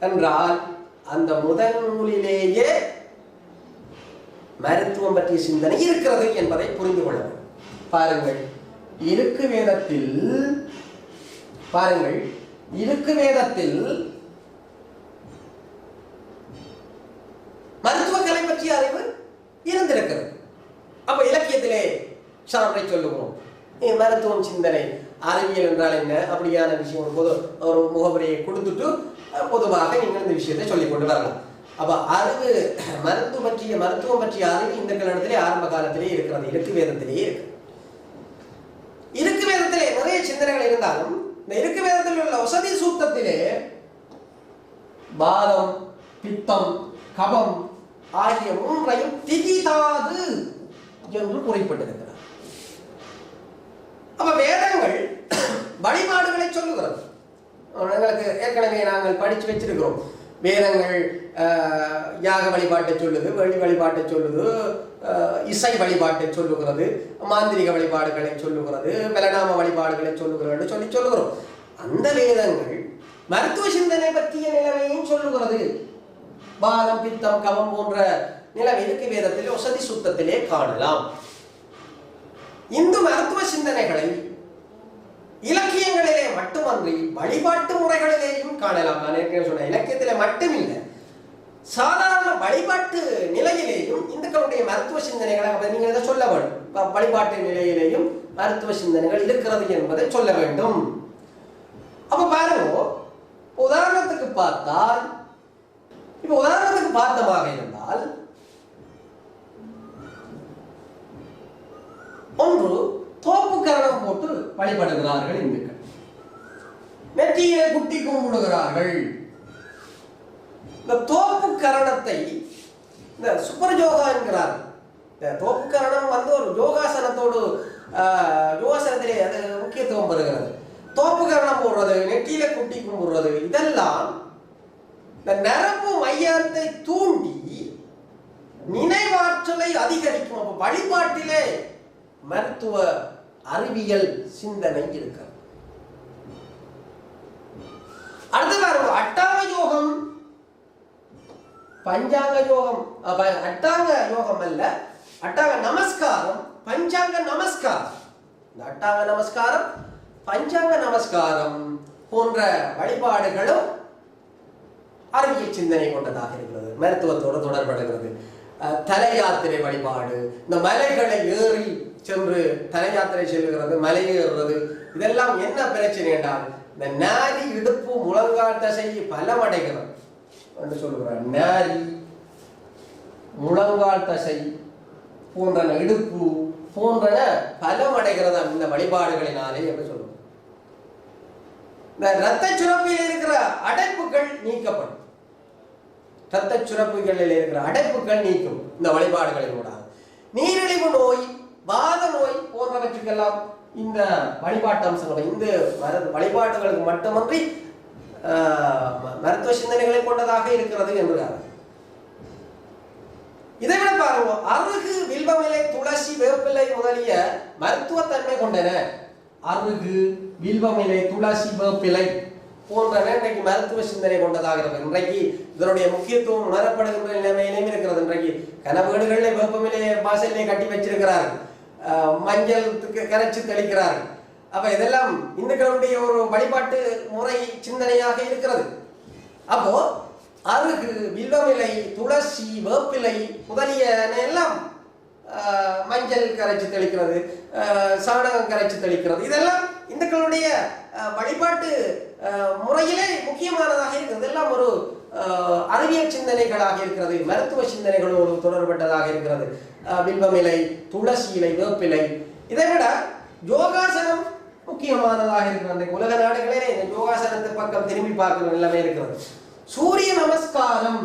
என்றால் அந்த முதல் நூலிலேயே மருத்துவம் பற்றிய சிந்தனை இருக்கிறது என்பதை புரிந்து கொள்ள வேண்டும். பாருங்கள், இருக்கு வேதத்தில் மருத்துவக்கலை பற்றிய அறிவு இருந்திருக்கிறது. அப்ப இலக்கியத்திலே சான்றை சொல்லுவோம். மருத்துவம் சிந்தனை அறிவியல் என்றால் என்ன அப்படியான விஷயம் போது ஒரு முகவரியை கொடுத்துட்டு பொதுவாக நீங்கள் இந்த விஷயத்தை சொல்லிக் கொண்டு வரலாம். அப்ப அறிவு மருத்துவம் பற்றிய அறிவு இந்துக்களிடத்திலே ஆரம்ப காலத்திலே இருக்கிறது. இருக்கு வேதத்திலேயே இருக்கு. இருக்கு வேதத்திலே நிறைய சிந்தனைகள் இருந்தாலும் இந்த இருக்கு வேதத்தில் உள்ள வசதி சூத்தத்திலே வாதம், பித்தம், கபம் ஆகிய மூன்றையும் திகிதாது என்று குறிப்பிட்டிருக்கிறார். அப்ப வேதங்கள் வழிபாடுகளை சொல்லுகிறது. எங்களுக்கு ஏற்கனவே நாங்கள் படிச்சு வச்சிருக்கிறோம். வேதங்கள் யாக வழிபாட்டை சொல்லுது, வெளி வழிபாட்டை சொல்லுது, இசை வழிபாட்டை சொல்லுகிறது, மாந்திரிக வழிபாடுகளை சொல்லுகிறது, பலநாம வழிபாடுகளை சொல்லுகிறது சொல்லுகிறோம். அந்த வேதங்கள் மருத்துவ சிந்தனை பற்றிய நிலைமையும் சொல்லுகிறது. வாதம், பித்தம், கவம் போன்ற நிலைமை இருக்கு வேதத்திலே வசதி சுத்தத்திலே காணலாம். இந்து மருத்துவ சிந்தனைகளை இலக்கியங்களிலே மட்டுமன்றி வழிபாட்டு முறைகளிலேயும் காணலாம். நான் ஏற்கனவே சொன்ன இலக்கியத்திலே மட்டுமில்லை, சாதாரண வழிபாட்டு நிலையிலேயும் இந்துக்களுடைய மருத்துவ சிந்தனைகளை நீங்கள் இதை சொல்ல வேண்டும். வழிபாட்டு நிலையிலேயும் மருத்துவ சிந்தனைகள் இருக்கிறது என்பதை சொல்ல வேண்டும். அப்ப பாருங்க, உதாரணத்துக்கு பார்த்தமாக இருந்தால் ஒன்று தோப்பு கரணம் போட்டு வழிபடுகிறார்கள் இந்துக்கள். நெற்றியிலே குட்டி கும்பிடுகிறார்கள். இந்த தோப்பு கரணத்தை இந்த சுப்பர் யோகா என்கிறார். இந்த தோப்பு கரணம் ஒரு யோகாசனத்தோடு யோகாசனத்திலே அது முக்கியத்துவம் பெறுகிறது. தோப்பு கரணம் போடுறது, நெற்றியில குட்டி கும்பிடுறது, இதெல்லாம் இந்த நரம்பு மையத்தை தூண்டி நினைவாற்றலை அதிகரிக்கும். அப்ப வழிபாட்டிலே மருத்துவ அறிவியல் சிந்தனை இருக்கிறது. அடுத்த அட்டாங்க யோகம், பஞ்சாங்க யோகம், அட்டாங்க யோகம் அல்ல, அட்டாங்க நமஸ்காரம், பஞ்சாங்க நமஸ்காரம். இந்த அட்டாங்க நமஸ்காரம், பஞ்சாங்க நமஸ்காரம் போன்ற வழிபாடுகளும் அறிவியல் சிந்தனை கொண்டதாக இருக்கிறது, மருத்துவத்தோடு தொடர்படுகிறது. தல யாத்திரை வழிபாடு, இந்த மலைகளை ஏறி சென்று தல யாத்திரை செல்கிறது, மலை ஏறுறது, இதெல்லாம் என்ன பிரச்சனை என்றால் இந்த நாரி, இடுப்பு, முழங்கால் தசை பலமடைகிறது என்று சொல்லுகிறார். நாரி, முழங்கால் தசை போன்றன, இடுப்பு போன்றன பலமடைகிறது இந்த வழிபாடுகளினாலே என்று சொல்லுவோம். இந்த இரத்த சுரப்பில் இருக்கிற அடைப்புகள் நீக்கப்படும். இரத்த சுரப்புகளில் இருக்கிற அடைப்புகள் நீக்கும் இந்த வழிபாடுகளின் ஊடாக. நீரிழிவு நோய், வாத நோய் போன்றவற்றுக்கெல்லாம் இந்த வழிபாட்டு அம்சங்கள் இந்த வழிபாடுகளுக்கு மட்டுமன்றி மருத்துவ சிந்தனைகளை கொண்டதாக இருக்கிறது என்கிறார். இதை விட பாருங்க, அருகு, வில்வமிலை, துளசி, வேப்பிலை முதலிய மருத்துவ தன்மை கொண்டன. அருகு, வில்வமிலை, துளசி, வேப்பிலை போன்றன இன்றைக்கு மருத்துவ சிந்தனை கொண்டதாக இருக்கிறது. இன்றைக்கு இதனுடைய முக்கியத்துவம் உணரப்படுகின்ற நிலைமையிலும் இருக்கிறது. இன்றைக்கு கனவுகளில் வெப்பமிலே வாசலிலே கட்டி வச்சிருக்கிறார்கள், மஞ்சள் கரைச்சி தெளிக்கிறார்கள். அப்ப இதெல்லாம் இந்துக்களுடைய ஒரு வழிபாட்டு முறை சிந்தனையாக இருக்கிறது. அப்போ அருகு, வில்வமிலை, துளசி, வேப்பிலை முதலிய எல்லாம் மஞ்சள் கரைச்சி தெளிக்கிறது, சாணகம் கரைச்சி தெளிக்கிறது, இதெல்லாம் இந்துக்களுடைய வழிபாட்டு முறையிலே முக்கியமானதாக இருக்கிறது. எல்லாம் ஒரு அறிவியல் சிந்தனைகளாக இருக்கிறது, மருத்துவ சிந்தனைகளோடு தொடர்பட்டதாக இருக்கிறது. வில்வமிலை, துளசி இலை, வேப்பிலை. இதை விட யோகாசனம் முக்கியமானதாக இருக்கிறது. உலக நாடுகளிலே இந்த யோகாசனத்தை பக்கம் திரும்பி பார்க்கிற நிலைமை இருக்கிறது. சூரிய நமஸ்காரம்,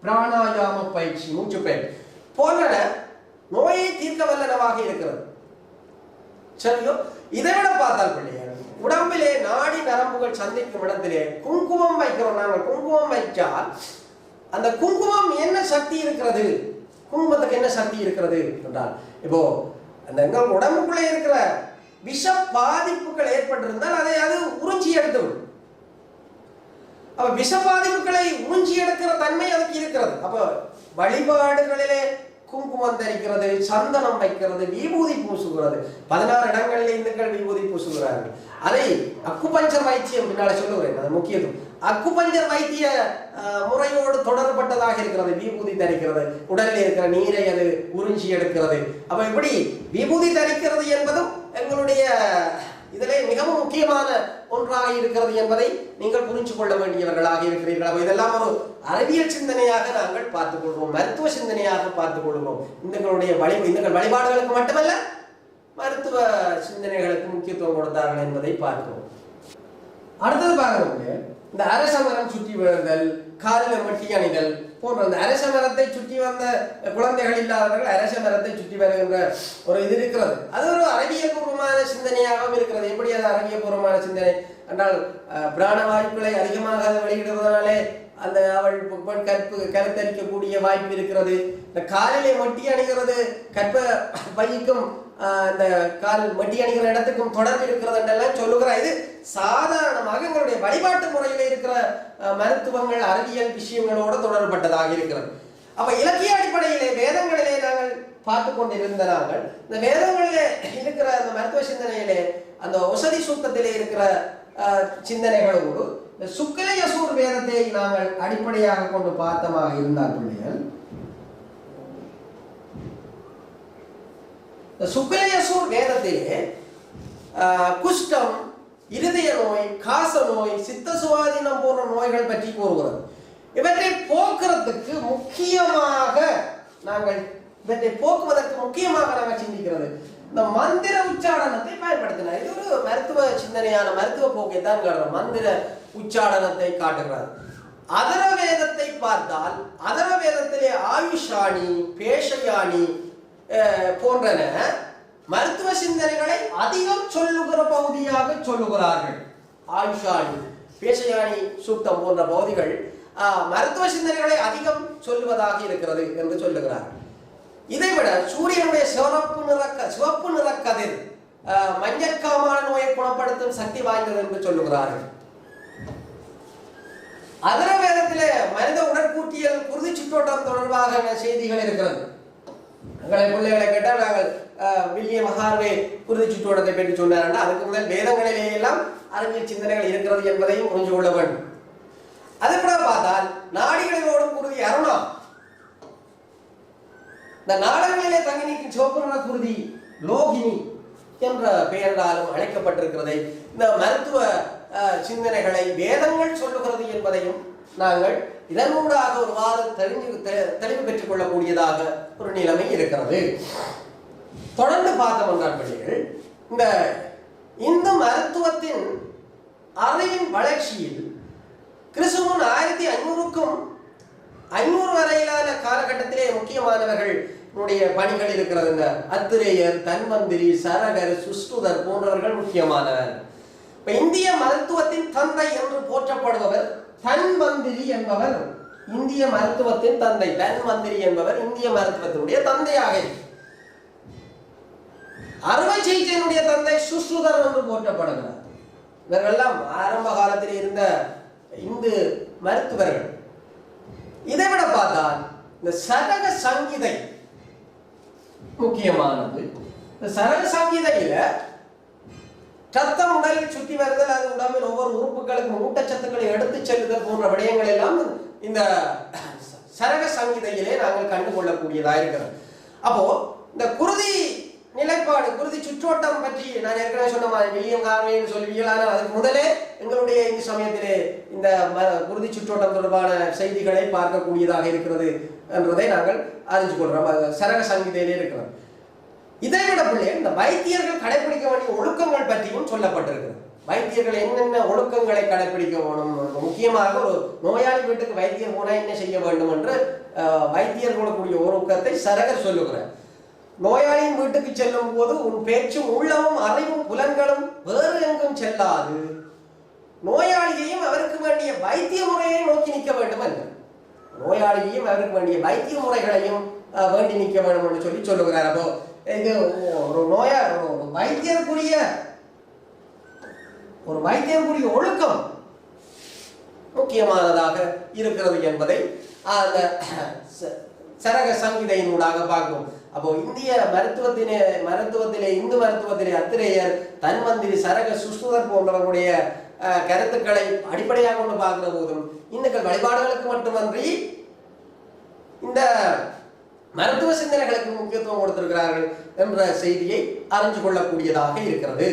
பிராணாயாம பயிற்சி, மூச்சு பயிற்சி போன்ற நோயை தீர்க்க வல்லனவாக இருக்கிறது. சரியோ? இதை விட பார்த்தால் பிள்ளைகள் உடம்பிலே நாடி நரம்புகள் சந்திக்கும் இடத்திலே குங்குமம் வைக்கிறோம். நாங்கள் குங்குமம் வைத்தால் அந்த குங்குமம் என்ன சக்தி இருக்கிறது, குங்குமத்துக்கு என்ன சக்தி இருக்கிறது என்றால், இப்போ அந்த எங்கள் உடம்புக்குள்ளே இருக்கிற விஷ பாதிப்புகள் ஏற்பட்டிருந்தால் அதை அது உறிஞ்சி எடுத்துவிடும். அப்ப விஷ பாதிப்புகளை உறிஞ்சி எடுக்கிற தன்மை அதுக்கு இருக்கிறது. அப்ப வழிபாடுகளிலே குங்குமம் தரிக்கிறது, சந்தனம் வைக்கிறது, விபூதி பூசுகிறது. 16 இடங்களிலே இந்துக்கள் விபூதி பூசுகிறார்கள். அதை அக்குபஞ்சர் வைத்தியம் பின்னால சொல்லுகிறேன், அது முக்கியத்துவம். அக்குபஞ்சர் வைத்திய முறையோடு தொடர்பட்டதாக இருக்கிறது. விபூதி தரிக்கிறது, உடலில் இருக்கிற நீரை அது உறிஞ்சி எடுக்கிறது. அப்ப இப்படி விபூதி தரிக்கிறது என்பதும் எங்களுடைய இதிலே மிகவும் முக்கியமான ஒன்றாக இருக்கிறது என்பதை நீங்கள் புரிந்து கொள்ள வேண்டியவர்களாக இருக்கிறீர்கள். இதெல்லாம் ஒரு அறிவியல் சிந்தனையாக நாங்கள் பார்த்துக் கொள்வோம், மருத்துவ சிந்தனையாக பார்த்துக் கொள்வோம். இந்த வழிபாடுகளுக்கு மட்டுமல்ல, மருத்துவ சிந்தனைகளுக்கு முக்கியத்துவம் கொடுத்தார்கள் என்பதை பார்க்கிறோம். அடுத்தது பாருங்க, இந்த அரச மரம் சுற்றி வருதல், காலில் மட்டி அணிதல் போன்ற அந்த அரச மரத்தை சுற்றி வந்த குழந்தைகள் இல்லாதவர்கள் அரச மரத்தை சுற்றி வருகின்ற ஒரு இது இருக்கிறது. அது ஒரு அறிவியல் பூர்வமான சிந்தனையாகவும் இருக்கிறது. எப்படி அது அறிவியல் பூர்வமான சிந்தனை என்றால், பிராணவாயுக்களை அதிகமாக வெளியிடுவதனாலே அந்த அவள் கருத்தரிக்கக்கூடிய வாய்ப்பு இருக்கிறது. இந்த காலிலே மட்டி அணிகிறது கற்ப பைக்கும் அந்த கால் மட்டி அணிகிற இடத்துக்கும் தொடர்பு இருக்கிறது என்றெல்லாம் சொல்லுகிறார். இது சாதாரணமாக எங்களுடைய வழிபாட்டு முறையில் இருக்கிற மருத்துவங்கள், அறிவியல் விஷயங்களோடு தொடர்பட்டதாக இருக்கிறது. அப்ப இலக்கிய அடிப்படையிலே வேதங்களிலே நாங்கள் பார்த்து கொண்டிருந்த நாங்கள் இந்த வேதங்களிலே இருக்கிற அந்த மருத்துவ சிந்தனையிலே அந்த ஒசதி சூக்தத்திலே இருக்கிற சிந்தனைகளோடு இந்த சுக்லயசூர் வேதத்தை நாங்கள் அடிப்படையாக கொண்டு பார்த்தமாக இருந்தார் பிள்ளைகள். சுக்லயசூர் வேதத்திலே குஷ்டம், இருதய நோய், காச நோய், சித்த சுவாதீனம் போன்ற நோய்கள் பற்றி கூறுகிறது. இவற்றை போக்குறதுக்கு முக்கியமாக நாங்கள் சிந்திக்கிறது இந்த மந்திர உச்சாடனத்தை பயன்படுத்தினார். இது ஒரு மருத்துவ சிந்தனையான மருத்துவ போக்கை தான் காட்டுற மந்திர உச்சாடனத்தை காட்டுகிறார். அதர வேதத்தை பார்த்தால் அதர வேதத்திலே ஆயுஷாணி, பேஷயாணி போன்றன மருத்துவ சிந்தனைகளை அதிகம் சொல்லுகிற பகுதியாக சொல்லுகிறார்கள். ஆயுஷாணி, பேஷயாணி சூக்தம் போன்ற பகுதிகள் மருத்துவ சிந்தனைகளை அதிகம் சொல்லுவதாக இருக்கிறது என்று சொல்லுகிறார்கள். இதைவிட சூரியனுடைய சிவப்பு நிற கதிர் மஞ்சக்காமான நோயை குணப்படுத்தும் சக்தி வாய்ந்தது என்று சொல்லுகிறார்கள். அதர வேதத்திலே மனித உடற்கூட்டியல், குருதி சுற்றோட்டம் தொடர்பாக செய்திகள் இருக்கிறது. எங்களை பிள்ளைகளை கேட்டால் நாங்கள் வில்லியம் ஹார்வே குருதி சுற்றோட்டத்தை பற்றி சொன்னார். அதுக்கு முதல் வேதங்களிலே எல்லாம் அறிவியல் சிந்தனைகள் இருக்கிறது என்பதையும் புரிந்து கொள்ள வேண்டும். அதை கூட பார்த்தால் நாடிகளிலோடும் குருதி அருணா, இந்த நாடகங்களிலே தங்கி நிற்கும் சிவப்பு நிற குருதி லோகினி என்ற பெயராலும் அழைக்கப்பட்டிருக்கிறதை, இந்த மருத்துவ சிந்தனைகளை வேதங்கள் சொல்லுகிறது என்பதையும் நாங்கள் இதனூடாக ஒருவாறு தெளிவு பெற்றுக் கொள்ளக்கூடியதாக ஒரு நிலைமை இருக்கிறது. தொடர்ந்து பார்த்தோம் என்றால் பிள்ளைகள், இந்த இந்து மருத்துவத்தின் அறிவின் வளர்ச்சியில் கிறிஸ்துவின் 1500க்கும் 500 வரையிலான காலகட்டத்திலே முக்கியமானவர்கள் பணிகள் இருக்கிறது. இந்த அத்திரேயர், தன்வந்திரி, சரகர், சுஷ்டுதர் போன்றவர்கள் முக்கியமானவர். இந்திய மருத்துவத்தின் தந்தை என்று போற்றப்படுபவர் தன்வந்திரி என்பவர். இந்திய மருத்துவத்தின் தந்தை தன்வந்திரி என்பவர் இந்திய மருத்துவத்தினுடைய தந்தையாக. அறுவை சிகிச்சையினுடைய தந்தை சுஷ்டுதர் என்று போற்றப்படுகிறார். இவர்களெல்லாம் ஆரம்ப காலத்தில் இருந்த இந்து மருத்துவர்கள். இதை விட பார்த்தால் இந்த சரக சங்கீதை முக்கியமானது. இந்த சரக சங்கீதையில ரத்தம் உடலில் சுற்றி வருதல், அது உடம்பில் ஒவ்வொரு உறுப்புகளுக்கும் ஊட்டச்சத்துக்களை எடுத்து செல்லுதல் போன்ற விடயங்கள் எல்லாம் இந்த சரக சங்கீதையிலே நாங்கள் கண்டுகொள்ளக்கூடியதாக இருக்கிறது. அப்போ இந்த குருதி நிலைப்பாடு, குருதி சுற்றோட்டம் பற்றி நான் ஏற்கனவே சொன்ன மாதிரி வில்லியம் கார்வேன்னு சொல்லுவீர்கள். ஆனால் அதுக்கு முதலே எங்களுடைய இந்த சமயத்திலே இந்த குருதி சுற்றோட்டம் தொடர்பான செய்திகளை பார்க்கக்கூடியதாக இருக்கிறது என்றதை நாங்கள் அறிஞ்சு கொள்றோம். சரக சங்கீதையிலே இருக்கிறோம். இதை விட பிள்ளை இந்த வைத்தியர்கள் கடைபிடிக்க வேண்டிய ஒழுக்கங்கள் பற்றியும் சொல்லப்பட்டிருக்கிறது. வைத்தியர்கள் என்னென்ன ஒழுக்கங்களை கடைபிடிக்க வேணும், முக்கியமாக ஒரு நோயாளி வீட்டுக்கு வைத்தியர் போனால் என்ன செய்ய வேண்டும் என்று வைத்தியர் கூடக்கூடிய ஒழுக்கத்தை சரகர் சொல்லுகிறார். நோயாளியின் வீட்டுக்கு செல்லும் போது உன் பேச்சும் உள்ளமும் அறிவும் புலன்களும் வேறு எங்கும் செல்லாது, நோயாளியையும் அவருக்கு வேண்டிய வைத்திய முறையை நோக்கி நிற்க வேண்டும் என்று, நோயாளியையும் அவருக்கு வேண்டிய வைத்திய முறைகளையும் வேண்டி நிற்க வேண்டும் என்று சொல்லி சொல்லுகிறார். அப்போ இது ஒரு வைத்தியருக்குரிய ஒழுக்கம் முக்கியமானதாக இருக்கிறது என்பதை அந்த சரக சங்கீதையினூடாக பார்க்கிறோம். அப்போ இந்திய மருத்துவத்திலே இந்து மருத்துவத்திலே அத்திரேயர், தன்வந்திரி, சரக, சுஷ்ருதர் போன்றவர்களுடைய கருத்துக்களை அடிப்படையாக கொண்டு பார்க்கிற போதும் இந்துக்கள் வழிபாடுகளுக்கு மட்டுமன்றி இந்த மருத்துவ சிந்தனைகளுக்கு முக்கியத்துவம் கொடுத்திருக்கிறார்கள் என்ற செய்தியை அறிந்து கொள்ளக்கூடியதாக இருக்கிறது.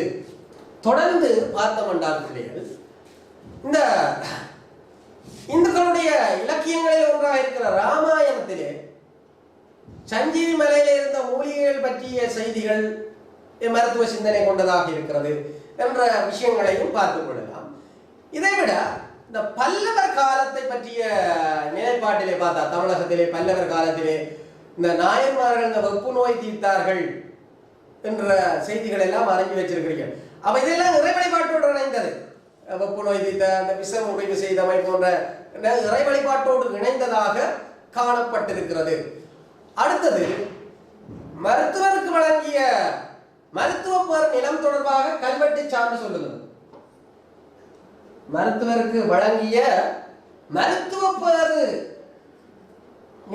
தொடர்ந்து பார்த்தோம் என்றால் பிள்ளைகள், இந்த இந்துக்களுடைய இலக்கியங்களில் ஒன்றாக இருக்கிற ராமாயணத்திலே சஞ்சீவி மலையில இருந்த மூலிகைகள் பற்றிய செய்திகள் மருத்துவ சிந்தனை கொண்டதாக இருக்கிறது என்ற விஷயங்களையும் பார்த்துக் கொள்ளலாம். இதைவிட இந்த பல்லவர் காலத்தை பற்றிய நிலைப்பாட்டிலே பார்த்தா, தமிழகத்திலே பல்லவர் காலத்திலே இந்த நாயன்மார்கள் இந்த வெப்பு நோய் தீர்த்தார்கள் என்ற செய்திகள் எல்லாம் அறிஞ்சு வச்சிருக்கிறீர்கள். அப்ப இதெல்லாம் இறை வழிபாட்டோடு இணைந்தது. வெப்பு நோய் தீர்த்த, அந்த விஷ முறிவு செய்தமை போன்ற இறை வழிபாட்டோடு இணைந்ததாக காணப்பட்டிருக்கிறது. அடுத்தது, மருத்துவருக்கு வழங்கிய மருத்துவ பேர் நிலம் தொடர்பாக கல்வெட்டு சான்று சொல்லுகிறது. மருத்துவருக்கு வழங்கிய மருத்துவ பேர்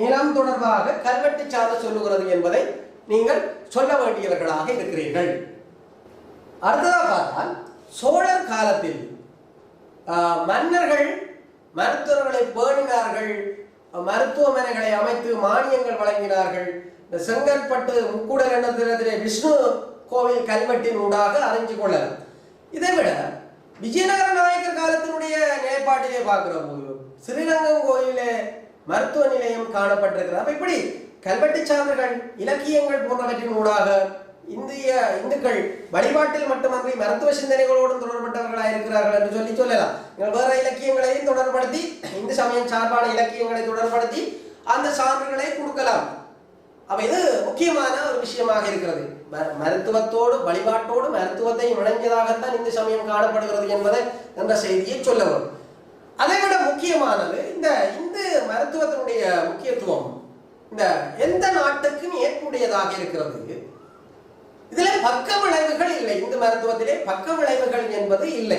நிலம் தொடர்பாக கல்வெட்டு சான்று சொல்லுகிறது என்பதை நீங்கள் சொல்ல வேண்டியவர்களாக இருக்கிறீர்கள். அடுத்ததாக பார்த்தால், சோழர் காலத்தில் மன்னர்கள் மருத்துவர்களை பேணினார்கள், மருத்துவமனைகளை அமைத்து மானியங்கள் வழங்கினார்கள். இந்த செங்கற்பட்டு முக்கூடல் எண்ணத்திலே விஷ்ணு கோவில் கல்வெட்டின் ஊடாக அறிஞ்சு கொள்ளலாம். இதை விட விஜயநகர நாயக்கர் காலத்தினுடைய நிலைப்பாட்டிலே பார்க்கிற போது ஸ்ரீரங்கம் கோயிலே மருத்துவ நிலையம் காணப்பட்டிருக்கிறது. இப்படி கல்வெட்டு சான்றுகள், இலக்கியங்கள் போன்றவற்றின் ஊடாக இந்துக்கள் வழிபாட்டில் மட்டுமன்றி மருத்துவ சிந்தனைகளோடும் தொடர்பட்டவர்களாக இருக்கிறார்கள் என்று சொல்லலாம். வேற இலக்கியங்களையும் தொடர்படுத்தி, இந்து சமயம் சார்பான இலக்கியங்களை தொடர்படுத்தி அந்த சான்றுகளை கொடுக்கலாம். அப்ப இது முக்கியமான ஒரு விஷயமாக இருக்கிறது. மருத்துவத்தோடு வழிபாட்டோடு மருத்துவத்தை இணைஞ்சதாகத்தான் இந்து சமயம் காணப்படுகிறது என்பதை என்ற செய்தியை சொல்ல வரும். அதை விட முக்கியமானது, இந்த இந்து மருத்துவத்தினுடைய முக்கியத்துவம் இந்த எந்த நாட்டுக்கும் ஏற்புடையதாக இருக்கிறது. இதுல பக்க விளைவுகள் இல்லை. இந்து மருத்துவத்திலே பக்க விளைவுகள் என்பது இல்லை.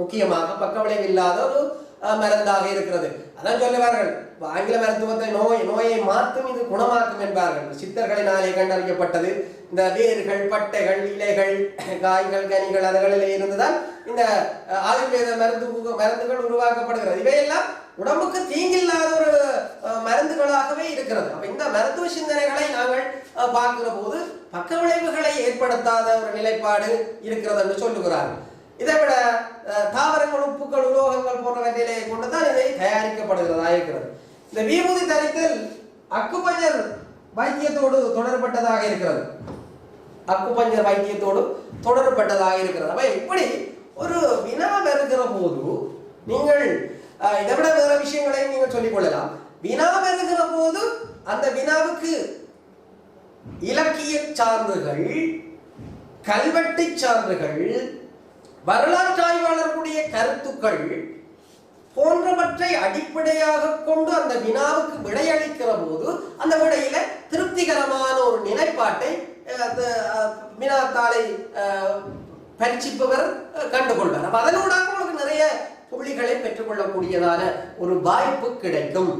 முக்கியமாக பக்க விளைவு இல்லாத ஒரு மருந்தாக இருக்கிறது. அதான் சொல்லுவார்கள், ஆங்கில மருத்துவத்தை நோயை மாற்றும், இது குணமாக்கும் என்பார்கள். சித்தர்களினாலே கண்டறியப்பட்டது இந்த வேர்கள், பட்டைகள், இலைகள், காய்கள், கனிகள் அதுகளிலே இருந்துதான் இந்த ஆயுர்வேத மருந்துகள் உருவாக்கப்படுகிறது. இவையெல்லாம் உடம்புக்கு தீங்கில்லாத ஒரு மருந்துகளாகவே இருக்கிறது. அப்ப இந்த மருத்துவ சிந்தனைகளை நாங்கள் பார்க்கிற போது பக்க விளைவுகளை ஏற்படுத்தாத ஒரு நிலைப்பாடு இருக்கிறது என்று சொல்லுகிறார்கள். இதை விட தாவரங்கள், உப்புக்கள், உலோகங்கள் போன்றவற்றிலே கொண்டுதான் இதை தயாரிக்கப்படுகிறதா இருக்கிறது. இந்த விபூதி தரித்தல் அக்குபஞ்சர் வைத்தியத்தோடு தொடர்பட்டதாக இருக்கிறது. அக்குபஞ்சர் வைத்தியத்தோடு தொடர்பட்டதாக இருக்கிறது. அப்ப இப்படி ஒரு வினா வருகிற போது நீங்கள் இதை விட வேற விஷயங்களையும் நீங்கள் சொல்லிக் கொள்ளலாம். வினா வருகிற போது அந்த வினாவுக்கு இலக்கிய சான்றுகள், கல்வெட்டு சான்றுகள், வரலாற்று ஆய்வாளர்களுடைய கருத்துக்கள் போன்றவற்றை அடிப்படையாக கொண்டு அந்த வினாவுக்கு விடையளிக்கிற போது அந்த விடையில திருப்திகரமான ஒரு நிலைப்பாட்டை வினாத்தாளை பரிசிப்பவர் கண்டுகொள்வார். அப்ப அதனூடாக உங்களுக்கு நிறைய புள்ளிகளை பெற்றுக்கொள்ளக்கூடியதான ஒரு வாய்ப்பு கிடைக்கும்.